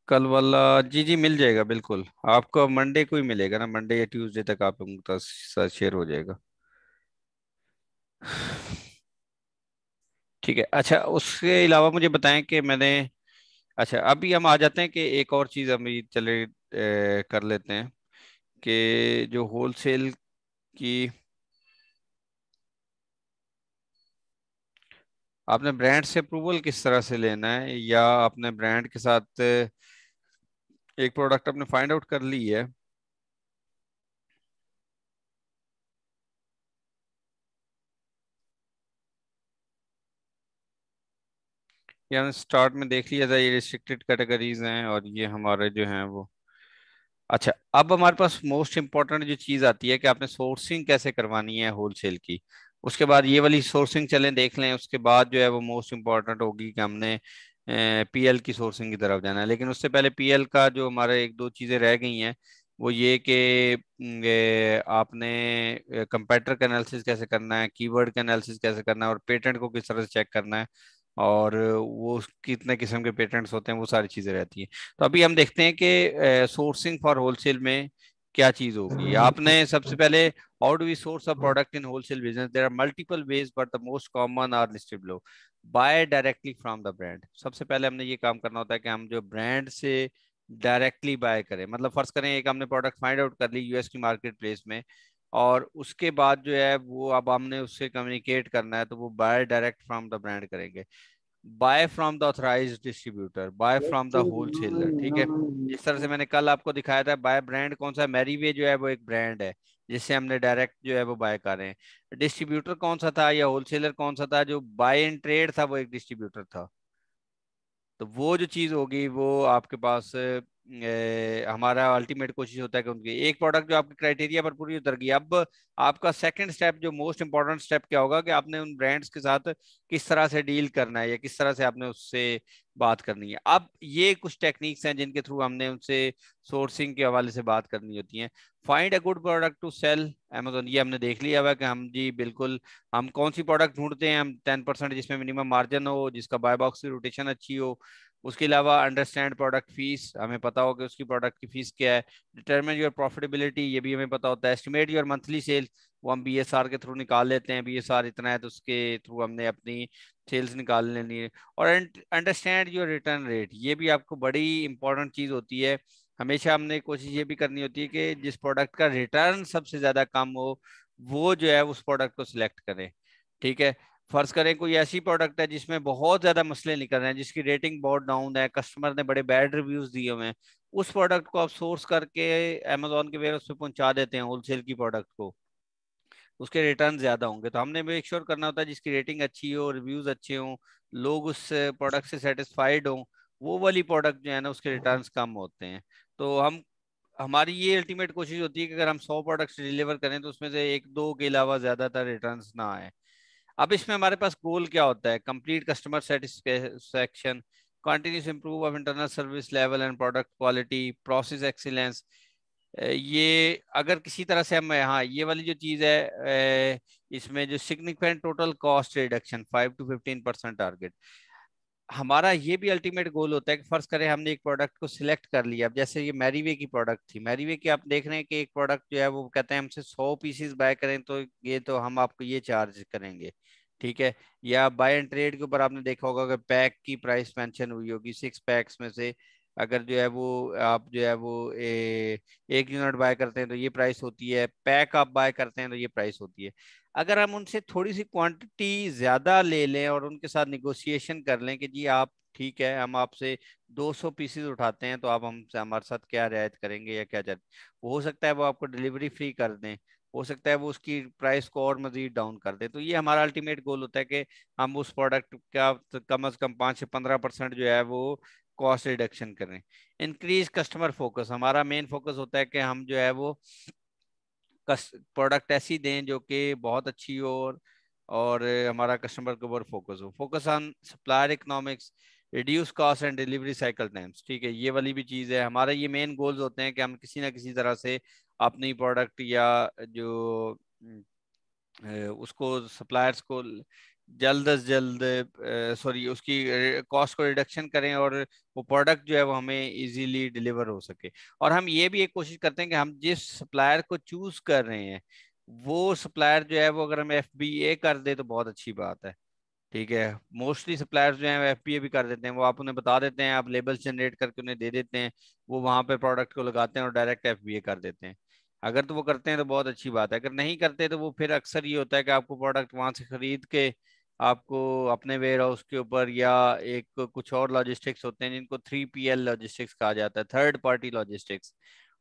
Speaker 2: कल वाला जी जी मिल जाएगा बिल्कुल। आपको मंडे को ही मिलेगा ना, मंडे या ट्यूसडे तक आप लोगों के साथ शेयर हो जाएगा। ठीक है। अच्छा उसके अलावा मुझे बताएं कि मैंने, अच्छा अभी हम आ जाते हैं कि एक और चीज़ हम ये चले कर लेते हैं कि जो होलसेल की आपने ब्रांड से अप्रूवल किस तरह से लेना है, या आपने ब्रांड के साथ एक प्रोडक्ट आपने फाइंड आउट कर ली है? ये हमने स्टार्ट में देख लिया था, ये रिस्ट्रिक्टेड कैटेगरीज हैं और ये हमारे जो हैं वो। अच्छा अब हमारे पास मोस्ट इम्पोर्टेंट जो चीज़ आती है कि आपने सोर्सिंग कैसे करवानी है होलसेल की। उसके बाद ये वाली सोर्सिंग चलें देख लें, उसके बाद जो है वो मोस्ट इम्पोर्टेंट होगी कि हमने पीएल की सोर्सिंग की तरफ जाना है। लेकिन उससे पहले पीएल का जो हमारे एक दो चीज़ें रह गई हैं, वो ये कि आपने कंपेटर का एनालिसिस कैसे करना है, कीवर्ड का एनालिसिस कैसे करना है, और पेटेंट को किस तरह से चेक करना है, और वो कितने किस्म के पेटेंट्स होते हैं, वो सारी चीज़ें रहती हैं। तो अभी हम देखते हैं कि सोर्सिंग फॉर होलसेल में क्या चीज होगी। आपने सबसे पहले, how do we source a product in wholesale business? There are multiple ways but the most common are listed below. Buy directly from the brand. सबसे पहले हमने ये काम करना होता है कि हम जो ब्रांड से डायरेक्टली बाय करें। मतलब फर्ज करें एक हमने प्रोडक्ट फाइंड आउट कर ली यूएस की मार्केट प्लेस में, और उसके बाद जो है वो अब हमने उससे कम्युनिकेट करना है, तो वो buy direct from the brand करेंगे। Buy from the authorised distributor, buy from the wholesaler. ठीक है। जिस तरह से मैंने कल आपको दिखाया था, बाय ब्रांड कौन सा है, मैरीवे जो है वो एक ब्रांड है। जिससे हमने डायरेक्ट जो है वो बाय कर रहे हैं। डिस्ट्रीब्यूटर कौन सा था या होलसेलर कौन सा था? जो बाय एंड ट्रेड था वो एक डिस्ट्रीब्यूटर था। तो वो जो चीज होगी वो आपके पास हमारा अल्टीमेट कोशिश होता है कि उनकी एक प्रोडक्ट जो आपके क्राइटेरिया पर पूरी उतर गई। अब आपका सेकंड स्टेप, जो मोस्ट इंपॉर्टेंट स्टेप क्या होगा कि आपने उन ब्रांड्स के साथ किस तरह से डील करना है या किस तरह से आपने उससे बात करनी है। अब ये कुछ टेक्निक्स हैं जिनके थ्रू हमने उनसे सोर्सिंग के हवाले से बात करनी होती है। Find a good product to sell Amazon, ये हमने देख लिया हुआ कि हम जी बिल्कुल हम कौन सी प्रोडक्ट ढूंढते हैं। हम 10% जिसमें मिनिमम मार्जिन हो, जिसका बाय बॉक्स की रोटेशन अच्छी हो। उसके अलावा अंडरस्टैंड प्रोडक्ट फीस, हमें पता हो कि उसकी प्रोडक्ट की फीस क्या है। डिटरमिन योर प्रॉफिटेबिलिटी, ये भी हमें पता होता है। एस्टिमेट योर मंथली सेल, वो हम बीएसआर के थ्रू निकाल लेते हैं। बीएसआर इतना है तो उसके थ्रू हमने अपनी सेल्स निकाल लेनी है। और अंडरस्टैंड योर रिटर्न रेट, ये भी आपको बड़ी इंपॉर्टेंट चीज होती है। हमेशा हमने कोशिश ये भी करनी होती है कि जिस प्रोडक्ट का रिटर्न सबसे ज्यादा कम हो वो जो है उस प्रोडक्ट को सिलेक्ट करें। ठीक है, फर्ज करें कोई ऐसी प्रोडक्ट है जिसमें बहुत ज्यादा मसले निकल रहे हैं, जिसकी रेटिंग बहुत डाउन है, कस्टमर ने बड़े बैड रिव्यूज दिए हुए हैं, उस प्रोडक्ट को आप सोर्स करके अमेजोन के वेयर पे पहुंचा देते हैं होलसेल की प्रोडक्ट को, उसके रिटर्न ज्यादा होंगे। तो हमने मेक श्योर करना होता है जिसकी रेटिंग अच्छी हो, रिव्यूज अच्छे हों, लोग उस प्रोडक्ट से सेटिस्फाइड हों, वो वाली प्रोडक्ट जो है ना उसके रिटर्न्स कम होते हैं। तो हमारी ये अल्टीमेट कोशिश होती है कि अगर हम 100 प्रोडक्ट्स डिलीवर करें तो उसमें से एक दो के अलावा ज्यादातर रिटर्न्स ना आए। अब इसमें हमारे पास गोल क्या होता है? Complete customer satisfaction, continuous improve of internal service level and product quality, process excellence. ये अगर किसी तरह से हम, हाँ ये वाली जो चीज है इसमें जो significant total cost reduction 5 to 15% target, हमारा ये भी अल्टीमेट गोल होता है कि फर्ज करें हमने एक प्रोडक्ट को सिलेक्ट कर लिया। अब जैसे ये मैरीवे की प्रोडक्ट थी, मैरीवे की आप देख रहे हैं कि एक प्रोडक्ट जो है वो कहते हैं हमसे 100 पीसीस बाय करें तो ये तो हम आपको ये चार्ज करेंगे। ठीक है, या बाय एंड ट्रेड के ऊपर आपने देखा होगा कि पैक की प्राइस मेंशन हुई होगी। 6 पैक्स में से अगर जो है वो आप जो है वो एक यूनिट बाय करते हैं तो ये प्राइस होती है, पैक आप बाय करते हैं तो ये प्राइस होती है। अगर हम उनसे थोड़ी सी क्वांटिटी ज्यादा ले लें और उनके साथ निगोशिएशन कर लें कि जी आप ठीक है हम आपसे 200 पीसेस उठाते हैं तो आप हमसे हमारे साथ क्या रियायत करेंगे या क्या चाहते, हो सकता है वो आपको डिलीवरी फ्री कर दें, हो सकता है वो उसकी प्राइस को और मजीद डाउन कर दें। तो ये हमारा अल्टीमेट गोल होता है कि हम उस प्रोडक्ट का कम से कम 5 से 15% जो है वो कॉस्ट रिडक्शन करें। इंक्रीज कस्टमर फोकस, हमारा मेन फोकस होता है कि हम जो है वो प्रोडक्ट ऐसी दें जो कि बहुत अच्छी हो और हमारा कस्टमर के ऊपर फोकस हो। Focus on supplier economics, reduce cost and delivery cycle times. ठीक है, ये वाली भी चीज़ है। हमारा ये मेन गोल्स होते हैं कि हम किसी ना किसी तरह से अपनी प्रोडक्ट या जो उसको सप्लायर्स को जल्द से जल्द सॉरी उसकी कॉस्ट को रिडक्शन करें और वो प्रोडक्ट जो है वो हमें इजीली डिलीवर हो सके। और हम ये भी एक कोशिश करते हैं कि हम जिस सप्लायर को चूज कर रहे हैं वो सप्लायर जो है वो अगर हम FBA कर दे तो बहुत अच्छी बात है। ठीक है, मोस्टली सप्लायर्स जो हैं FBA भी कर देते हैं, वो आप उन्हें बता देते हैं, आप लेबल जनरेट करके उन्हें दे देते हैं, वो वहां पे प्रोडक्ट को लगाते हैं और डायरेक्ट FBA कर देते हैं। अगर तो वो करते हैं तो बहुत अच्छी बात है, अगर नहीं करते तो वो फिर अक्सर ये होता है कि आपको प्रोडक्ट वहां से खरीद के आपको अपने वेयर हाउस के ऊपर या एक कुछ और लॉजिस्टिक्स होते हैं जिनको 3PL लॉजिस्टिक्स कहा जाता है, थर्ड पार्टी लॉजिस्टिक्स,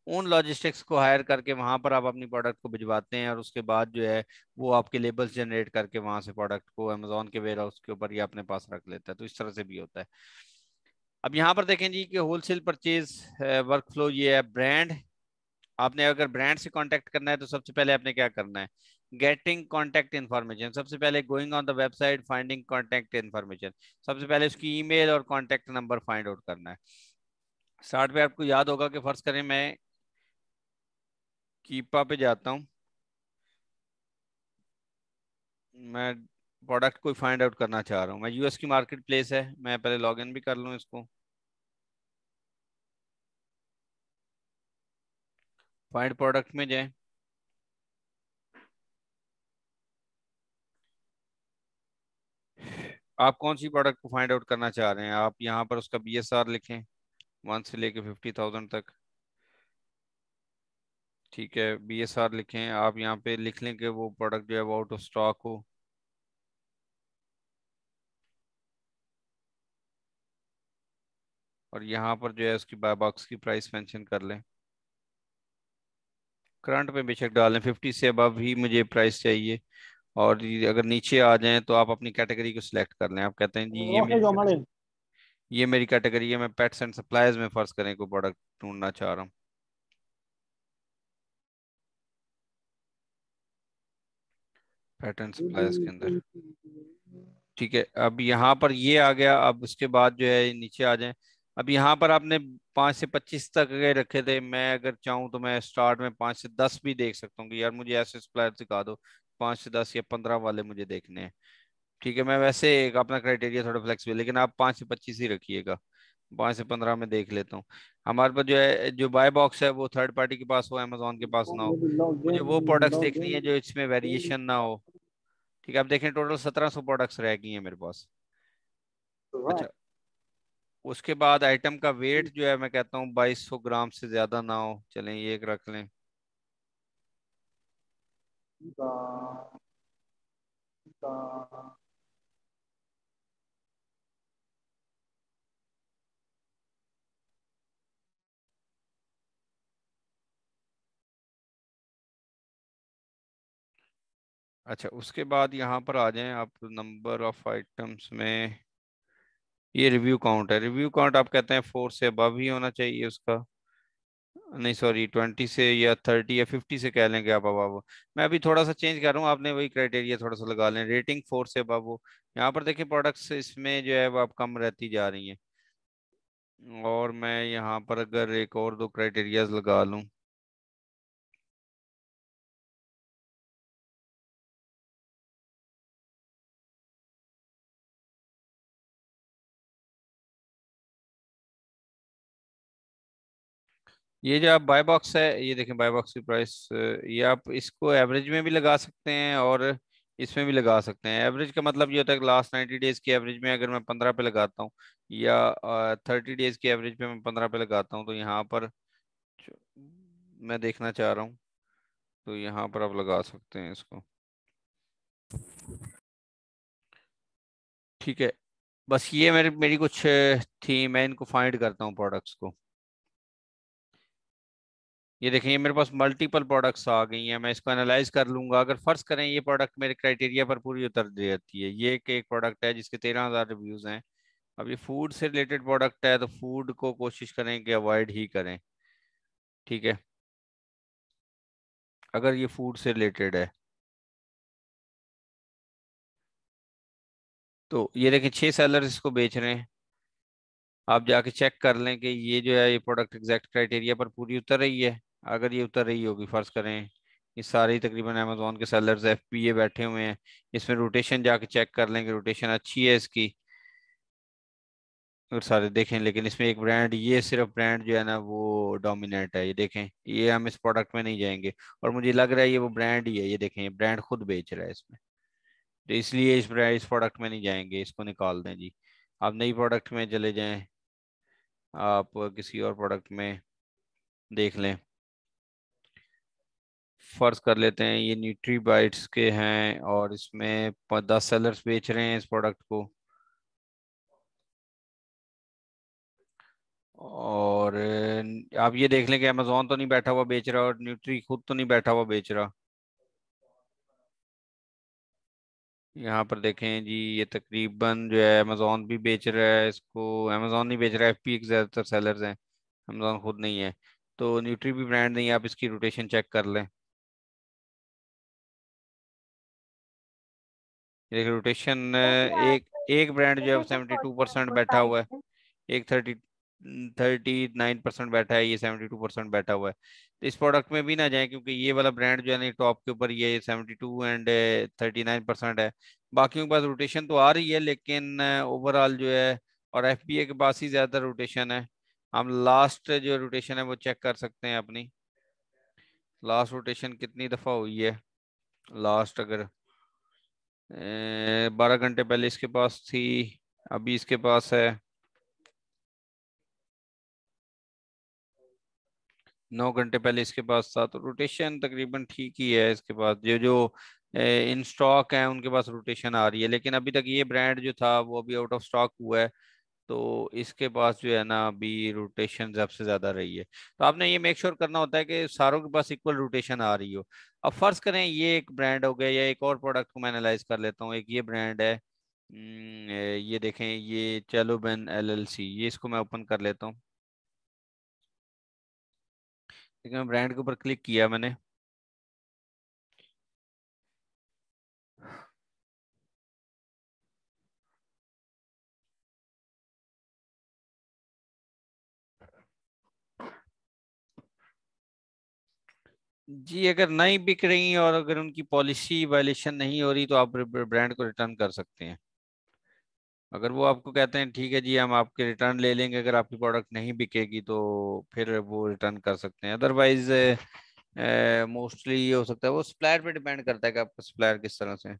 Speaker 2: उन लॉजिस्टिक्स को हायर करके वहां पर आप अपनी प्रोडक्ट को भिजवाते हैं और उसके बाद जो है वो आपके लेबल्स जनरेट करके वहां से प्रोडक्ट को अमेजोन के वेयर हाउस के ऊपर या अपने पास रख लेता है। तो इस तरह से भी होता है। अब यहाँ पर देखें जी कि होलसेल परचेज वर्क फ्लो ये है। ब्रांड, आपने अगर ब्रांड से कांटेक्ट करना है तो सबसे पहले आपने क्या करना है? गेटिंग कांटेक्ट इन्फॉर्मेशन, सबसे पहले going on the website finding contact information, सबसे पहले उसकी ईमेल और कांटेक्ट नंबर फाइंड आउट करना है। स्टार्ट पे आपको याद होगा कि फर्ज करें मैं कीपा पे जाता हूँ, मैं प्रोडक्ट को फाइंड आउट करना चाह रहा हूँ। मैं US की मार्केट प्लेस है, मैं पहले लॉगिन भी कर लूँ इसको। फाइंड प्रोडक्ट में जाए, आप कौन सी प्रोडक्ट को फाइंड आउट करना चाह रहे हैं? आप यहाँ पर उसका BSR लिखें 1 से लेके 50,000 तक। ठीक है, BSR लिखें। आप यहाँ पे लिख लें कि वो प्रोडक्ट जो है वो आउट ऑफ स्टॉक हो। और यहाँ पर जो है उसकी बाय बॉक्स की प्राइस मेंशन कर लें। करंट में बेशक डालें, 50 से अबव ही मुझे प्राइस चाहिए। और अगर नीचे आ जाएं तो आप अपनी कैटेगरी को सिलेक्ट कर लें। आप कहते हैं जी ये मेरी कैटेगरी है, मैं पेट्स एंड सप्लाईज में फर्ज करें कोई प्रोडक्ट ढूंढना चाह रहा हूँ। पेट एंड सप्लाईज के अंदर ठीक है। अब यहाँ पर ये आ गया। अब उसके बाद जो है नीचे आ जाएं। अब यहाँ पर आपने 5 से 25 तक के रखे थे। मैं अगर चाहूँ तो मैं स्टार्ट में 5 से 10 भी देख सकता हूँ कि यार मुझे ऐसे सप्लायर दिखा दो, 5 से 10 या 15 वाले मुझे देखने हैं। ठीक है, मैं वैसे एक अपना क्राइटेरिया थोड़ा फ्लेक्सिबल, लेकिन आप 5 से 25 ही रखिएगा। 5 से 15 में देख लेता हूँ। हमारे पास जो है जो बाय बॉक्स है वो थर्ड पार्टी के पास हो, अमेजोन के पास ना हो। मुझे वो प्रोडक्ट्स देखनी है जो इसमें वेरिएशन ना हो। ठीक है, आप देखें टोटल 1700 प्रोडक्ट्स रह गई हैं मेरे पास। अच्छा, उसके बाद आइटम का वेट जो है मैं कहता हूँ 2200 ग्राम से ज्यादा ना हो। चलें ये एक रख लें। अच्छा, उसके बाद यहाँ पर आ जाएं आप नंबर ऑफ आइटम्स में। ये रिव्यू काउंट है। रिव्यू काउंट आप कहते हैं 4 से अबव ही होना चाहिए उसका। नहीं सॉरी, 20 से या 30 या 50 से कह लेंगे आप अबव। मैं अभी थोड़ा सा चेंज कर रहा हूँ, आपने वही क्राइटेरिया थोड़ा सा लगा लें। रेटिंग 4 से अबव हो। यहाँ पर देखिए प्रोडक्ट्स इसमें जो है वो आप कम रहती जा रही हैं। और मैं यहाँ पर अगर एक और दो क्राइटेरियाज लगा लूँ। ये जो आप बाय बॉक्स है, ये देखें बाय बॉक्स की प्राइस, ये आप इसको एवरेज में भी लगा सकते हैं और इसमें भी लगा सकते हैं। एवरेज का मतलब ये होता है कि लास्ट 90 डेज की एवरेज में अगर मैं 15 पे लगाता हूँ, या 30 डेज की एवरेज पे मैं 15 पे लगाता हूँ, तो यहाँ पर जो मैं देखना चाह रहा हूँ तो यहाँ पर आप लगा सकते हैं इसको। ठीक है, बस ये मेरी कुछ थी। मैं इनको फाइंड करता हूँ प्रोडक्ट्स को। ये देखें ये मेरे पास मल्टीपल प्रोडक्ट्स आ गई हैं। मैं इसको एनालाइज कर लूंगा। अगर फर्ज करें ये प्रोडक्ट मेरे क्राइटेरिया पर पूरी उतर जाती है। ये एक प्रोडक्ट है जिसके 13,000 रिव्यूज हैं। अब ये फूड से रिलेटेड प्रोडक्ट है तो फूड को कोशिश करें कि अवॉइड ही करें। ठीक है, अगर ये फूड से रिलेटेड है तो ये देखें 6 सेलर्स इसको बेच रहे हैं। आप जाके चेक कर लें कि ये जो है ये प्रोडक्ट एग्जैक्ट क्राइटेरिया पर पूरी उतर रही है। अगर ये उतर रही होगी, फर्ज करें ये सारे ही तकरीबन अमेजोन के सेलर्स एफपीए बैठे हुए हैं। इसमें रोटेशन जाके चेक कर लेंगे, रोटेशन अच्छी है इसकी, और सारे देखें। लेकिन इसमें एक ब्रांड, ये सिर्फ ब्रांड जो है ना वो डोमिनेट है। ये देखें, ये हम इस प्रोडक्ट में नहीं जाएंगे और मुझे लग रहा है ये वो ब्रांड ही है। ये देखें, ये ब्रांड खुद बेच रहा है इसमें, तो इसलिए इस प्रोडक्ट में नहीं जाएंगे, इसको निकाल दें जी। आप नई प्रोडक्ट में चले जाएं, आप किसी और प्रोडक्ट में देख लें। फर्ज कर लेते हैं ये न्यूट्री बाइट्स के हैं और इसमें 10 सेलर्स बेच रहे हैं इस प्रोडक्ट को। और आप ये देख लें कि अमेजोन तो नहीं बैठा हुआ बेच रहा और न्यूट्री खुद तो नहीं बैठा हुआ बेच रहा। यहाँ पर देखें जी, ये तकरीबन जो है अमेजोन भी बेच रहा है इसको। अमेजोन नहीं बेच रहा है, एफपी के ज़्यादातर सेलर्स हैं, अमेजोन खुद नहीं है। तो न्यूट्री भी ब्रांड नहीं है। आप इसकी रोटेशन चेक कर लें। ये रोटेशन एक एक ब्रांड जो है 72% बैठा हुआ है, एक 39% बैठा है, ये 72% बैठा हुआ है। तो इस प्रोडक्ट में भी ना जाए क्योंकि ये वाला ब्रांड जो है ना टॉप के ऊपर ये 72 एंड 39% है। बाकियों के पास रोटेशन तो आ रही है लेकिन ओवरऑल जो है, और एफबीए के पास ही ज्यादा रोटेशन है। हम लास्ट जो रोटेशन है वो चेक कर सकते हैं अपनी। लास्ट रोटेशन कितनी दफा हुई है। लास्ट अगर 12 घंटे पहले इसके पास थी, अभी इसके पास है 9 घंटे पहले इसके पास था। तो रोटेशन तकरीबन ठीक ही है इसके पास। जो जो इन स्टॉक है उनके पास रोटेशन आ रही है। लेकिन अभी तक ये ब्रांड जो था वो अभी आउट ऑफ स्टॉक हुआ है। तो इसके पास जो है ना अभी रोटेशन सबसे ज्यादा रही है। तो आपने ये मेक श्योर करना होता है कि सारों के पास इक्वल रोटेशन आ रही हो। अब फर्ज करें ये एक ब्रांड हो गया, या एक और प्रोडक्ट को मैं एनालाइज कर लेता हूँ। एक ये ब्रांड है, ये देखें, ये चलो बेन LLC, ये इसको मैं ओपन कर लेता हूँ। ठीक है, ब्रांड के ऊपर क्लिक किया मैंने। जी अगर नहीं बिक रही और अगर उनकी पॉलिसी वायलेशन नहीं हो रही तो आप ब्रांड को रिटर्न कर सकते हैं। अगर वो आपको कहते हैं ठीक है जी हम आपके रिटर्न ले लेंगे, अगर आपकी प्रोडक्ट नहीं बिकेगी तो फिर वो रिटर्न कर सकते हैं। अदरवाइज मोस्टली ये हो सकता है, वो सप्लायर पे डिपेंड करता है कि आपका सप्लायर किस तरह से।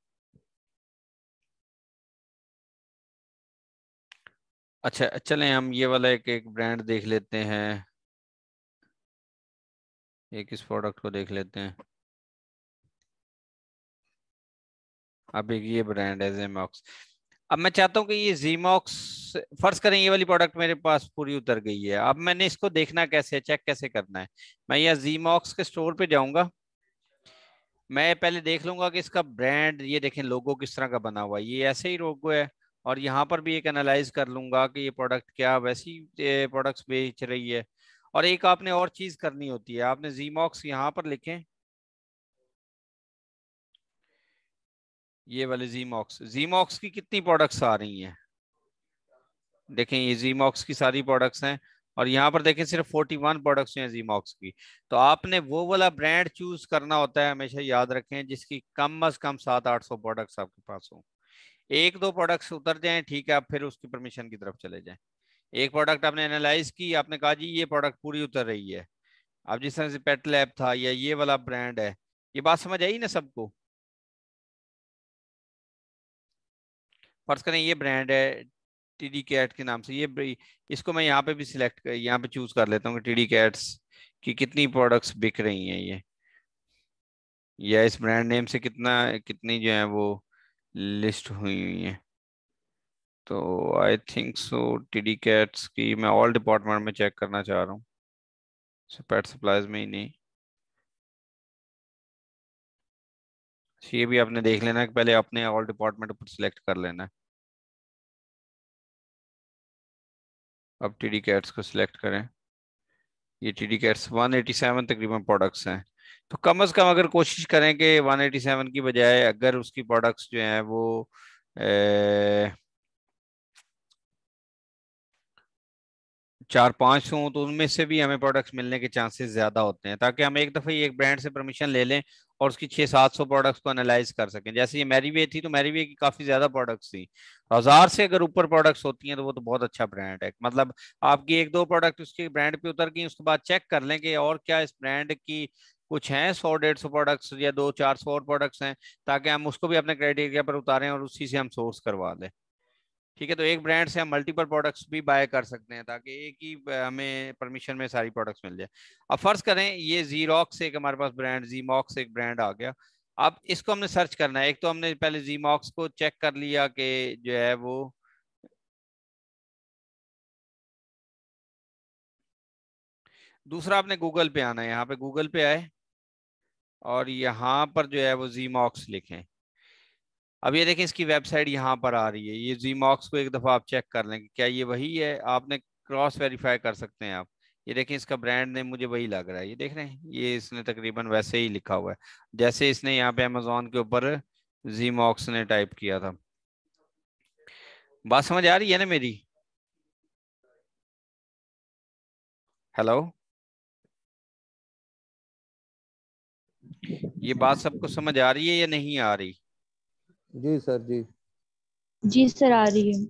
Speaker 2: अच्छा चलें हम ये वाला एक एक ब्रांड देख लेते हैं, एक इस प्रोडक्ट को देख लेते हैं। अब एक ये ब्रांड है Zemox। अब मैं चाहता हूँ कि ये Zemox, फर्ज करें ये वाली प्रोडक्ट मेरे पास पूरी उतर गई है। अब मैंने इसको देखना कैसे है, चेक कैसे करना है? मैं यहाँ Zemox के स्टोर पे जाऊंगा, मैं पहले देख लूंगा कि इसका ब्रांड, ये देखें लोगो किस तरह का बना हुआ है, ये ऐसे ही लोगो है। और यहाँ पर भी एक एनालाइज कर लूंगा कि ये प्रोडक्ट क्या वैसी प्रोडक्ट्स बेच रही है। और एक आपने और चीज करनी होती है, आपने Zemox यहाँ पर लिखें, ये वाले Zemox की कितनी प्रोडक्ट्स आ रही हैं, देखें ये Zemox की सारी प्रोडक्ट्स हैं। और यहाँ पर देखें सिर्फ 41 प्रोडक्ट्स हैं Zemox की। तो आपने वो वाला ब्रांड चूज करना होता है, हमेशा याद रखें, जिसकी कम अज कम 700-800 प्रोडक्ट्स आपके पास हो। एक दो प्रोडक्ट्स उतर जाएं ठीक है, आप फिर उसकी परमिशन की तरफ चले जाएं। एक प्रोडक्ट आपने एनालाइज की, आपने कहा जी ये प्रोडक्ट पूरी उतर रही है। अब जिस तरह से पेट लैब था या ये वाला ब्रांड है, ये बात समझ आई ना सबको? फर्ज करें ये ब्रांड है TD कैट के नाम से, इसको मैं यहाँ पे भी सिलेक्ट यहाँ पे चूज कर लेता हूँ कि TD कैट्स की कितनी प्रोडक्ट्स बिक रही हैं ये, या इस ब्रांड नेम से कितनी जो है वो लिस्ट हुई हुई है। तो I think so TD cats की मैं ऑल डिपार्टमेंट में चेक करना चाह रहा हूँ, पेट सप्लाईज में ही नहीं। ये भी आपने देख लेना कि पहले अपने ऑल डिपार्टमेंट पर सिलेक्ट कर लेना है। अब TD कैट्स को सिलेक्ट करें, ये TD कैट्स 187 तकरीबन प्रोडक्ट्स हैं। तो कम से कम अगर कोशिश करें कि 187 की बजाय अगर उसकी प्रोडक्ट्स जो हैं वो 4-5 हों तो उनमें से भी हमें प्रोडक्ट्स मिलने के चांसेस ज्यादा होते हैं, ताकि हम एक दफे एक ब्रांड से परमिशन ले लें और उसकी 600-700 प्रोडक्ट्स को एनालाइज कर सकें। जैसे ये मैरीवे थी, तो मैरीवे की काफी ज्यादा प्रोडक्ट्स थी, 1000 से अगर ऊपर प्रोडक्ट्स होती हैं तो वो तो बहुत अच्छा ब्रांड है। मतलब आपकी एक दो प्रोडक्ट उसके ब्रांड पे उतर गई, उसके बाद चेक कर लें कि और क्या इस ब्रांड की कुछ हैं 100-150 प्रोडक्ट्स या 200-400 और प्रोडक्ट्स हैं, ताकि हम उसको भी अपने क्राइटेरिया पर उतारें और उसी से हम सोर्स करवा लें। ठीक है, तो एक ब्रांड से हम मल्टीपल प्रोडक्ट्स भी बाय कर सकते हैं, ताकि एक ही हमें परमिशन में सारी प्रोडक्ट्स मिल जाए। अब फर्ज करें ये Zerox एक हमारे पास ब्रांड, Zemox एक ब्रांड आ गया। अब इसको हमने सर्च करना है। एक तो हमने पहले Zemox को चेक कर लिया कि जो है वो दूसरा, आपने गूगल पे आना है, यहाँ पे गूगल पे आए और यहाँ पर जो है वो Zemox लिखें। अब ये देखें इसकी वेबसाइट यहाँ पर आ रही है, ये Zemox को एक दफा आप चेक कर लें कि क्या ये वही है, आपने क्रॉस वेरीफाई कर सकते हैं आप। ये देखें इसका ब्रांड नेम मुझे वही लग रहा है, ये देख रहे हैं, ये इसने तकरीबन वैसे ही लिखा हुआ है जैसे इसने यहाँ पे अमेजोन के ऊपर Zemox ने टाइप किया था। बात समझ आ रही है ना मेरी? हेलो, ये बात सबको समझ आ रही है या नहीं आ रही?
Speaker 4: जी सर
Speaker 11: जी सर आ रही है।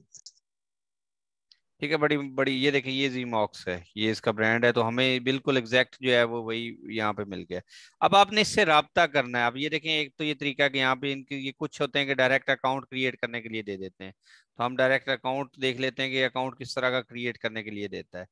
Speaker 2: ठीक है, बड़ी बड़ी, ये देखिए ये Zemox है, ये इसका ब्रांड है, तो हमें बिल्कुल एग्जैक्ट जो है वो वही यहाँ पे मिल गया। अब आपने इससे राब्ता करना है। अब ये देखें, एक तो ये तरीका कि यहाँ पे इनके ये कुछ होते हैं कि डायरेक्ट अकाउंट क्रिएट करने के लिए दे देते हैं, तो हम डायरेक्ट अकाउंट देख लेते हैं कि अकाउंट किस तरह का क्रिएट करने के लिए देता है।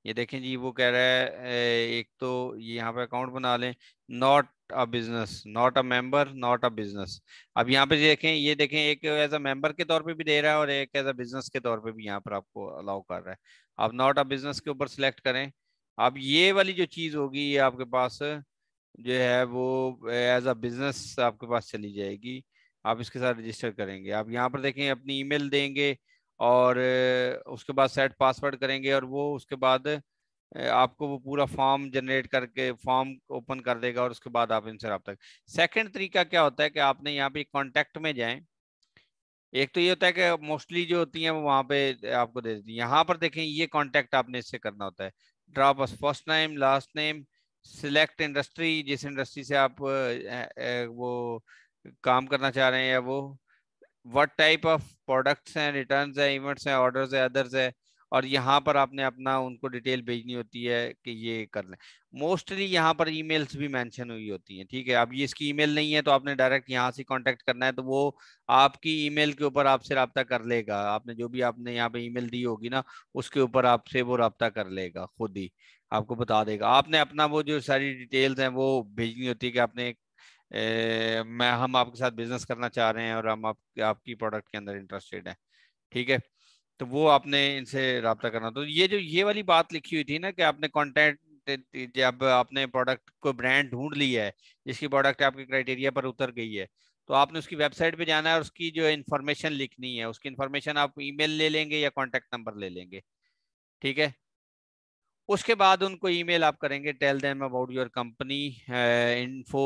Speaker 2: ये देखें जी, वो कह रहा है एक तो ये यहाँ पे अकाउंट बना लें, not a business, not a member, not a business. अब यहाँ पे देखें, ये देखें एक एज अ मेंबर के तौर पे भी दे रहा है और एक एज अ बिजनेस के तौर पे भी यहाँ पर आपको अलाउ कर रहा है। आप नॉट अ बिजनेस के ऊपर सिलेक्ट करें। अब ये वाली जो चीज होगी ये आपके पास जो है वो एज अ बिजनेस आपके पास चली जाएगी। आप इसके साथ रजिस्टर करेंगे, आप यहाँ पर देखें अपनी ईमेल देंगे और उसके बाद सेट पासवर्ड करेंगे और वो उसके बाद आपको वो पूरा फॉर्म जनरेट करके फॉर्म ओपन कर देगा और उसके बाद आप इनसे रब्ता। सेकंड तरीका क्या होता है कि आपने यहाँ पे कॉन्टैक्ट में जाएं। एक तो ये होता है कि मोस्टली जो होती हैं वो वहाँ पे आपको दे देती हैं। यहाँ पर देखें ये कॉन्टैक्ट आपने इससे करना होता है। Drop us first name, last name, select industry, जिस इंडस्ट्री से आप वो काम करना चाह रहे हैं, या वो व्हाट टाइप ऑफ प्रोडक्ट्स हैं, रिटर्न्स है, इवेंट्स हैं, ऑर्डर्स है, अदर्स है। और यहाँ पर आपने अपना उनको डिटेल भेजनी होती है कि ये कर लें। मोस्टली यहाँ पर ईमेल्स भी मेंशन हुई होती हैं, ठीक है। अब ये इसकी ईमेल नहीं है तो आपने डायरेक्ट यहाँ से कांटेक्ट करना है, तो वो आपकी ईमेल के ऊपर आपसे रब्ता कर लेगा। आपने जो भी आपने यहाँ पे ईमेल दी होगी ना, उसके ऊपर आपसे वो रब्ता कर लेगा, खुद ही आपको बता देगा। आपने अपना वो जो सारी डिटेल्स हैं वो भेजनी होती है कि आपने हम आपके साथ बिजनेस करना चाह रहे हैं और हम आपकी प्रोडक्ट के अंदर इंटरेस्टेड हैं, ठीक है। तो वो आपने इनसे रब्ता करना। तो ये जो ये वाली बात लिखी हुई थी ना कि आपने कंटेंट, जब आपने प्रोडक्ट को ब्रांड ढूंढ लिया है जिसकी प्रोडक्ट आपके क्राइटेरिया पर उतर गई है, तो आपने उसकी वेबसाइट पे जाना है और उसकी जो इन्फॉर्मेशन लिखनी है, उसकी इन्फॉर्मेशन आप ईमेल ले लेंगे या कॉन्टेक्ट नंबर ले लेंगे, ठीक है। उसके बाद उनको ईमेल आप करेंगे, tell them about your company info,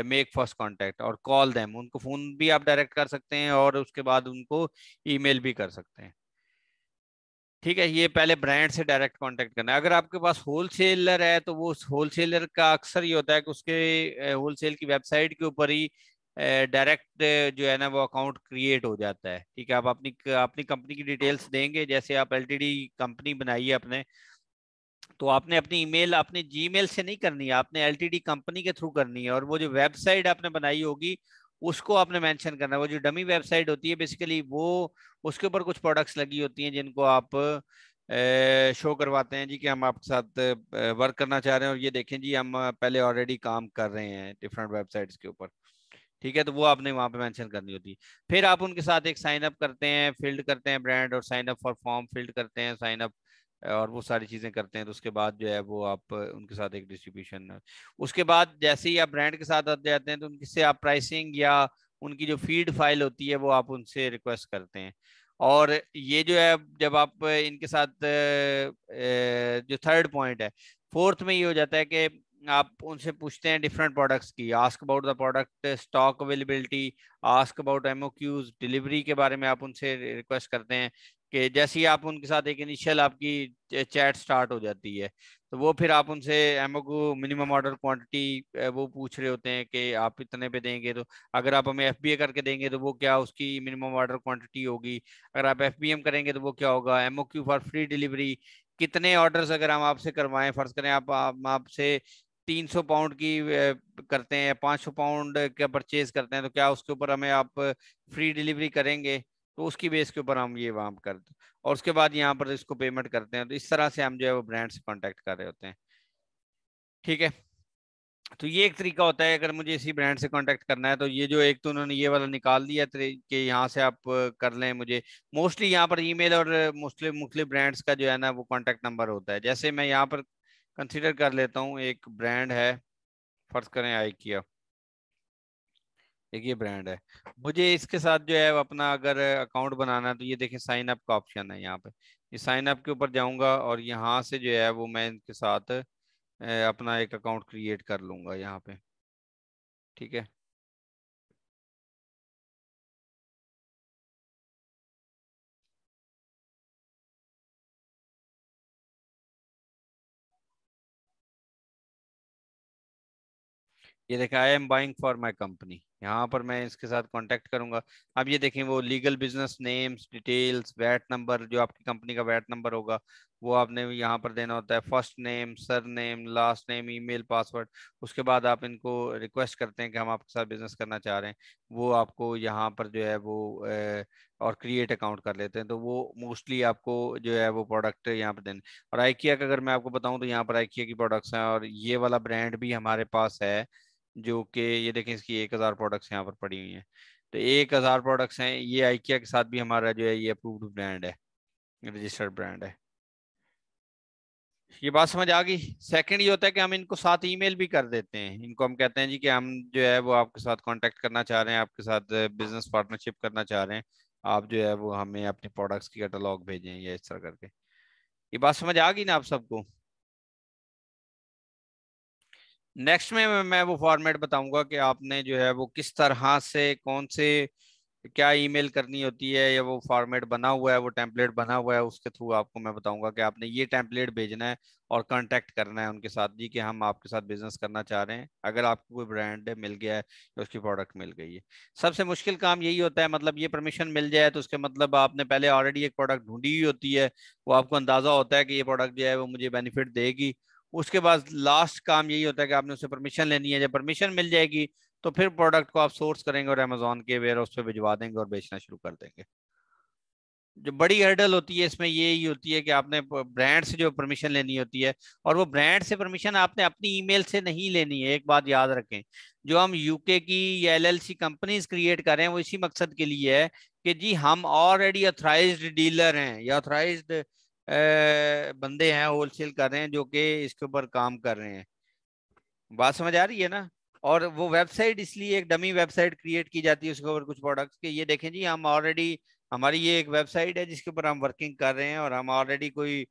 Speaker 2: make first contact, और कॉल देम। उनको फोन भी आप डायरेक्ट कर सकते हैं और उसके बाद उनको ईमेल भी कर सकते हैं, ठीक है। ये पहले ब्रांड से डायरेक्ट कांटेक्ट करना है। अगर आपके पास होलसेलर है तो वो होलसेलर का अक्सर ये होता है कि उसके होलसेल की वेबसाइट के ऊपर ही डायरेक्ट जो है ना वो अकाउंट क्रिएट हो जाता है, ठीक है। आप अपनी अपनी कंपनी की डिटेल्स देंगे, जैसे आप एलटीडी कंपनी बनाई है अपने, तो आपने अपनी ईमेल अपने जीमेल से नहीं करनी है, आपने एलटीडी कंपनी के थ्रू करनी है। और वो जो वेबसाइट आपने बनाई होगी उसको आपने मेंशन करना है। वो जो डमी वेबसाइट होती है बेसिकली वो, उसके ऊपर कुछ प्रोडक्ट्स लगी होती हैं जिनको आप शो करवाते हैं जी कि हम आपके साथ वर्क करना चाह रहे हैं, और ये देखें जी हम पहले ऑलरेडी काम कर रहे हैं डिफरेंट वेबसाइट्स के ऊपर, ठीक है। तो वो आपने वहां पे मेंशन करनी होती है। फिर आप उनके साथ एक साइन अप करते हैं, फिल्ड करते हैं ब्रांड, और sign up for form filled करते हैं, साइन अप और वो सारी चीजें करते हैं। तो उसके बाद जो है वो आप उनके साथ एक डिस्ट्रीब्यूशन, उसके बाद जैसे ही आप ब्रांड के साथ आते जाते हैं तो उनसे आप प्राइसिंग या उनकी जो फीड फाइल होती है वो आप उनसे रिक्वेस्ट करते हैं। और ये जो है जब आप इनके साथ जो थर्ड पॉइंट है, फोर्थ में ये हो जाता है कि आप उनसे पूछते हैं डिफरेंट प्रोडक्ट्स की, ask about the product stock availability, ask about MOQs, delivery के बारे में आप उनसे रिक्वेस्ट करते हैं कि जैसे ही आप उनके साथ एक इनिशियल आपकी चैट स्टार्ट हो जाती है तो वो फिर आप उनसे एमओक्यू मिनिमम ऑर्डर क्वांटिटी वो पूछ रहे होते हैं कि आप इतने पे देंगे, तो अगर आप हमें एफबीए करके देंगे तो वो क्या उसकी मिनिमम ऑर्डर क्वांटिटी होगी, अगर आप एफबीएम करेंगे तो वो क्या होगा, एमओक्यू फॉर फ्री डिलीवरी, कितने ऑर्डर्स अगर हम आपसे करवाएं, फर्ज करें आप आपसे 300 पाउंड की करते हैं, 500 पाउंड का परचेज करते हैं, तो क्या उसके ऊपर हमें आप फ्री डिलीवरी करेंगे, तो उसकी बेस के ऊपर हम ये वहां करते हैं और उसके बाद यहाँ पर इसको पेमेंट करते हैं। तो इस तरह से हम जो है वो ब्रांड से कांटेक्ट कर रहे होते हैं, ठीक है। तो ये एक तरीका होता है अगर मुझे इसी ब्रांड से कांटेक्ट करना है। तो ये जो एक तो उन्होंने ये वाला निकाल दिया कि यहाँ से आप कर लें मुझे। मोस्टली यहाँ पर ईमेल और मोस्टली मुख्तलिफ ब्रांड्स का जो है ना वो कांटेक्ट नंबर होता है। जैसे मैं यहाँ पर कंसीडर कर लेता हूँ, एक ब्रांड है, फर्ज करें IKEA, एक ये ब्रांड है। मुझे इसके साथ जो है अपना अगर अकाउंट बनाना है तो ये देखें साइन अप का ऑप्शन है यहाँ पे। ये साइन अप के ऊपर जाऊंगा और यहाँ से जो है वो मैं इनके साथ अपना एक अकाउंट क्रिएट कर लूंगा यहाँ पे, ठीक है। ये देखा, I am buying for my company, यहाँ पर मैं इसके साथ कांटेक्ट करूंगा। अब ये देखें वो legal business names details, VAT number, जो आपकी कंपनी का वैट नंबर होगा वो आपने यहाँ पर देना होता है, first name, sir name, last name, email, password. उसके बाद आप इनको रिक्वेस्ट करते हैं कि हम आपके साथ बिजनेस करना चाह रहे हैं, वो आपको यहाँ पर जो है वो और क्रिएट अकाउंट कर लेते हैं। तो वो मोस्टली आपको जो है वो प्रोडक्ट यहाँ पर देने। और आइकिया का अगर मैं आपको बताऊं तो यहाँ पर आइकिया की प्रोडक्ट्स हैं, और ये वाला ब्रांड भी हमारे पास है, जो कि ये देखें इसकी 1000 प्रोडक्ट्स यहाँ पर पड़ी हुई हैं। तो 1000 प्रोडक्ट्स हैं, ये आइकिया के साथ भी हमारा जो है ये अप्रूव्ड ब्रांड है, रजिस्टर्ड ब्रांड है। ये बात समझ आ गई। सेकंड ये होता है कि हम इनको साथ ईमेल भी कर देते हैं, इनको हम कहते हैं जी कि हम जो है वो आपके साथ कांटेक्ट करना चाह रहे हैं, आपके साथ बिजनेस पार्टनरशिप करना चाह रहे हैं, आप जो है वो हमें अपने प्रोडक्ट्स की कैटलॉग भेजें, या इस तरह करके। ये बात समझ आ गई ना आप सबको? नेक्स्ट में मैं वो फॉर्मेट बताऊंगा कि आपने जो है वो किस तरह से कौन से क्या ईमेल करनी होती है, या वो फॉर्मेट बना हुआ है, वो टेम्पलेट बना हुआ है, उसके थ्रू आपको मैं बताऊंगा कि आपने ये टेम्पलेट भेजना है और कांटेक्ट करना है उनके साथ जी कि हम आपके साथ बिजनेस करना चाह रहे हैं, अगर आपको कोई ब्रांड मिल गया है या उसकी प्रोडक्ट मिल गई है। सबसे मुश्किल काम यही होता है, मतलब ये परमिशन मिल जाए तो उसके मतलब आपने पहले ऑलरेडी एक प्रोडक्ट ढूंढी हुई होती है, वो आपको अंदाजा होता है कि ये प्रोडक्ट जो है वो मुझे बेनिफिट देगी। उसके बाद लास्ट काम यही होता है कि आपने उससे परमिशन लेनी है, जब परमिशन मिल जाएगी तो फिर प्रोडक्ट को आप सोर्स करेंगे और अमेजोन के वेयर हाउस पे भिजवा देंगे और बेचना शुरू कर देंगे। जो बड़ी हर्डल होती है इसमें ये ही होती है कि आपने ब्रांड से जो परमिशन लेनी होती है, और वो ब्रांड से परमिशन आपने अपनी ईमेल से नहीं लेनी है। एक बात याद रखें, जो हम यूके की या एलएलसी कंपनीज क्रिएट कर रहे हैं वो इसी मकसद के लिए है कि जी हम ऑलरेडी ऑथराइज्ड डीलर हैं या ऑथराइज्ड बंदे हैं, होलसेल कर रहे हैं जो कि इसके ऊपर काम कर रहे हैं। बात समझ आ रही है ना? और वो वेबसाइट इसलिए एक डमी वेबसाइट क्रिएट की जाती है उसके ऊपर कुछ प्रोडक्ट्स के, ये देखें जी हम ऑलरेडी, हमारी ये एक वेबसाइट है जिसके ऊपर हम वर्किंग कर रहे हैं, और हम ऑलरेडी कोई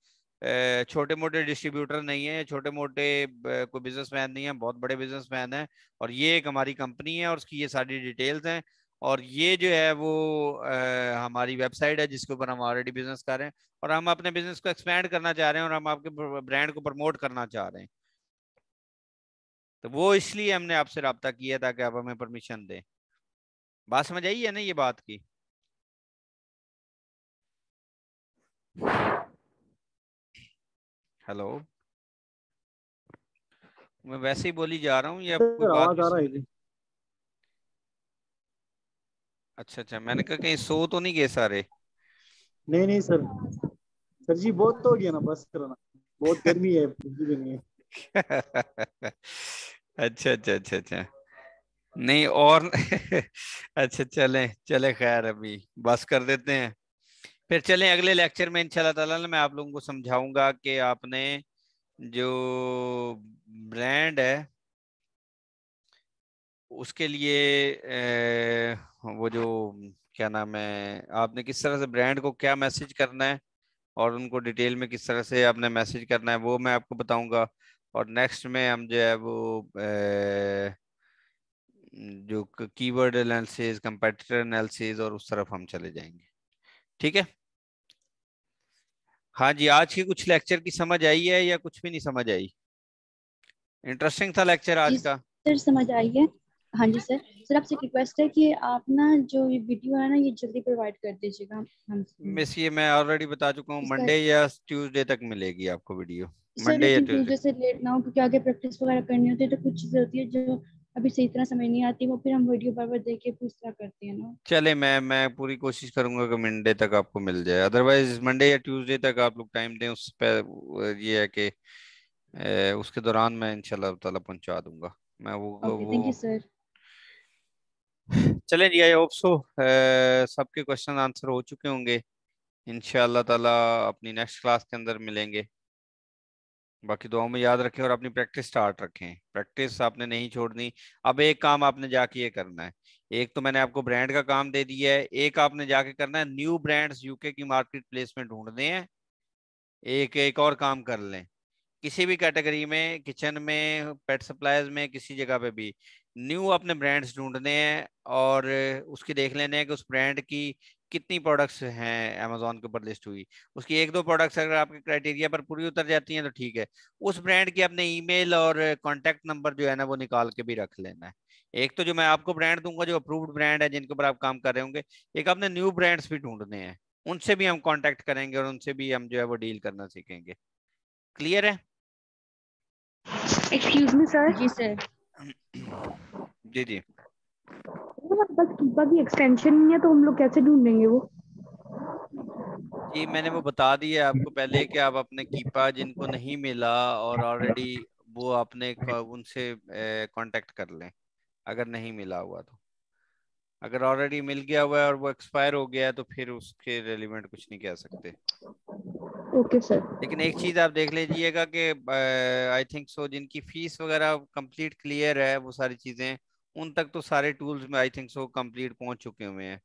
Speaker 2: छोटे मोटे डिस्ट्रीब्यूटर नहीं है, छोटे मोटे कोई बिजनेसमैन नहीं है, बहुत बड़े बिजनेसमैन है, और ये एक हमारी कंपनी है और उसकी ये सारी डिटेल्स हैं, और ये जो है वो हमारी वेबसाइट है जिसके ऊपर हम ऑलरेडी बिजनेस कर रहे हैं, और हम अपने बिजनेस को एक्सपैंड करना चाह रहे हैं, और हम आपके ब्रांड को प्रमोट करना चाह रहे हैं। तो वो इसलिए हमने आपसे रब्ता किया ताकि आप हमें परमिशन दें। बात समझ आई है ना ये बात की? हेलो, मैं वैसे ही बोली जा रहा हूँ या कोई बात
Speaker 9: आवाज
Speaker 2: भी
Speaker 9: आ रहा है
Speaker 2: समझ?
Speaker 9: जी।
Speaker 2: अच्छा अच्छा, मैंने कहा कहीं सो तो नहीं गए सारे?
Speaker 9: नहीं नहीं सर, सर जी बहुत हो गया ना, बस करो ना, बहुत गर्मी है, बिजली भी नहीं है।
Speaker 2: अच्छा अच्छा अच्छा अच्छा, नहीं और अच्छा चले चले, खैर अभी बस कर देते हैं, फिर चलें अगले लेक्चर में इंशाल्लाह ताला मैं आप लोगों को समझाऊंगा कि आपने जो ब्रांड है उसके लिए वो जो क्या नाम है, आपने किस तरह से ब्रांड को क्या मैसेज करना है और उनको डिटेल में किस तरह से आपने मैसेज करना है वो मैं आपको बताऊंगा। और नेक्स्ट में हम जो है वो जो कीवर्ड एनालिसिस, कंपेटिटर एनालिसिस और उस तरफ हम चले जाएंगे। ठीक है? हाँ जी, आज की कुछ लेक्चर की समझ आई है या कुछ भी नहीं समझ आई? इंटरेस्टिंग था लेक्चर आज का।
Speaker 11: सर समझ आई है। हाँ जी सर। सर आपसे रिक्वेस्ट है कि आप ना जो ये वीडियो है ना ये जल्दी प्रोवाइड कर दीजिएगा हमसे।
Speaker 2: मिस ये मैं ऑलरेडी बता चुका हूँ, मंडे या ट्यूसडे तक मिलेगी आपको वीडियो,
Speaker 11: सर
Speaker 2: मंडे या
Speaker 11: लेकिन
Speaker 2: ट्यूसडे।
Speaker 11: ट्यूजडे से लेट ना हो, क्योंकि आगे प्रैक्टिस वगैरह करनी होती है तो कुछ चीजें होती है जो अभी सही तरह समझ नहीं आती, वो फिर हम वीडियो बार बार देख के फिर इस तरह करते हैं ना।
Speaker 2: चले मैं पूरी कोशिश करूंगा कि मंडे तक आपको मिल जाए, अदरवाइज मंडे या ट्यूसडे तक आप लोग टाइम दें, उस पर ये है कि उसके दौरान मैं इंशाल्लाह ताला पहुंचा दूंगा मैं
Speaker 11: ओके थैंक यू
Speaker 2: वो
Speaker 11: सर।
Speaker 2: चले जी, आई होप सो सबके क्वेश्चन आंसर हो चुके होंगे। इंशाल्लाह ताला अपनी नेक्स्ट क्लास के अंदर मिलेंगे। बाकी दुआओं में याद रखें और अपनी प्रैक्टिस स्टार्ट रखें, प्रैक्टिस आपने नहीं छोड़नी। अब एक काम आपने जाके ये करना है, एक तो मैंने आपको ब्रांड का काम दे दिया है, एक आपने जाके करना है न्यू ब्रांड्स यूके की मार्केट प्लेस में ढूंढने हैं। एक एक और काम कर लें, किसी भी कैटेगरी में, किचन में, पेट सप्लाईज में, किसी जगह पे भी न्यू अपने ब्रांड्स ढूंढने हैं, और उसकी देख लेने हैं कि उस ब्रांड की कितनी प्रोडक्ट्स हैं अमेजोन के ऊपर लिस्ट हुई, उसकी एक दो प्रोडक्ट्स अगर आपके क्राइटेरिया पर पूरी उतर जाती हैं तो ठीक है, उस ब्रांड की अपने ईमेल और कॉन्टेक्ट नंबर जो है ना वो निकाल के भी रख लेना है। एक तो जो मैं आपको ब्रांड दूंगा जो अप्रूव्ड ब्रांड है जिनके ऊपर आप काम कर रहे होंगे, एक आपने न्यू ब्रांड्स भी ढूंढने हैं, उनसे भी हम कांटेक्ट करेंगे और उनसे भी हम जो है वो डील करना सीखेंगे। क्लियर है?
Speaker 11: Excuse me sir.
Speaker 12: जी सर।
Speaker 2: जी जी।
Speaker 11: हमारे पास कीपा की एक्सटेंशन नहीं है तो हम लोग कैसे ढूंढेंगे वो?
Speaker 2: जी मैंने वो बता दिया आपको पहले कि आप अपने कीपा जिनको नहीं मिला और ऑलरेडी वो आपने उनसे कांटेक्ट कर लें अगर नहीं मिला हुआ तो। अगर ऑलरेडी मिल गया हुआ है और वो एक्सपायर हो गया है तो फिर उसके रेलिवेंट कुछ नहीं कह सकते।
Speaker 11: Okay sir.
Speaker 2: लेकिन एक चीज आप देख लीजिएगा कि आई थिंक सो जिनकी फीस वगैरह कंप्लीट क्लियर है वो सारी चीजें, उन तक तो सारे टूल्स में आई थिंक सो कंप्लीट पहुंच चुके हुए हैं।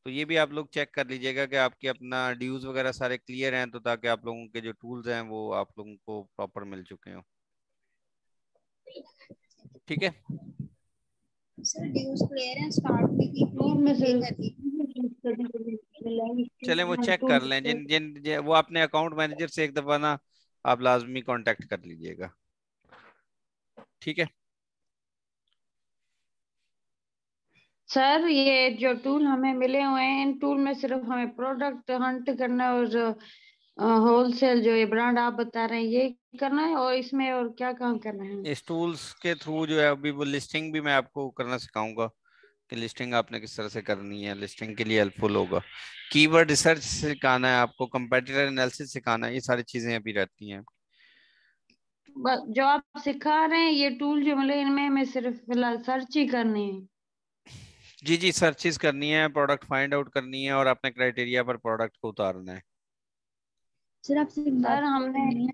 Speaker 2: तो ये भी आप लोग चेक कर लीजिएगा कि आपके अपना ड्यूज वगैरह सारे क्लियर हैं, तो ताकि आप लोगों के जो टूल्स हैं वो आप लोगों को प्रॉपर मिल चुके हो। ठीक है
Speaker 1: सर ड्यूज क्लियर है, स्टार्ट में की पे कर दी।
Speaker 2: चलें वो चेक कर लें, जिन वो अपने अकाउंट मैनेजर से एक दफा ना आप लाजमी कांटेक्ट कर लीजिएगा। ठीक है
Speaker 6: सर ये जो टूल हमें मिले हुए हैं इन टूल में सिर्फ हमें प्रोडक्ट हंट करना है और होलसेल जो ये ब्रांड आप बता रहे हैं ये करना है, और इसमें और क्या काम करना है?
Speaker 2: इस टूल्स के थ्रू जो है अभी वो लिस्टिंग भी मैं आपको करना सिखाऊंगा कि लिस्टिंग आपने किस तरह से करनी है, लिस्टिंग के लिए हेल्पफुल होगा। कीवर्ड रिसर्च सिखाना है आपको, कंपेटिटर एनालिसिस सिखाना है, ये सारी चीजें अभी रहती हैं।
Speaker 6: बस जो आप सिखा रहे हैं ये टूल जो मिले इनमें हमें सिर्फ फिलहाल सर्च ही करनी है?
Speaker 2: जी जी सर्चेस करनी है, प्रोडक्ट फाइंड आउट करनी है और अपने क्राइटेरिया पर प्रोडक्ट को उतारना है।
Speaker 11: सर आपसे एक बात
Speaker 6: सर हमने
Speaker 11: करनी है।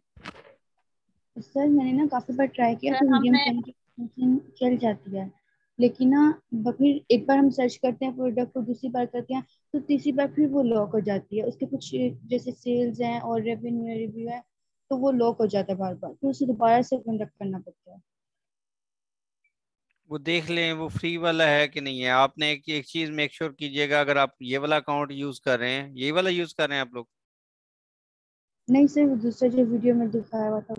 Speaker 11: सर मैंने ना काफी बार ट्राई किया तो
Speaker 6: सर
Speaker 11: मीडियम
Speaker 6: हमने
Speaker 11: टेन की एक्सटेंशन चल जाती है, लेकिन ना फिर एक बार हम सर्च करते हैं प्रोडक्ट को, दूसरी बार करते हैं तो तीसरी बार फिर वो लॉक हो जाती है। उसके कुछ जैसे सेल्स हैं और रेवेन्यू रिव्यू है तो वो लॉक हो जाता है बार बार, फिर उसे दोबारा से कंडक्ट करना पड़ता है।
Speaker 2: वो देख लें वो फ्री वाला है कि नहीं है। आपने एक चीज मेक श्योर कीजिएगा, अगर आप ये वाला अकाउंट यूज कर रहे हैं, ये वाला यूज कर रहे हैं आप लोग?
Speaker 11: नहीं सर, वो दूसरा जो वीडियो में दिखाया हुआ था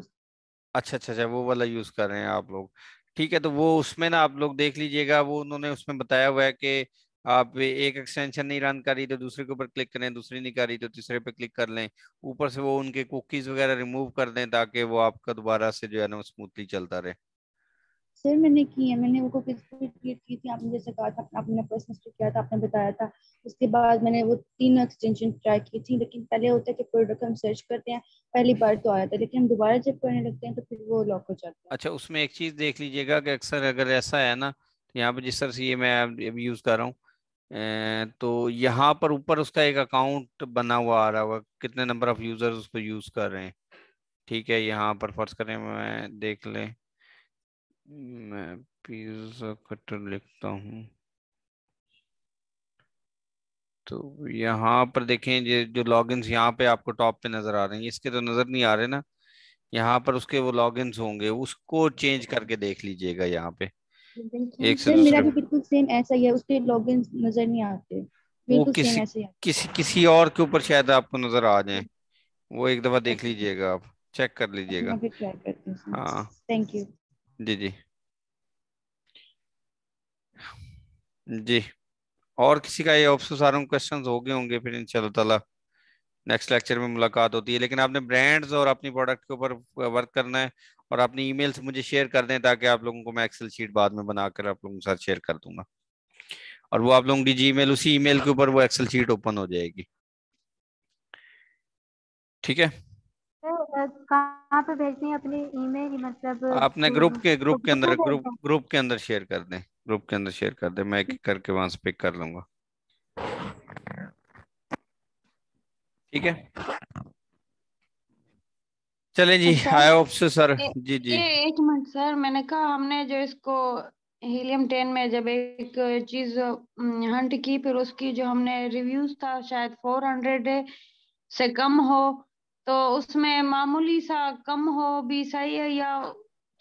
Speaker 2: अच्छा अच्छा अच्छा, वो वाला यूज कर रहे हैं आप लोग। ठीक है तो वो उसमें ना आप लोग देख लीजिएगा, वो उन्होंने उसमें बताया हुआ है कि आप एक एक्सटेंशन नहीं रन करी तो दूसरे के ऊपर क्लिक करें, दूसरी नहीं करी तो तीसरे पे क्लिक कर लें, ऊपर से वो उनके कुकीज वगैरह रिमूव कर दें ताकि वो आपका दोबारा से जो है ना वो स्मूथली चलता रहे।
Speaker 11: सर मैंने की है, मैंने वो क्रिएट की थी, आपने जैसे कहा था, आपने पर्सनल किया था, आपने बताया था। उसके बाद मैंने वो 3 एक्सटेंशन ट्राई की थी, लेकिन पहले होता है कि प्रोडक्ट हम सर्च करते हैं, पहली बार तो आया था, लेकिन हम दोबारा जब करने लगते हैं तो फिर वो लॉक हो जाता है।
Speaker 2: अच्छा उसमें एक चीज देख लीजिएगा कि अक्सर अगर ऐसा है ना, तो यहाँ पे जिस तरह से ये मैं अभी यूज कर रहा हूँ, तो यहाँ पर ऊपर उसका एक अकाउंट बना हुआ आ रहा होगा, कितने नंबर ऑफ यूजर्स उसको यूज कर रहे हैं। ठीक है यहाँ पर फर्ज करें मैं देख लें, मैं पिज्जा कटर लिखता हूँ, तो यहाँ पर देखें ये जो लॉगिन्स यहाँ पे आपको टॉप पे नजर आ रहे हैं, इसके तो नजर नहीं आ रहे ना, यहाँ पर उसके वो लॉगिन्स होंगे, उसको चेंज करके देख लीजिएगा यहाँ पे एक से
Speaker 11: सर मेरा
Speaker 2: दूसरे।
Speaker 11: भी बिल्कुल सेम ऐसा ही है, उसके लॉगिन नजर नहीं आते,
Speaker 2: वो
Speaker 11: बिल्कुल सेम
Speaker 2: किसी
Speaker 11: ऐसे ही है।
Speaker 2: किसी और के ऊपर शायद आपको नजर आ जाए, वो एक दफा देख लीजिएगा, आप चेक कर लीजिएगा।
Speaker 11: मैं फिर ट्राई करती हूँ।
Speaker 2: हाँ
Speaker 11: थैंक यू।
Speaker 2: जी जी जी। और किसी का ये ऑप्शन सारों क्वेश्चंस हो गए होंगे, फिर इंशाल्लाह ताला नेक्स्ट लेक्चर में मुलाकात होती है। लेकिन आपने ब्रांड्स और अपनी प्रोडक्ट के ऊपर वर्क करना है और अपनी ईमेल्स मुझे शेयर कर दें ताकि आप लोगों को मैं एक्सेल शीट बाद में बनाकर आप लोगों के साथ शेयर कर दूंगा, और वो आप लोगों की जीमेल उसी ईमेल के ऊपर वो एक्सेल शीट ओपन हो जाएगी। ठीक है
Speaker 3: कहाँ पे भेजनी है अपनी ईमेल, मतलब
Speaker 2: आपने ग्रुप के अंदर
Speaker 3: में भेजना है?
Speaker 2: ग्रुप के अंदर शेयर कर दें, ग्रुप के अंदर शेयर कर दें, मैं एक एक करके वहां से पिक कर लूंगा। ठीक है चलें जी, आई
Speaker 6: सर
Speaker 2: होप सो सर। जी जी
Speaker 6: ये एक मिनट सर, मैंने कहा हमने जो इसको हीलियम 10 में जब एक चीज हंट की, फिर उसकी जो हमने रिव्यूज था शायद 400 से कम हो, तो उसमें मामूली सा कम हो भी सही है या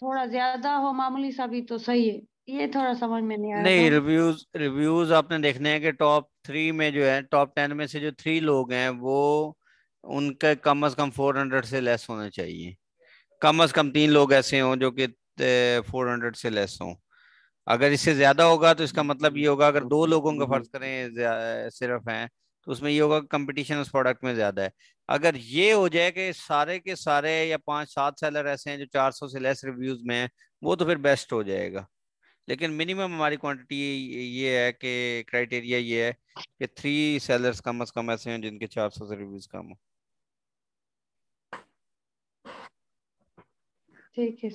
Speaker 6: थोड़ा ज्यादा हो मामूली सा भी तो सही है? ये थोड़ा समझ में नहीं आया
Speaker 2: नहीं,
Speaker 6: था।
Speaker 2: रिव्यूज आपने देखने हैं कि टॉप 3 में जो है, टॉप 10 में से जो 3 लोग हैं वो उनके कम से कम 400 से लेस होने चाहिए। कम से कम 3 लोग ऐसे हों जो कि 400 से लेस हों। अगर इससे ज्यादा होगा तो इसका मतलब ये होगा, अगर 2 लोगों का फर्ज करें सिर्फ हैं, तो उसमें ये होगा कंपटीशन उस प्रोडक्ट में ज्यादा है। अगर ये हो जाए कि सारे के सारे या 5-7 सेलर ऐसे हैं जो 400 से लेस रिव्यूज में हैं, वो तो फिर बेस्ट हो जाएगा। लेकिन मिनिमम हमारी क्वांटिटी ये है कि क्राइटेरिया ये है कि 3 सेलर्स कम से कम ऐसे हैं जिनके 400 से रिव्यूज कम हो।
Speaker 6: ठीक है।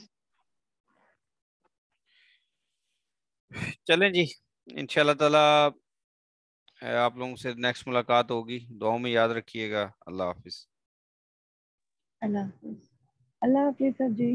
Speaker 2: चलें जी, इंशाल्लाह ताला आप लोगों से नेक्स्ट मुलाकात होगी। दुआओं में याद रखिएगा। अल्लाह हाफिज।
Speaker 8: अल्लाह हाफिज। अल्लाह हाफिज सर जी।